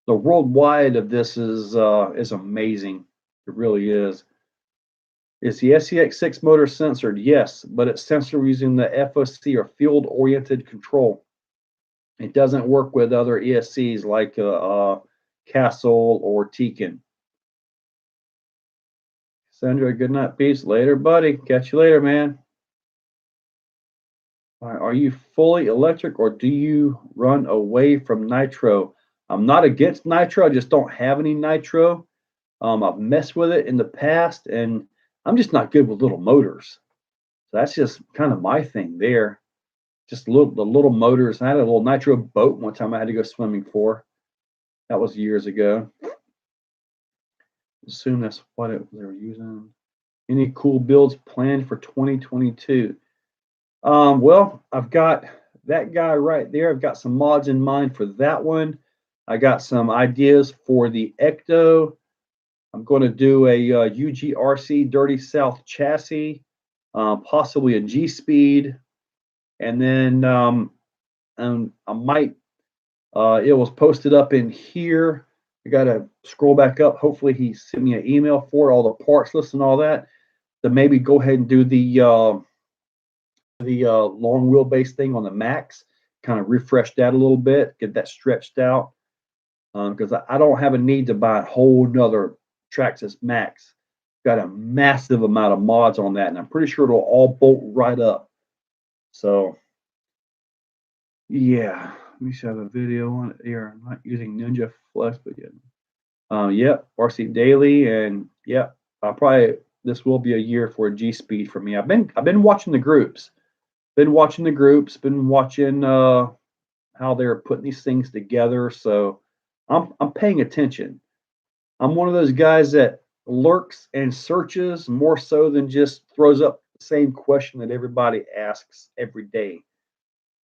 The worldwide of this is amazing. It really is. Is the SEX6 motor censored? Yes, but it's censored using the FOC or field-oriented control. It doesn't work with other ESCs like Castle or Tekin. Sandra, good night, peace. Later, buddy. Catch you later, man. Are you fully electric or do you run away from nitro? I'm not against nitro. I just don't have any nitro. I've messed with it in the past, and I'm just not good with little motors. So that's just kind of my thing there. Just the little motors. I had a little nitro boat one time I had to go swimming for. That was years ago. Assume that's what they were using. Any cool builds planned for 2022? Well, I've got that guy right there. I've got some mods in mind for that one. I got some ideas for the Ecto. I'm going to do a UGRC Dirty South chassis, possibly a G-Speed, and then I might. It was posted up in here. I got to scroll back up. Hopefully, he sent me an email for all the parts list and all that. To maybe go ahead and do the long wheelbase thing on the Max, kind of refresh that a little bit, get that stretched out. Because I don't have a need to buy a whole nother Traxxas Max. Got a massive amount of mods on that, and I'm pretty sure it'll all bolt right up. So, yeah, let me see. I have a video on it here. I'm not using Ninja Flex, but yeah. Yep, RC Daily, and yep, I'll probably this will be a year for a G Speed for me. I've been watching the groups, been watching how they're putting these things together. So I'm paying attention. I'm one of those guys that lurks and searches more so than just throws up the same question that everybody asks every day.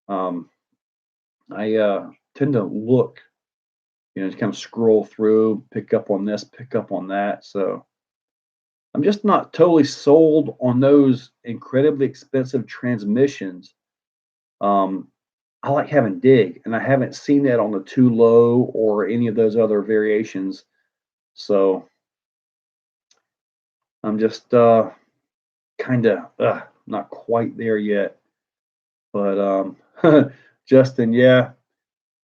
I tend to look, just kind of scroll through, pick up on this, pick up on that. So I'm just not totally sold on those incredibly expensive transmissions. I like having dig, and I haven't seen that on the Too Low or any of those other variations. So I'm just kind of not quite there yet. But Justin, yeah,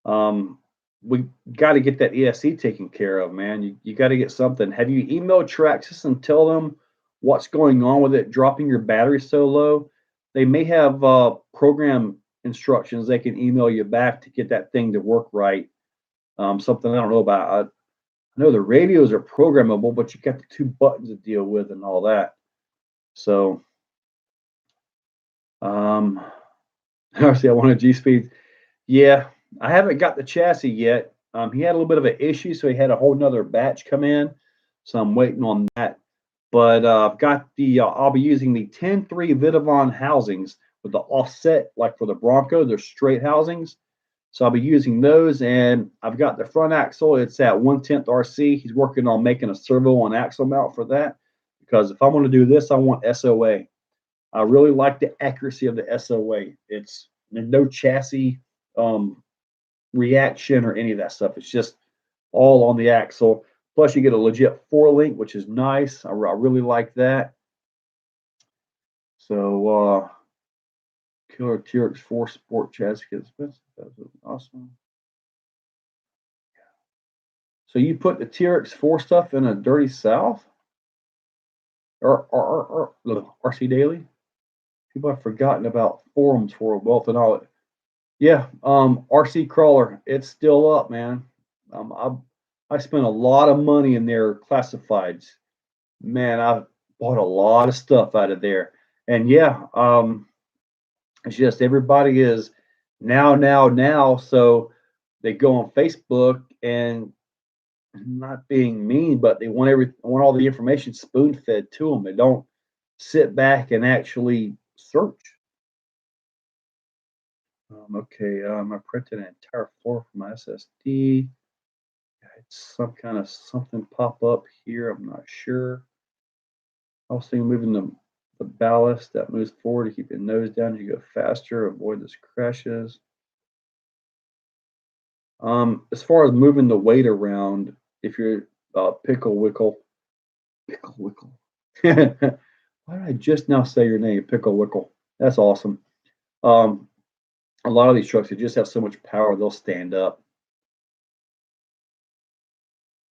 we got to get that ESC taken care of, man. You got to get something. Have you emailed Traxxas and tell them what's going on with it dropping your battery so low? They may have program instructions they can email you back to get that thing to work right. Something I don't know about. I know the radios are programmable, but you got the two buttons to deal with and all that. So, obviously, I wanted G-Speed. Yeah, I haven't got the chassis yet. He had a little bit of an issue, so he had a whole nother batch come in. So I'm waiting on that. But I've got I'll be using the 10-3 Vidavon housings with the offset, like for the Bronco, they're straight housings. So I'll be using those, and I've got the front axle. It's at 1/10 RC. He's working on making a servo on axle mount for that, because if I want to do this, I want SOA. I really like the accuracy of the SOA. It's no chassis reaction or any of that stuff. It's just all on the axle. Plus, you get a legit 4-link, which is nice. I really like that. So, Killer TRX 4 Sport chassis gets expensive. That's awesome. So you put the TRX 4 stuff in a Dirty South? Or RC Daily? People have forgotten about forums for wealth and all it. Yeah, RC Crawler, it's still up, man. I spent a lot of money in their classifieds. Man, I bought a lot of stuff out of there. And yeah, it's just everybody is now. So they go on Facebook and not being mean, but they want all the information spoon fed to them. They don't sit back and actually search. Okay, I printed an entire floor from my SSD. Had some kind of something pop up here. I'm not sure. I was thinking moving the ballast that moves forward to keep your nose down as you go faster, avoid those crashes. As far as moving the weight around, if you're pickle wickle, why did I just now say your name, pickle wickle? That's awesome. Um, a lot of these trucks, they just have so much power, they'll stand up.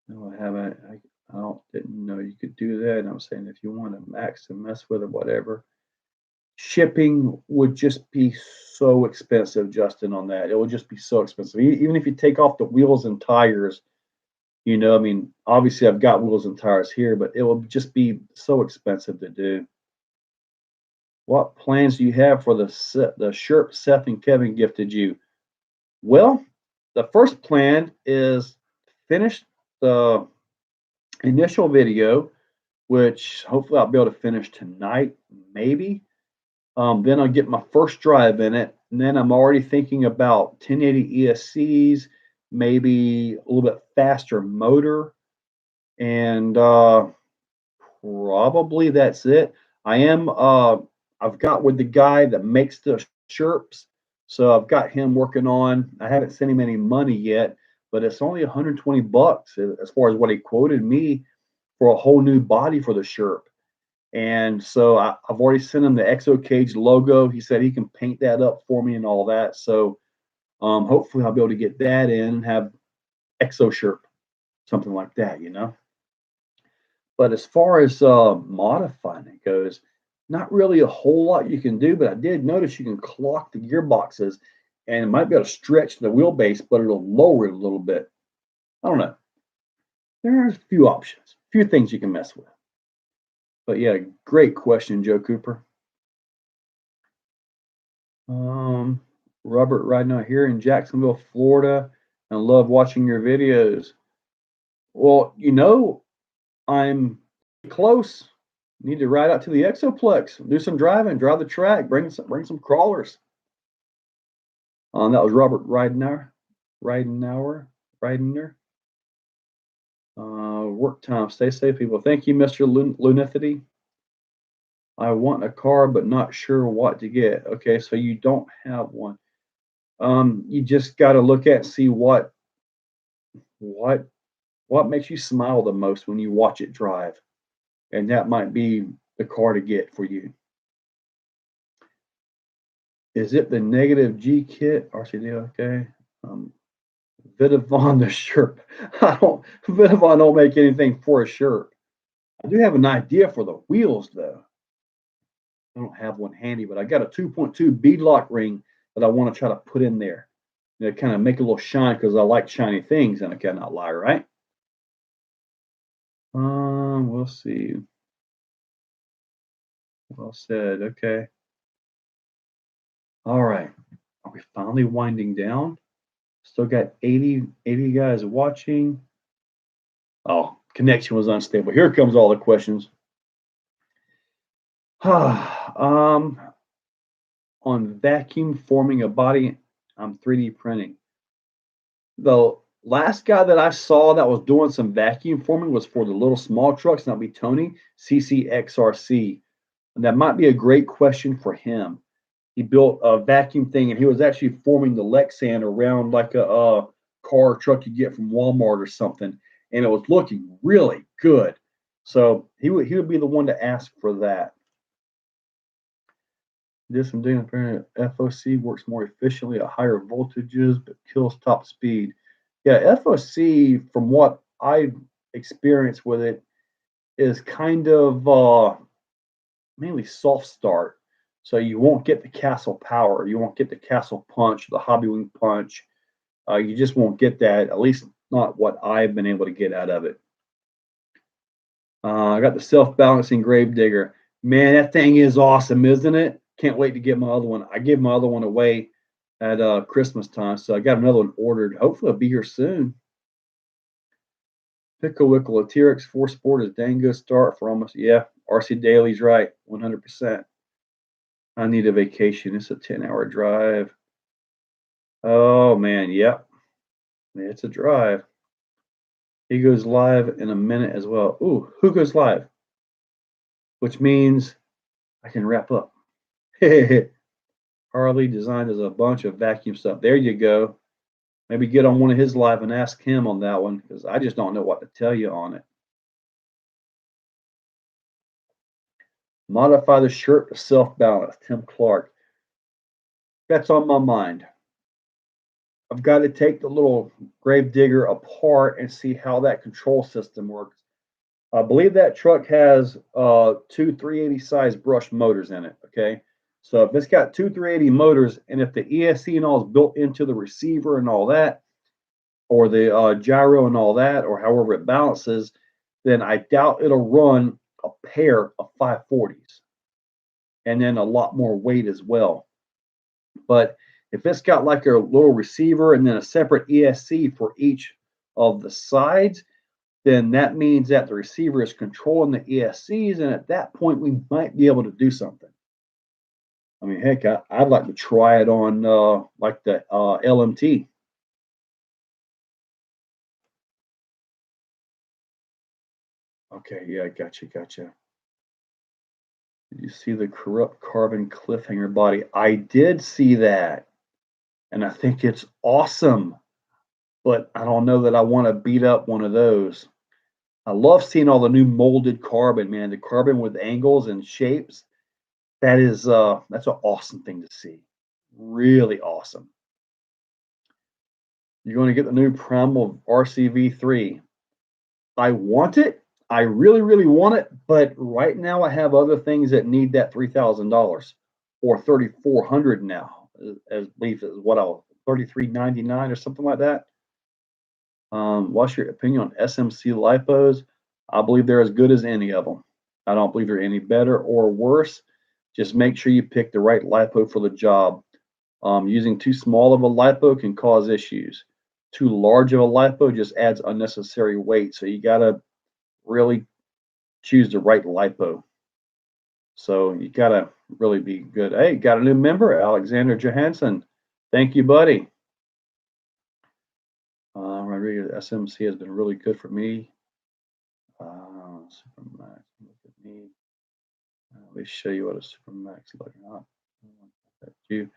No, I haven't. Didn't know you could do that. And I'm saying if you want to max and mess with it, whatever. Shipping would just be so expensive, Justin, on that. It would just be so expensive. Even if you take off the wheels and tires, I mean, obviously I've got wheels and tires here, but it will just be so expensive to do. What plans do you have for the shirt Seth and Kevin gifted you? Well, the first plan is finish the initial video, which hopefully I'll be able to finish tonight, maybe. Then I'll get my first drive in it, and then I'm already thinking about 1080 ESCs, maybe a little bit faster motor, and probably that's it. I've got with the guy that makes the shirts, so I've got him working on. I haven't sent him any money yet, but it's only 120 bucks as far as what he quoted me for a whole new body for the shirt. And so I've already sent him the Exocaged logo. He said he can paint that up for me and all that. So hopefully I'll be able to get that in and have Exo shirt, something like that. But as far as modifying it goes, not really a whole lot you can do. But I did notice you can clock the gearboxes, and it might be able to stretch the wheelbase, but it'll lower it a little bit. I don't know. There's a few options, a few things you can mess with. But yeah, great question, Joe Cooper. Robert, right now here in Jacksonville, Florida, and love watching your videos. Well, I'm close. Need to ride out to the Exoplex, do some driving, drive the track, bring some crawlers. That was Robert Ridener. Work time. Stay safe, people. Thank you, Mr. Lunethity. I want a car, but not sure what to get. Okay, so you don't have one. You just got to look at and see what makes you smile the most when you watch it drive, and that might be the car to get for you. Is it the negative G kit RCD? Okay. Vitavon the shirt. Vitavon don't make anything for a shirt. I do have an idea for the wheels though. I don't have one handy, but I got a 2.2 beadlock ring that I want to try to put in there. Kind of make a little shine because I like shiny things, and I cannot lie, right? We'll see. Well said. Okay. All right. Are we finally winding down? Still got 80 guys watching. Oh, connection was unstable. Here comes all the questions. On vacuum forming a body, I'm 3D printing. The last guy that I saw that was doing some vacuum forming was for the little small trucks, and that'd be Tony, CCXRC. And that might be a great question for him. He built a vacuum thing, and he was actually forming the Lexan around like a car truck you get from Walmart or something, and it was looking really good. So he would be the one to ask for that. This and doing FOC works more efficiently at higher voltages, but kills top speed. Yeah, FOC, from what I've experienced with it, is kind of mainly soft start. So you won't get the castle power. You won't get the castle punch, the hobby wing punch. You just won't get that, at least not what I've been able to get out of it. I got the self-balancing grave digger. Man, that thing is awesome, isn't it? Can't wait to get my other one. I gave my other one away at Christmas time, so I got another one ordered. Hopefully it'll be here soon. Pickle Wickle, a TRX 4 Sport is dang good start for almost, yeah, RC Daly's right, 100%. I need a vacation. It's a 10-hour drive. Oh man, yep. It's a drive. He goes live in a minute as well. Ooh, who goes live? Which means I can wrap up. Harley designed as a bunch of vacuum stuff. There you go. Maybe get on one of his live and ask him on that one because I just don't know what to tell you on it. Modify the shirt to self-balance. Tim Clark. That's on my mind. I've got to take the little Gravedigger apart and see how that control system works. I believe that truck has two 380 size brush motors in it. Okay, so if it's got two 380 motors, and if the ESC and all is built into the receiver and all that, or the gyro and all that, or however it balances, then I doubt it'll run a pair of 540s, and then a lot more weight as well. But if it's got like a little receiver and then a separate ESC for each of the sides, then that means that the receiver is controlling the ESCs, and at that point, we might be able to do something. I mean, heck, I'd like to try it on like the LMT. Okay, yeah, gotcha. Did you see the corrupt carbon cliffhanger body? I did see that, and I think it's awesome, but I don't know that I want to beat up one of those. I love seeing all the new molded carbon, man. The carbon with angles and shapes. That's an awesome thing to see. Really awesome. You're going to get the new Primal RCV3. I want it. I really, really want it. But right now, I have other things that need that $3,000 or $3,400 now. As believe is what I'll $3,399 or something like that. What's your opinion on SMC lipos? I believe they're as good as any of them. I don't believe they're any better or worse. Just make sure you pick the right lipo for the job. Using too small of a lipo can cause issues. Too large of a lipo just adds unnecessary weight. So you got to really choose the right lipo. So you got to really be good. Hey, got a new member, Alexander Johansson. Thank you, buddy. Rodriguez SMC has been really good for me. Supermax, look at me. Let me show you what a Supermax looks like. If you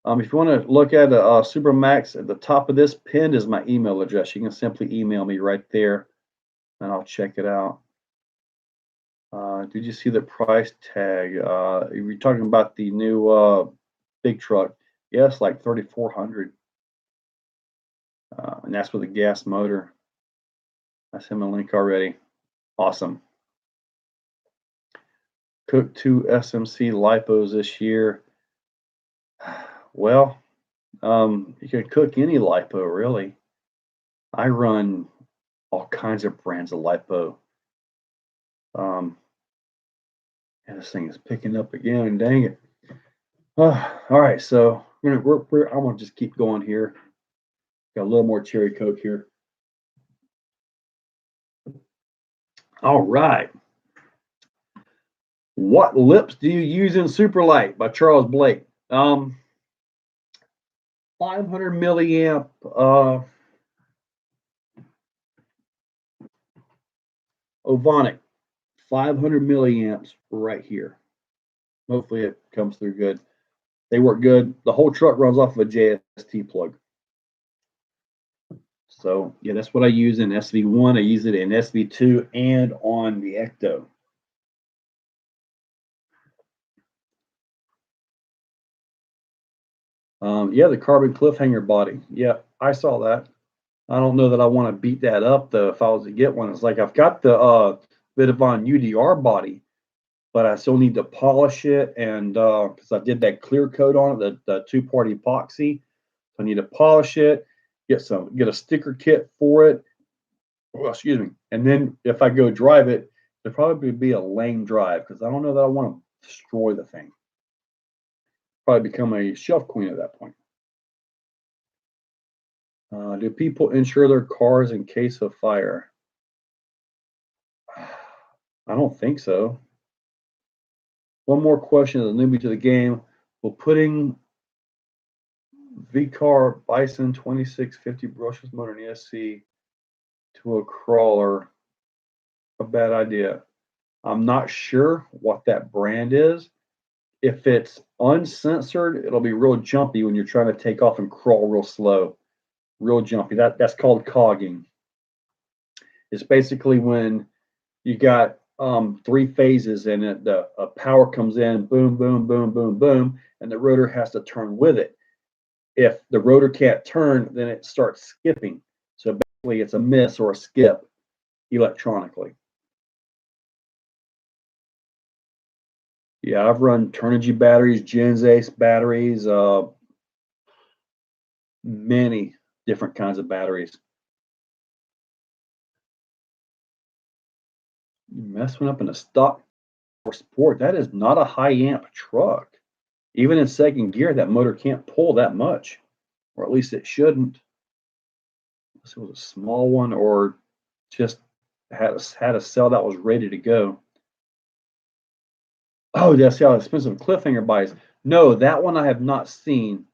want to look at a Supermax, at the top of this pinned is my email address. You can simply email me right there, and I'll check it out. Did you see the price tag? You're talking about the new big truck. Yes, like $3,400. And that's with a gas motor. I sent him a link already. Awesome. Cooked 2 SMC lipos this year. Well, you can cook any lipo, really. I run all kinds of brands of lipo. And this thing is picking up again. Dang it. All right, so I'm gonna just keep going here. Got a little more cherry Coke here. All right. What lips do you use in Superlight by Charles Blake? 500 milliamp Ovonic, 500 milliamps right here. Hopefully it comes through good. They work good. The whole truck runs off of a JST plug. So yeah, that's what I use in SV1. I use it in SV2 and on the Ecto. Yeah, the carbon cliffhanger body. Yeah, I saw that. I don't know that I want to beat that up though. If I was to get one, it's like I've got the Vidavon UDR body, but I still need to polish it, and because I did that clear coat on it, the two-part epoxy, so I need to polish it, get a sticker kit for it. Oh, excuse me. And then if I go drive it, it'll probably be a lame drive because I don't know that I want to destroy the thing. Probably become a shelf queen at that point. Do people insure their cars in case of fire? I don't think so. One more question as a newbie to the game. Will putting VCAR Bison 2650 brushless motor in ESC to a crawler a bad idea? I'm not sure what that brand is. If it's uncensored, it'll be real jumpy when you're trying to take off and crawl real slow, real jumpy. That's called cogging. It's basically when you got three phases in it. The power comes in, boom, boom, boom, boom, boom, and the rotor has to turn with it. If the rotor can't turn, then it starts skipping. So basically, it's a miss or a skip electronically. Yeah, I've run Turnigy batteries, Gens Ace batteries, many different kinds of batteries. You mess one up in a stock or sport, that is not a high amp truck. Even in second gear, that motor can't pull that much, or at least it shouldn't. This was a small one, or just had a cell that was ready to go. Oh, that's how expensive cliffhanger buys. No, that one I have not seen.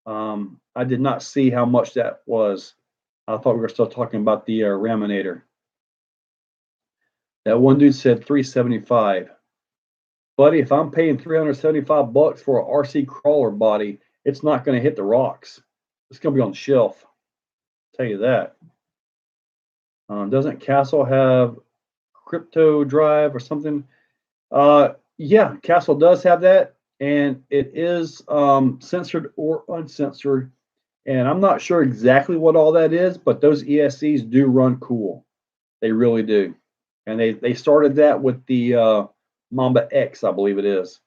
I did not see how much that was. I thought we were still talking about the Raminator. That one dude said 375. Buddy, if I'm paying 375 bucks for a RC crawler body, it's not going to hit the rocks. It's going to be on the shelf. I'll tell you that. Doesn't Castle have crypto drive or something? Yeah, Castle does have that, and it is censored or uncensored. And I'm not sure exactly what all that is, but those ESCs do run cool. They really do. And they started that with the Mamba X, I believe it is.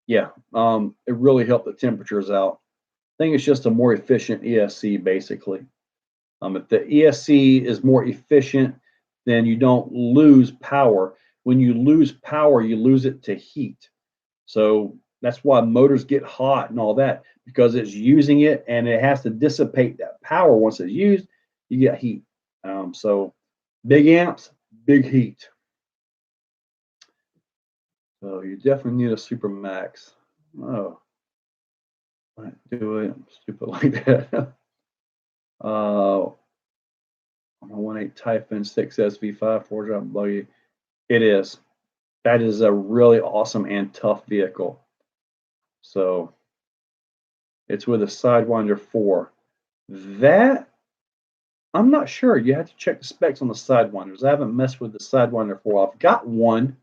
Yeah, it really helped the temperatures out. I think it's just a more efficient ESC, basically. If the ESC is more efficient, then you don't lose power. When you lose power, you lose it to heat. So that's why motors get hot and all that, because it's using it and it has to dissipate that power. Once it's used, you get heat. So big amps, big heat. So you definitely need a Super Max. Oh, I do it. I'm stupid like that. uh, 1.8 Typhoon 6 SV5 four-drive buggy. It is. That is a really awesome and tough vehicle. So it's with a Sidewinder 4. That, I'm not sure. You have to check the specs on the Sidewinders. I haven't messed with the Sidewinder 4. I've got one,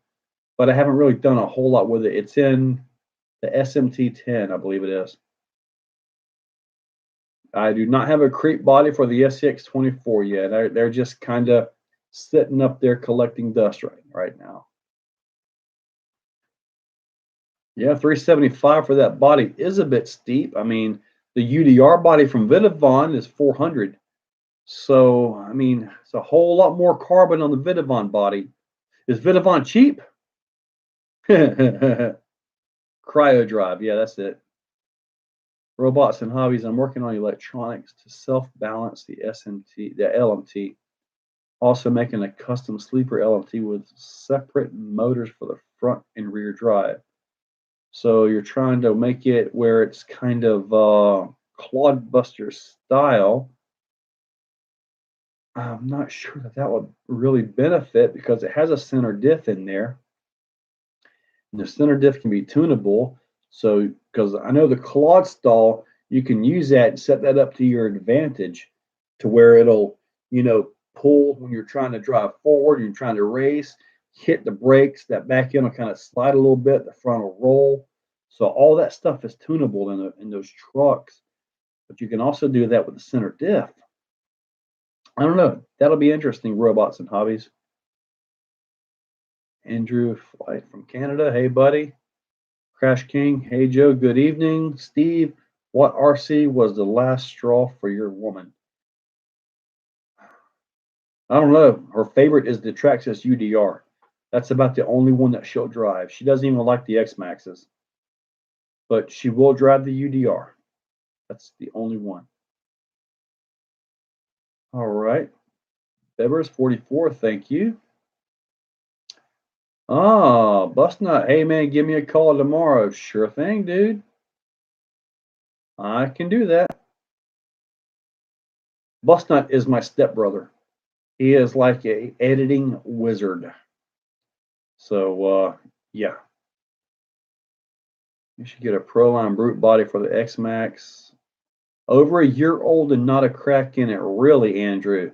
but I haven't really done a whole lot with it. It's in the SMT10, I believe it is. I do not have a creep body for the SCX24 yet. They're just kind of sitting up there collecting dust right now. Yeah, 375 for that body is a bit steep. I mean, the UDR body from Vidavon is 400. So, I mean, it's a whole lot more carbon on the Vidavon body. Is Vidavon cheap? Cryo drive. Yeah, that's it. Robots and hobbies. I'm working on electronics to self-balance the LMT. Also making a custom sleeper LMT with separate motors for the front and rear drive. So you're trying to make it where it's kind of Clodbuster style. I'm not sure that would really benefit because it has a center diff in there. And the center diff can be tunable. So, because I know the Claude stall, you can use that and set that up to your advantage to where it'll, pull when you're trying to drive forward, you're trying to race, hit the brakes, that back end will kind of slide a little bit, the front will roll. So all that stuff is tunable in those trucks. But you can also do that with the center diff. I don't know. That'll be interesting, robots and hobbies. Andrew Flight from Canada. Hey, buddy. Crash King. Hey, Joe. Good evening. Steve, what RC was the last straw for your woman? I don't know. Her favorite is the Traxxas UDR. That's about the only one that she'll drive. She doesn't even like the X Maxes, but she will drive the UDR. That's the only one. All right. Bebbers 44, thank you. Oh, Busnut. Hey, man, give me a call tomorrow. Sure thing, dude. I can do that. Busnut is my stepbrother. He is like a editing wizard. So, yeah. You should get a Proline Brute Body for the X-Max. Over a year old and not a crack in it. Really, Andrew?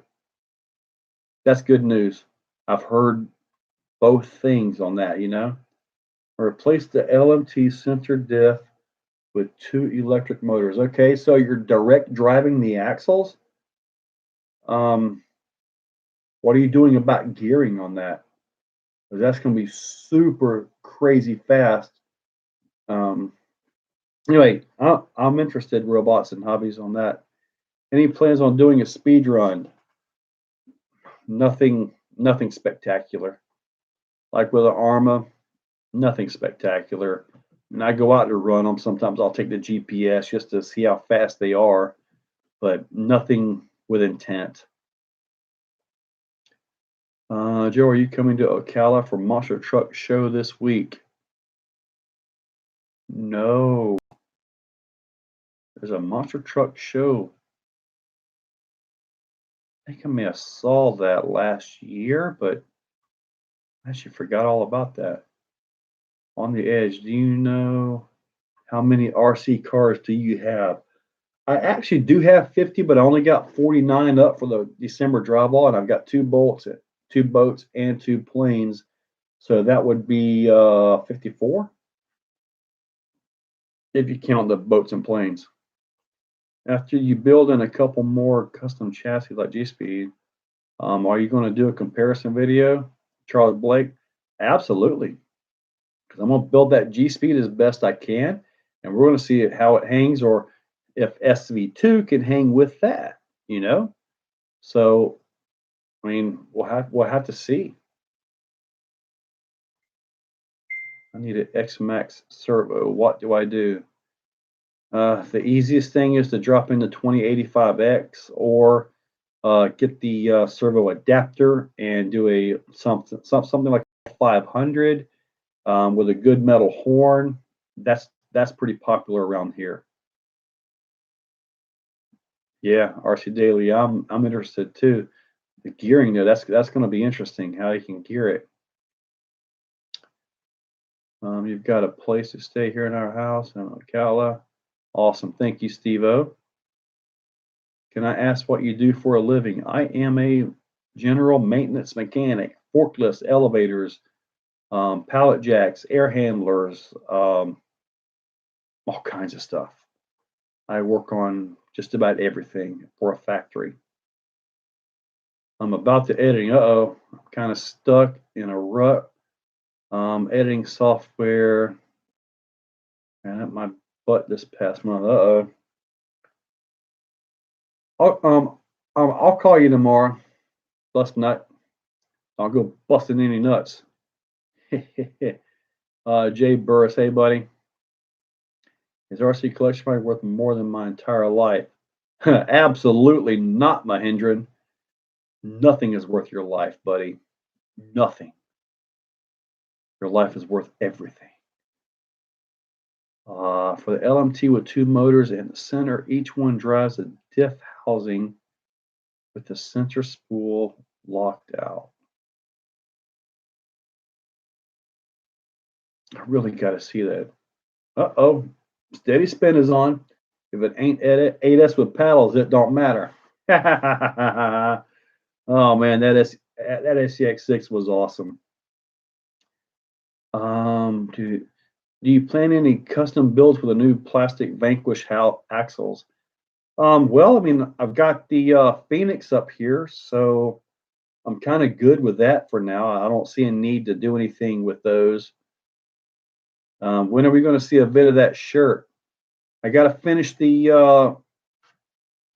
That's good news. I've heard both things on that, you know? Replace the LMT sensor diff with 2 electric motors. Okay, so you're direct driving the axles. Um, what are you doing about gearing on that? 'Cause that's going to be super crazy fast. Um, anyway, I'm interested, robots and hobbies, on that. Any plans on doing a speed run? Nothing spectacular. Like with an Arma, nothing spectacular. And I go out to run them. Sometimes I'll take the GPS just to see how fast they are, but nothing with intent. Joe, are you coming to Ocala for Monster Truck Show this week? No, there's a Monster Truck Show. I think I may have saw that last year, but I actually forgot all about that. On the Edge, do you know how many RC cars do you have? I actually do have 50, but I only got 49 up for the December drywall, and I've got 2 boats, and 2 planes. So that would be 54 if you count the boats and planes. After you build in a couple more custom chassis like G-Speed, are you going to do a comparison video, Charles Blake? Absolutely, because I'm going to build that G-Speed as best I can, and we're going to see how it hangs, or if SV2 can hang with that, you know? So, I mean, we'll have to see. I need an X-Max servo. What do I do? The easiest thing is to drop in the 2085X, or get the servo adapter and do something like 500 with a good metal horn. That's pretty popular around here. Yeah, RC Daily. I'm interested too. The gearing there, that's going to be interesting. How you can gear it. You've got a place to stay here in our house in Ocala. Awesome. Thank you, Steve-O. Can I ask what you do for a living? I am a general maintenance mechanic, forklifts, elevators, pallet jacks, air handlers, all kinds of stuff. I work on just about everything for a factory. I'm about to editing. I'm kind of stuck in a rut. Editing software. And my butt this past month. I'll call you tomorrow. Bust nut. I'll go busting any nuts. Jay Burris, hey buddy. Is RC collection probably worth more than my entire life? Absolutely not, Mahindran. Nothing is worth your life, buddy. Nothing. Your life is worth everything. For the LMT with 2 motors in the center, each one drives a diff housing with the center spool locked out. I really got to see that. Uh-oh. Steady spin is on. If it ain't 8S with paddles, it don't matter. Oh man, that SCX6 was awesome. Do you plan any custom builds with a new plastic Vanquish axles? Well, I mean, I've got the Phoenix up here, so I'm kind of good with that for now. I don't see a need to do anything with those. When are we going to see a bit of that shirt? I got to finish the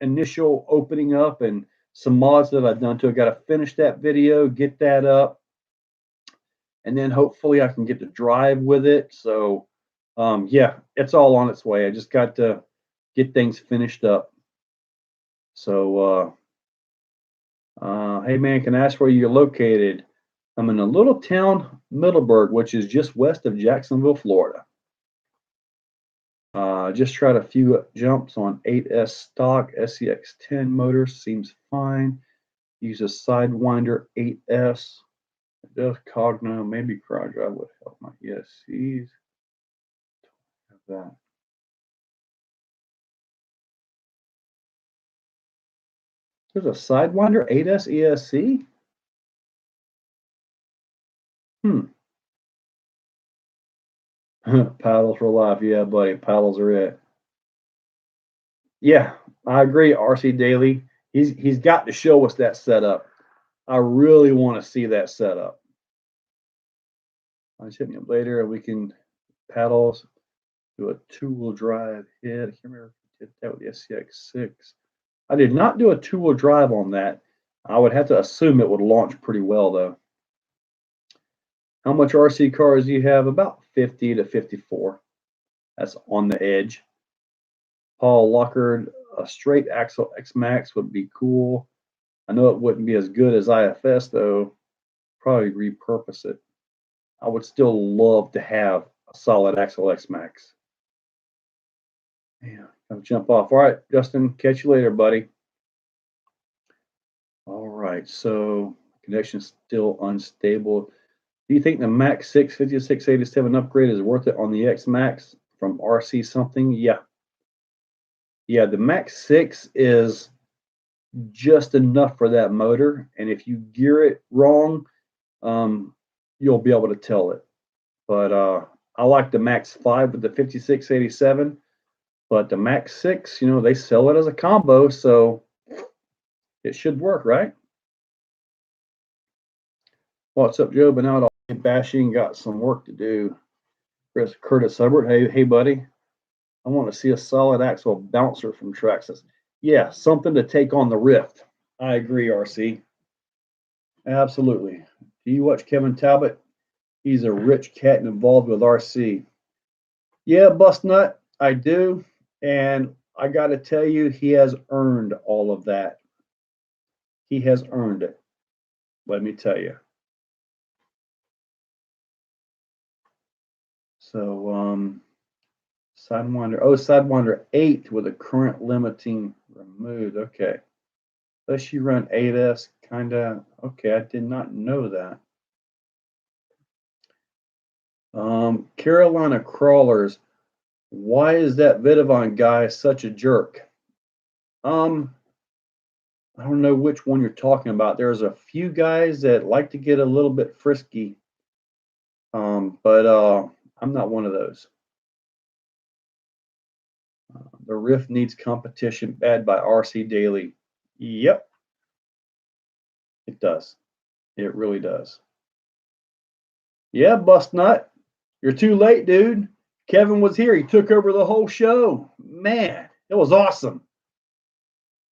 initial opening up and some mods that I've done to it. Got to finish that video, get that up, and then hopefully I can get to drive with it. So, yeah, it's all on its way. I just got to get things finished up. So, hey man, can I ask where you're located? I'm in a little town, Middleburg, which is just west of Jacksonville, Florida. Just tried a few jumps on 8S stock SCX10 motors. Seems fine. Use a Sidewinder 8S. It does Cogno. Maybe CrowdDrive would help my ESCs. Have that. There's a Sidewinder 8S ESC? Paddles for life. Yeah, buddy. Paddles are it. Yeah, I agree, RC Daily. He's got to show us that setup. I really want to see that setup. Just hit me up later and we can paddles, do a two-wheel drive hit. I can't remember if I did that with the SCX6. I did not do a two-wheel drive on that. I would have to assume it would launch pretty well though. How much RC cars do you have? About 50 to 54. That's on the edge. Paul Lockard, a straight axle X-Max would be cool. I know it wouldn't be as good as IFS though. Probably repurpose it. I would still love to have a solid axle X-Max. Yeah, I'll jump off. All right, Justin, catch you later, buddy. All right, so connection's still unstable. Do you think the Max 6 5687 upgrade is worth it on the X-Max from RC something? Yeah. Yeah, the Max 6 is just enough for that motor, and if you gear it wrong, you'll be able to tell it. But I like the Max 5 with the 5687, but the Max 6, you know, they sell it as a combo, so it should work, right? What's up, Joe? But now all bashing, got some work to do. Curtis Hubbard, hey, buddy. I want to see a solid axle bouncer from Traxxas. Yeah, something to take on the Rift. I agree, RC. Absolutely. Do you watch Kevin Talbot? He's a rich cat and involved with RC. Yeah, Bustnut, I do. And I got to tell you, he has earned all of that. He has earned it. Let me tell you. So, Sidewinder 8 with a current limiting removed. Okay. Unless you run 8S, kind of. Okay, I did not know that. Carolina Crawlers. Why is that Vidavon guy such a jerk? I don't know which one you're talking about. There's a few guys that like to get a little bit frisky, but I'm not one of those. The Rift needs competition bad by RC Daily. Yep, it does. It really does. Yeah, Bustnut, you're too late, dude. Kevin was here. He took over the whole show. Man, it was awesome.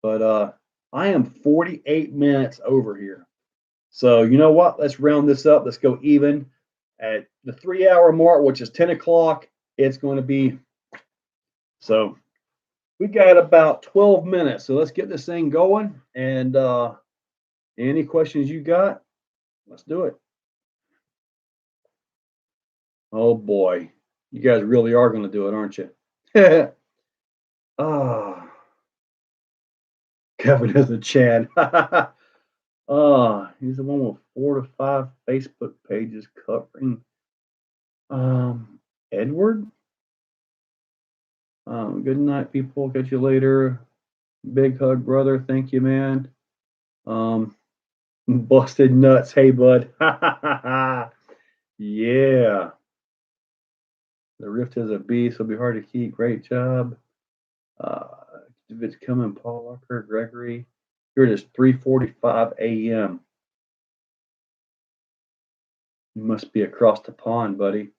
But I am 48 minutes over here. So you know what? Let's round this up. Let's go even. At the 3-hour mark, which is 10 o'clock, it's going to be. So we got about 12 minutes. So let's get this thing going. And any questions you got, let's do it. Oh boy, you guys really are going to do it, aren't you? Kevin is a Chad. He's the one with 4 to 5 Facebook pages covering. Edward. Good night, people. Catch you later. Big hug, brother. Thank you, man. Busted nuts. Hey, bud. Yeah. The Rift is a beast. It'll be hard to keep. Great job. If it's coming, Paul Walker, Gregory. Here it is, 3:45 a.m. You must be across the pond, buddy.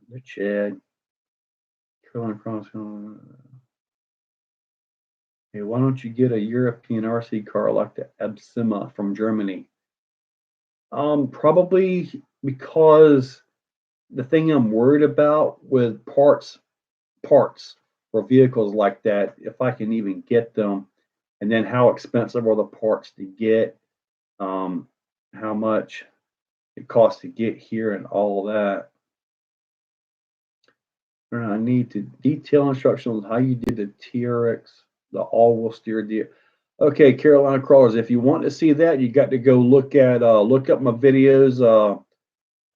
The Chad. Carolina Cross. Hey, why don't you get a European RC car like the Absima from Germany? Probably because the thing I'm worried about with parts for vehicles like that, if I can even get them, and then how expensive are the parts to get, how much it costs to get here and all that. I need to detail instructions on how you did the TRX, the all-wheel steer deal. Okay, Carolina Crawlers, if you want to see that, you got to go look up my videos,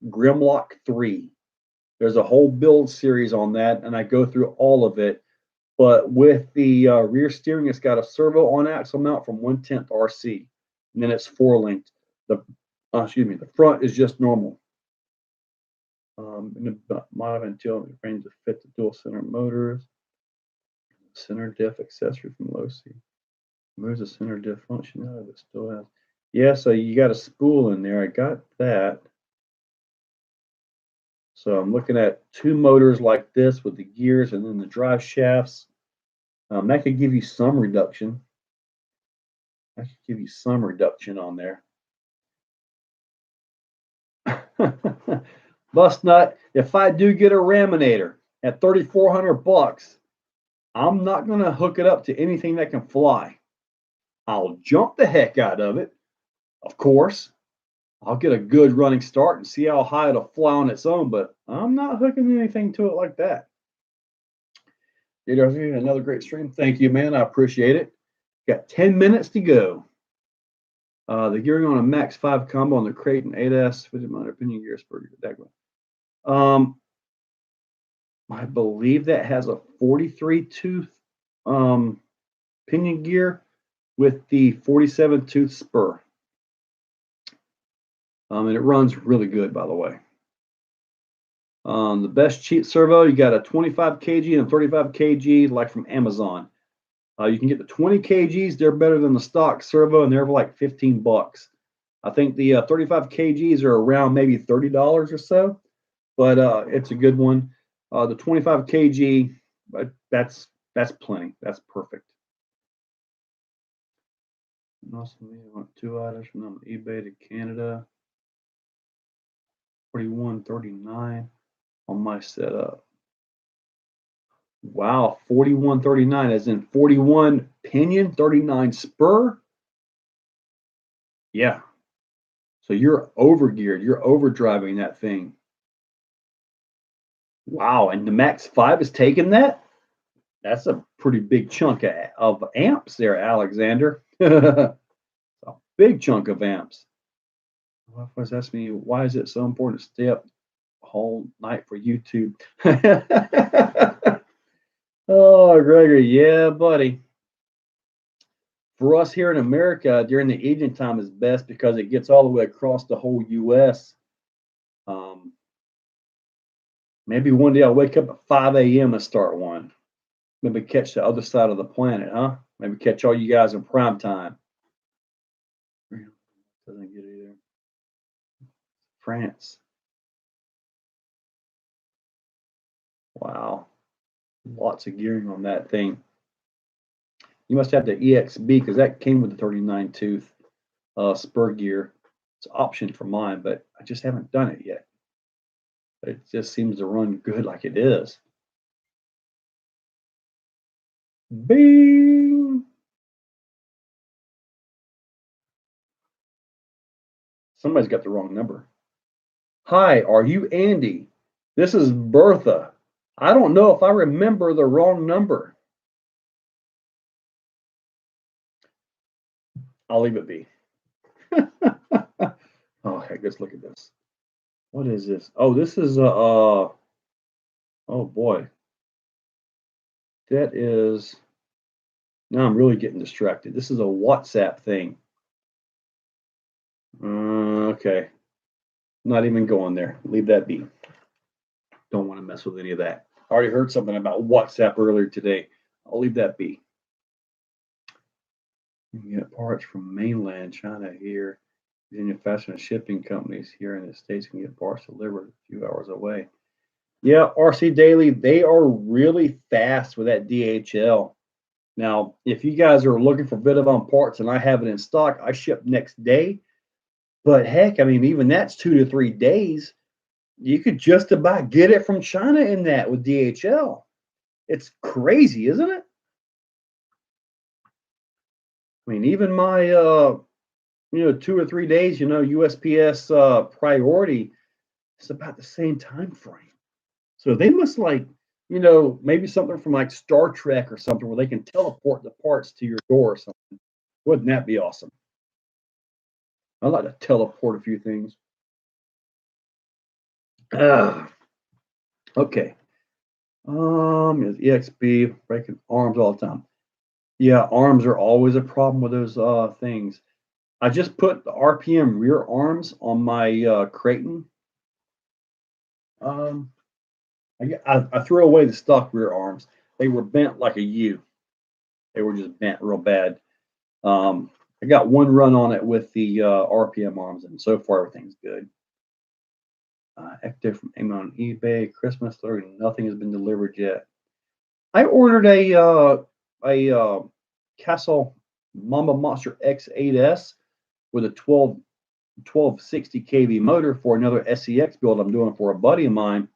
Grimlock 3. There's a whole build series on that, and I go through all of it. But with the rear steering, it's got a servo on axle mount from 1/10 RC, and then it's 4-linked. The front is just normal. And the mod until it range to fit the dual center motors. Center diff accessory from low C. Where's the center diff functionality that still has? Yeah, so you got a spool in there. I got that. So I'm looking at 2 motors like this with the gears and then the drive shafts. That could give you some reduction. That could give you some reduction on there. Bust nut, if I do get a Raminator at $3,400, I'm not going to hook it up to anything that can fly. I'll jump the heck out of it, of course. I'll get a good running start and see how high it'll fly on its own, but I'm not hooking anything to it like that. Another great stream. Thank you, man. I appreciate it. Got 10 minutes to go. The gearing on a Max 5 combo on the Creighton 8S with my opinion gear spur. I believe that has a 43 tooth pinion gear with the 47 tooth spur. And it runs really good, by the way. The best cheap servo, you got a 25 kg and 35 kg, like from Amazon. You can get the 20 kgs. They're better than the stock servo, and they're like $15. I think the 35 kgs are around maybe $30 or so, but it's a good one. The 25 kg, that's plenty. That's perfect. Also, we want 2 items from eBay to Canada. 41.39 on my setup. Wow, 41.39 as in 41 pinion, 39 spur. Yeah. So you're overgeared. You're overdriving that thing. Wow, and the Max 5 is taking that? That's a pretty big chunk of amps there, Alexander. A big chunk of amps. My wife was asking me, why is it so important to stay up whole night for YouTube? Oh, Gregory, yeah, buddy. For us here in America, during the evening time is best because it gets all the way across the whole U.S. Maybe one day I'll wake up at 5 a.m. and start one. Maybe catch the other side of the planet, huh? Maybe catch all you guys in prime time. Doesn't get it either. France. Wow. Lots of gearing on that thing. You must have the EXB because that came with the 39 tooth spur gear. It's an option for mine, but I just haven't done it yet. But it just seems to run good like it is. Bing! Somebody's got the wrong number. Hi, are you Andy? This is Bertha. I don't know if I remember the wrong number. I'll leave it be. Oh, heck, let's look at this. What is this? Oh, this is oh boy. That is, now I'm really getting distracted. This is a WhatsApp thing. Okay. Not even going there. Leave that be. Don't want to mess with any of that. I already heard something about WhatsApp earlier today. I'll leave that be. You can get parts from mainland China here. Virginia Fastener shipping companies here in the States can get parts delivered a few hours away. Yeah, RC Daily, they are really fast with that DHL. Now, if you guys are looking for Vidavon parts and I have it in stock, I ship next day. But heck, I mean, even that's 2 to 3 days. You could just about get it from China in that with DHL. It's crazy, isn't it? I mean, even my 2 or 3 days, USPS priority is about the same time frame. So they must maybe something from like Star Trek or something where they can teleport the parts to your door or something. Wouldn't that be awesome? I'd like to teleport a few things. Okay. Is EXB breaking arms all the time? Yeah, arms are always a problem with those things. I just put the RPM rear arms on my Creighton. I threw away the stock rear arms. They were bent like a U. They were just bent real bad. I got one run on it with the RPM arms, and so far everything's good. Ecto from Amazon on eBay, Christmas delivery, nothing has been delivered yet. I ordered a Castle Mamba Monster X8S with a 1260 kV motor for another SEX build I'm doing for a buddy of mine.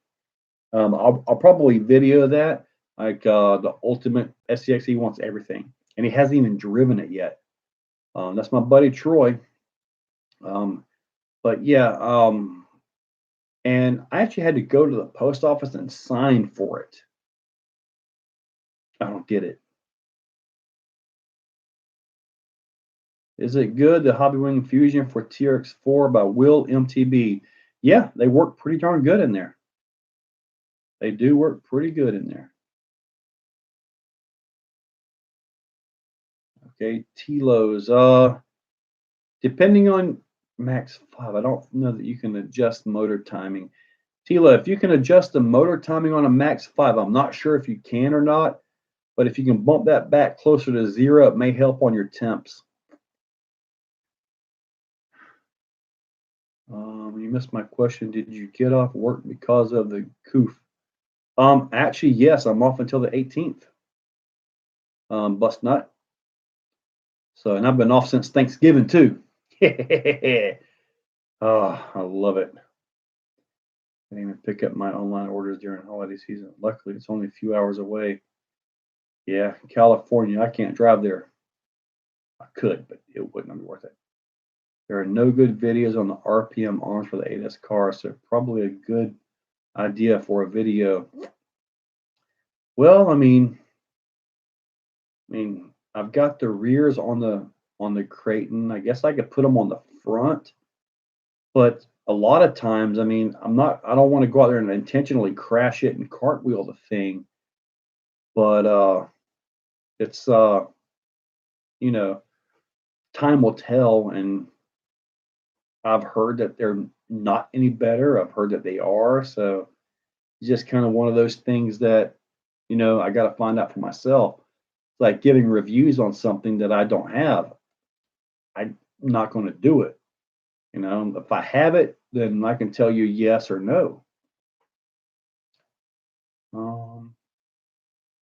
I'll probably video that, like the ultimate SEX. He wants everything, and he hasn't even driven it yet. That's my buddy Troy. But yeah, and I actually had to go to the post office and sign for it. I don't get it. Is it good, the Hobby Wing Fusion for TRX4 by Will MTB? Yeah, they work pretty darn good in there. They do work pretty good in there. Okay, Tilos. Depending on Max 5, I don't know that you can adjust motor timing. Tila, if you can adjust the motor timing on a Max 5, I'm not sure if you can or not, but if you can bump that back closer to 0, it may help on your temps. You missed my question. Did you get off work because of the coof? Actually, yes, I'm off until the 18th. Bust nut. So, and I've been off since Thanksgiving too. Oh, I love it. I didn't even pick up my online orders during holiday season. Luckily, it's only a few hours away. Yeah, California, I can't drive there. I could, but it wouldn't be worth it. There are no good videos on the RPM arms for the 8S car, so probably a good idea for a video. Well, I mean, I've got the rears on the Creighton. I guess I could put them on the front, but a lot of times, I don't want to go out there and intentionally crash it and cartwheel the thing. But it's time will tell, and I've heard that they're not any better. I've heard that they are. So it's just kind of one of those things that, I got to find out for myself. It's like giving reviews on something that I don't have. I'm not going to do it. If I have it, then I can tell you yes or no.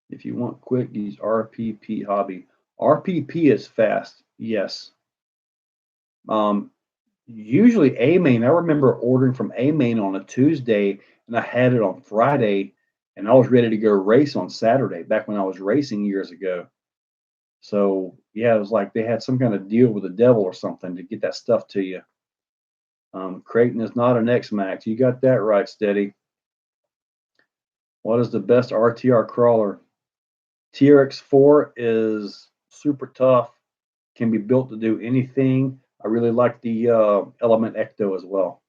If you want quick, use RPP Hobby. RPP is fast. Yes. Usually A-Main, I remember ordering from A-Main on a Tuesday, and I had it on Friday, and I was ready to go race on Saturday, back when I was racing years ago. So yeah, it was like they had some kind of deal with the devil or something to get that stuff to you. Creighton is not an X-Max. You got that right, Steady. What is the best RTR crawler? TRX4 is super tough, can be built to do anything. I really like the Element Ecto as well.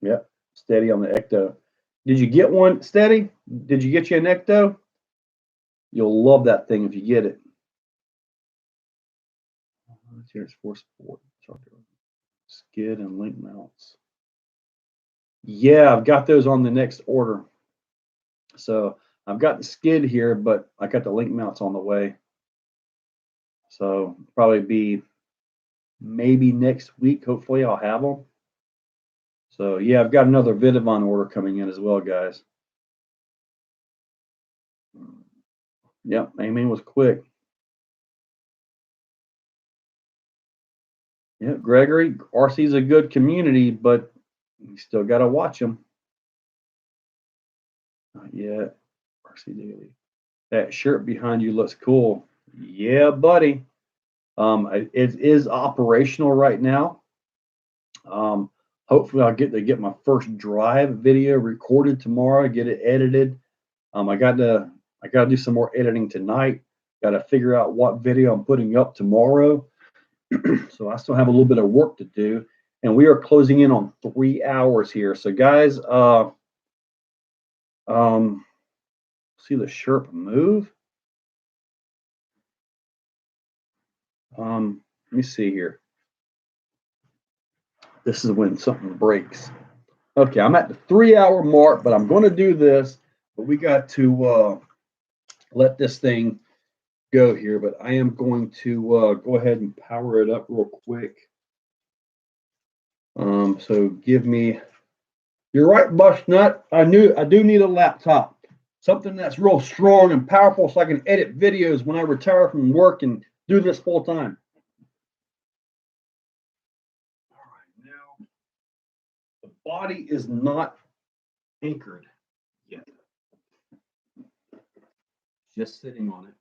Yep, Steady on the Ecto. Did you get one, Steady? Did you get you an Ecto? You'll love that thing if you get it. TRX4 Sport. Skid and link mounts. Yeah, I've got those on the next order. So I've got the skid here, but I got the link mounts on the way. So probably be maybe next week. Hopefully I'll have them. So yeah, I've got another Vidavon order coming in as well, guys. Yep, A-Main was quick. Yeah, Gregory, RC's a good community, but you still got to watch them. Not yet. RC Daily. That shirt behind you looks cool. Yeah, buddy. It is operational right now. Um, hopefully, I'll get to get my first drive video recorded tomorrow. Get it edited. I got to do some more editing tonight. Got to figure out what video I'm putting up tomorrow. So I still have a little bit of work to do, and we are closing in on 3 hours here. So guys, see the Sherp move. Let me see here. This is when something breaks. Okay, I'm at the 3 hour mark, but I'm going to do this. But we got to let this thing go here. But I am going to go ahead and power it up real quick. So give me. You're right, Bushnut. I do need a laptop, something that's real strong and powerful, so I can edit videos when I retire from work and do this full time. All right, now the body is not anchored yet. Just sitting on it.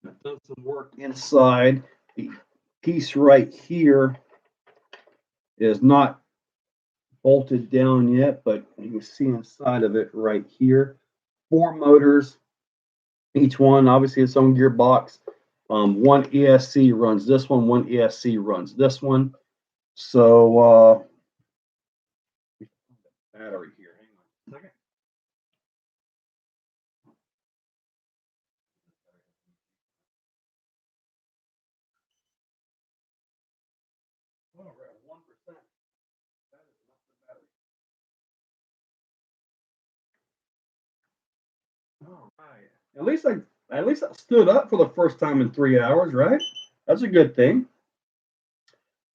I've done some work inside. The piece right here is not bolted down yet, but you can see inside of it right here. 4 motors, each one obviously its own gearbox. One ESC runs this one ESC runs this one. So battery here. Hang on a second. Oh, we're at 1%. That is not the battery. All right. At least I stood up for the first time in 3 hours, right? That's a good thing.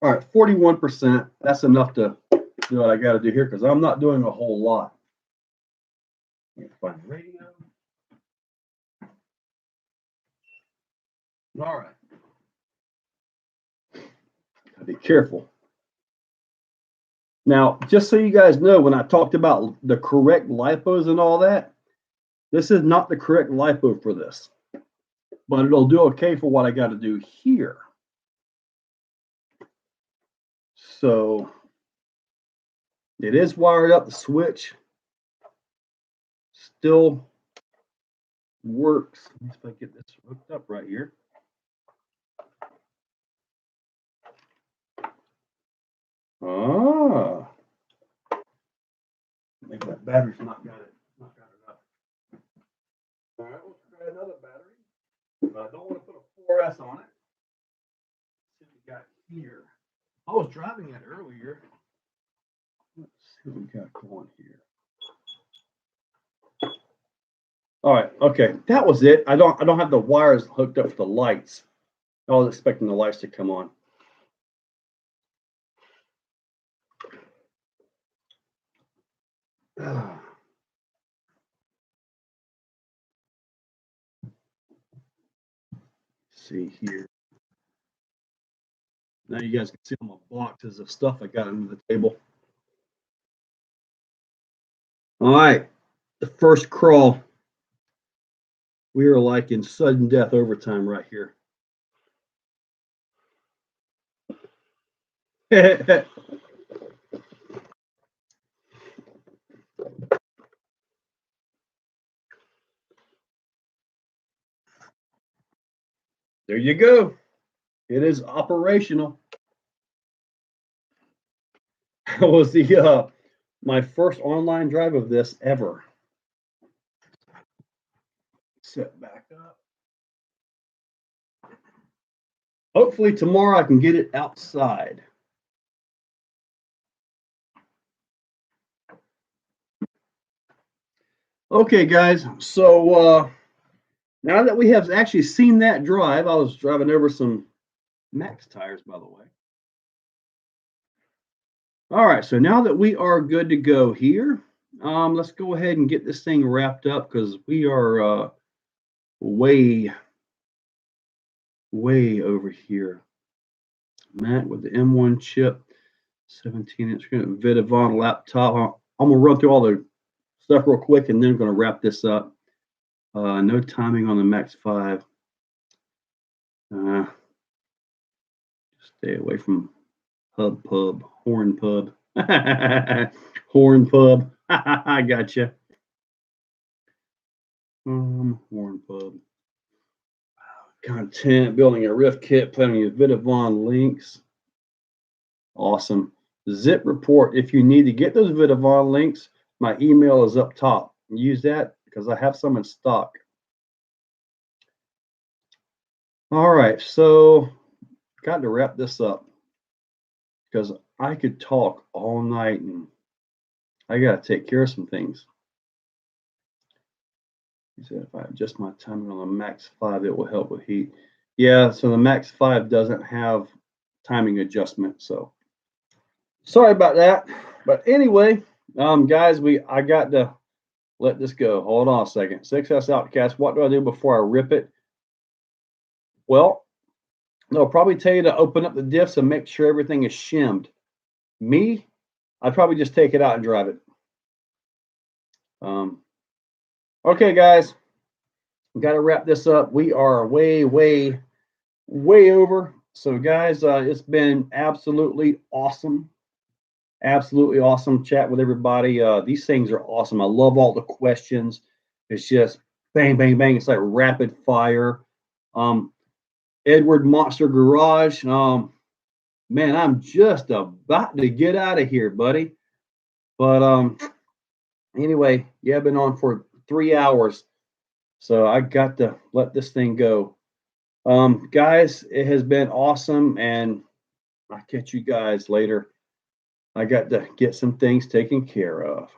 All right, 41%. That's enough to do what I got to do here because I'm not doing a whole lot. Let me find the radio. All right. Gotta be careful. Now, just so you guys know, when I talked about the correct lipos and all that, this is not the correct lipo for this, but it'll do okay for what I got to do here. So it is wired up. The switch still works. Let me see if I get this hooked up right here. Ah, maybe that battery's not got it up. All right, we'll try another battery, but I don't want to put a 4S on it. Let's see what we got here. I was driving it earlier. Let's see what we got going here. All right, okay, that was it. I don't have the wires hooked up to the lights. I was expecting the lights to come on. See here. Now you guys can see all my boxes of stuff I got under the table. All right, the first crawl. We are like in sudden death overtime right here. There you go. It is operational. That was the my first online drive of this ever. Set back up. Hopefully tomorrow I can get it outside. Okay, guys. So now that we have actually seen that drive, I was driving over some Max tires, by the way. All right, so now that we are good to go here, let's go ahead and get this thing wrapped up because we are way over here. Matt with the M1 chip, 17-inch Vidavon laptop. I'm gonna run through all the stuff real quick, and then I'm gonna wrap this up. No timing on the Max 5. Stay away from Horn Pub. Horn Pub. I gotcha. Horn Pub. Content, building a riff kit, planning a Vidavon links. Awesome. Zip report. If you need to get those Vidavon links, my email is up top. Use that because I have some in stock. All right, so got to wrap this up because I could talk all night and I got to take care of some things. He said if I adjust my timing on the Max 5, it will help with heat. Yeah, so the Max 5 doesn't have timing adjustment, so sorry about that. But anyway, guys, I got to let this go. Hold on a second. 6S Outcast, what do I do before I rip it? Well, they'll probably tell you to open up the diffs and make sure everything is shimmed. Me, I'd probably just take it out and drive it. Okay, guys, got to wrap this up. We are way over. So, guys, it's been absolutely awesome. Absolutely awesome chat with everybody. These things are awesome. I love all the questions. It's just bang, bang, bang. It's like rapid fire. Edward Monster Garage. Man, I'm just about to get out of here, buddy. But anyway, yeah, I've been on for 3 hours. So I got to let this thing go. Guys, it has been awesome, and I'll catch you guys later. I got to get some things taken care of.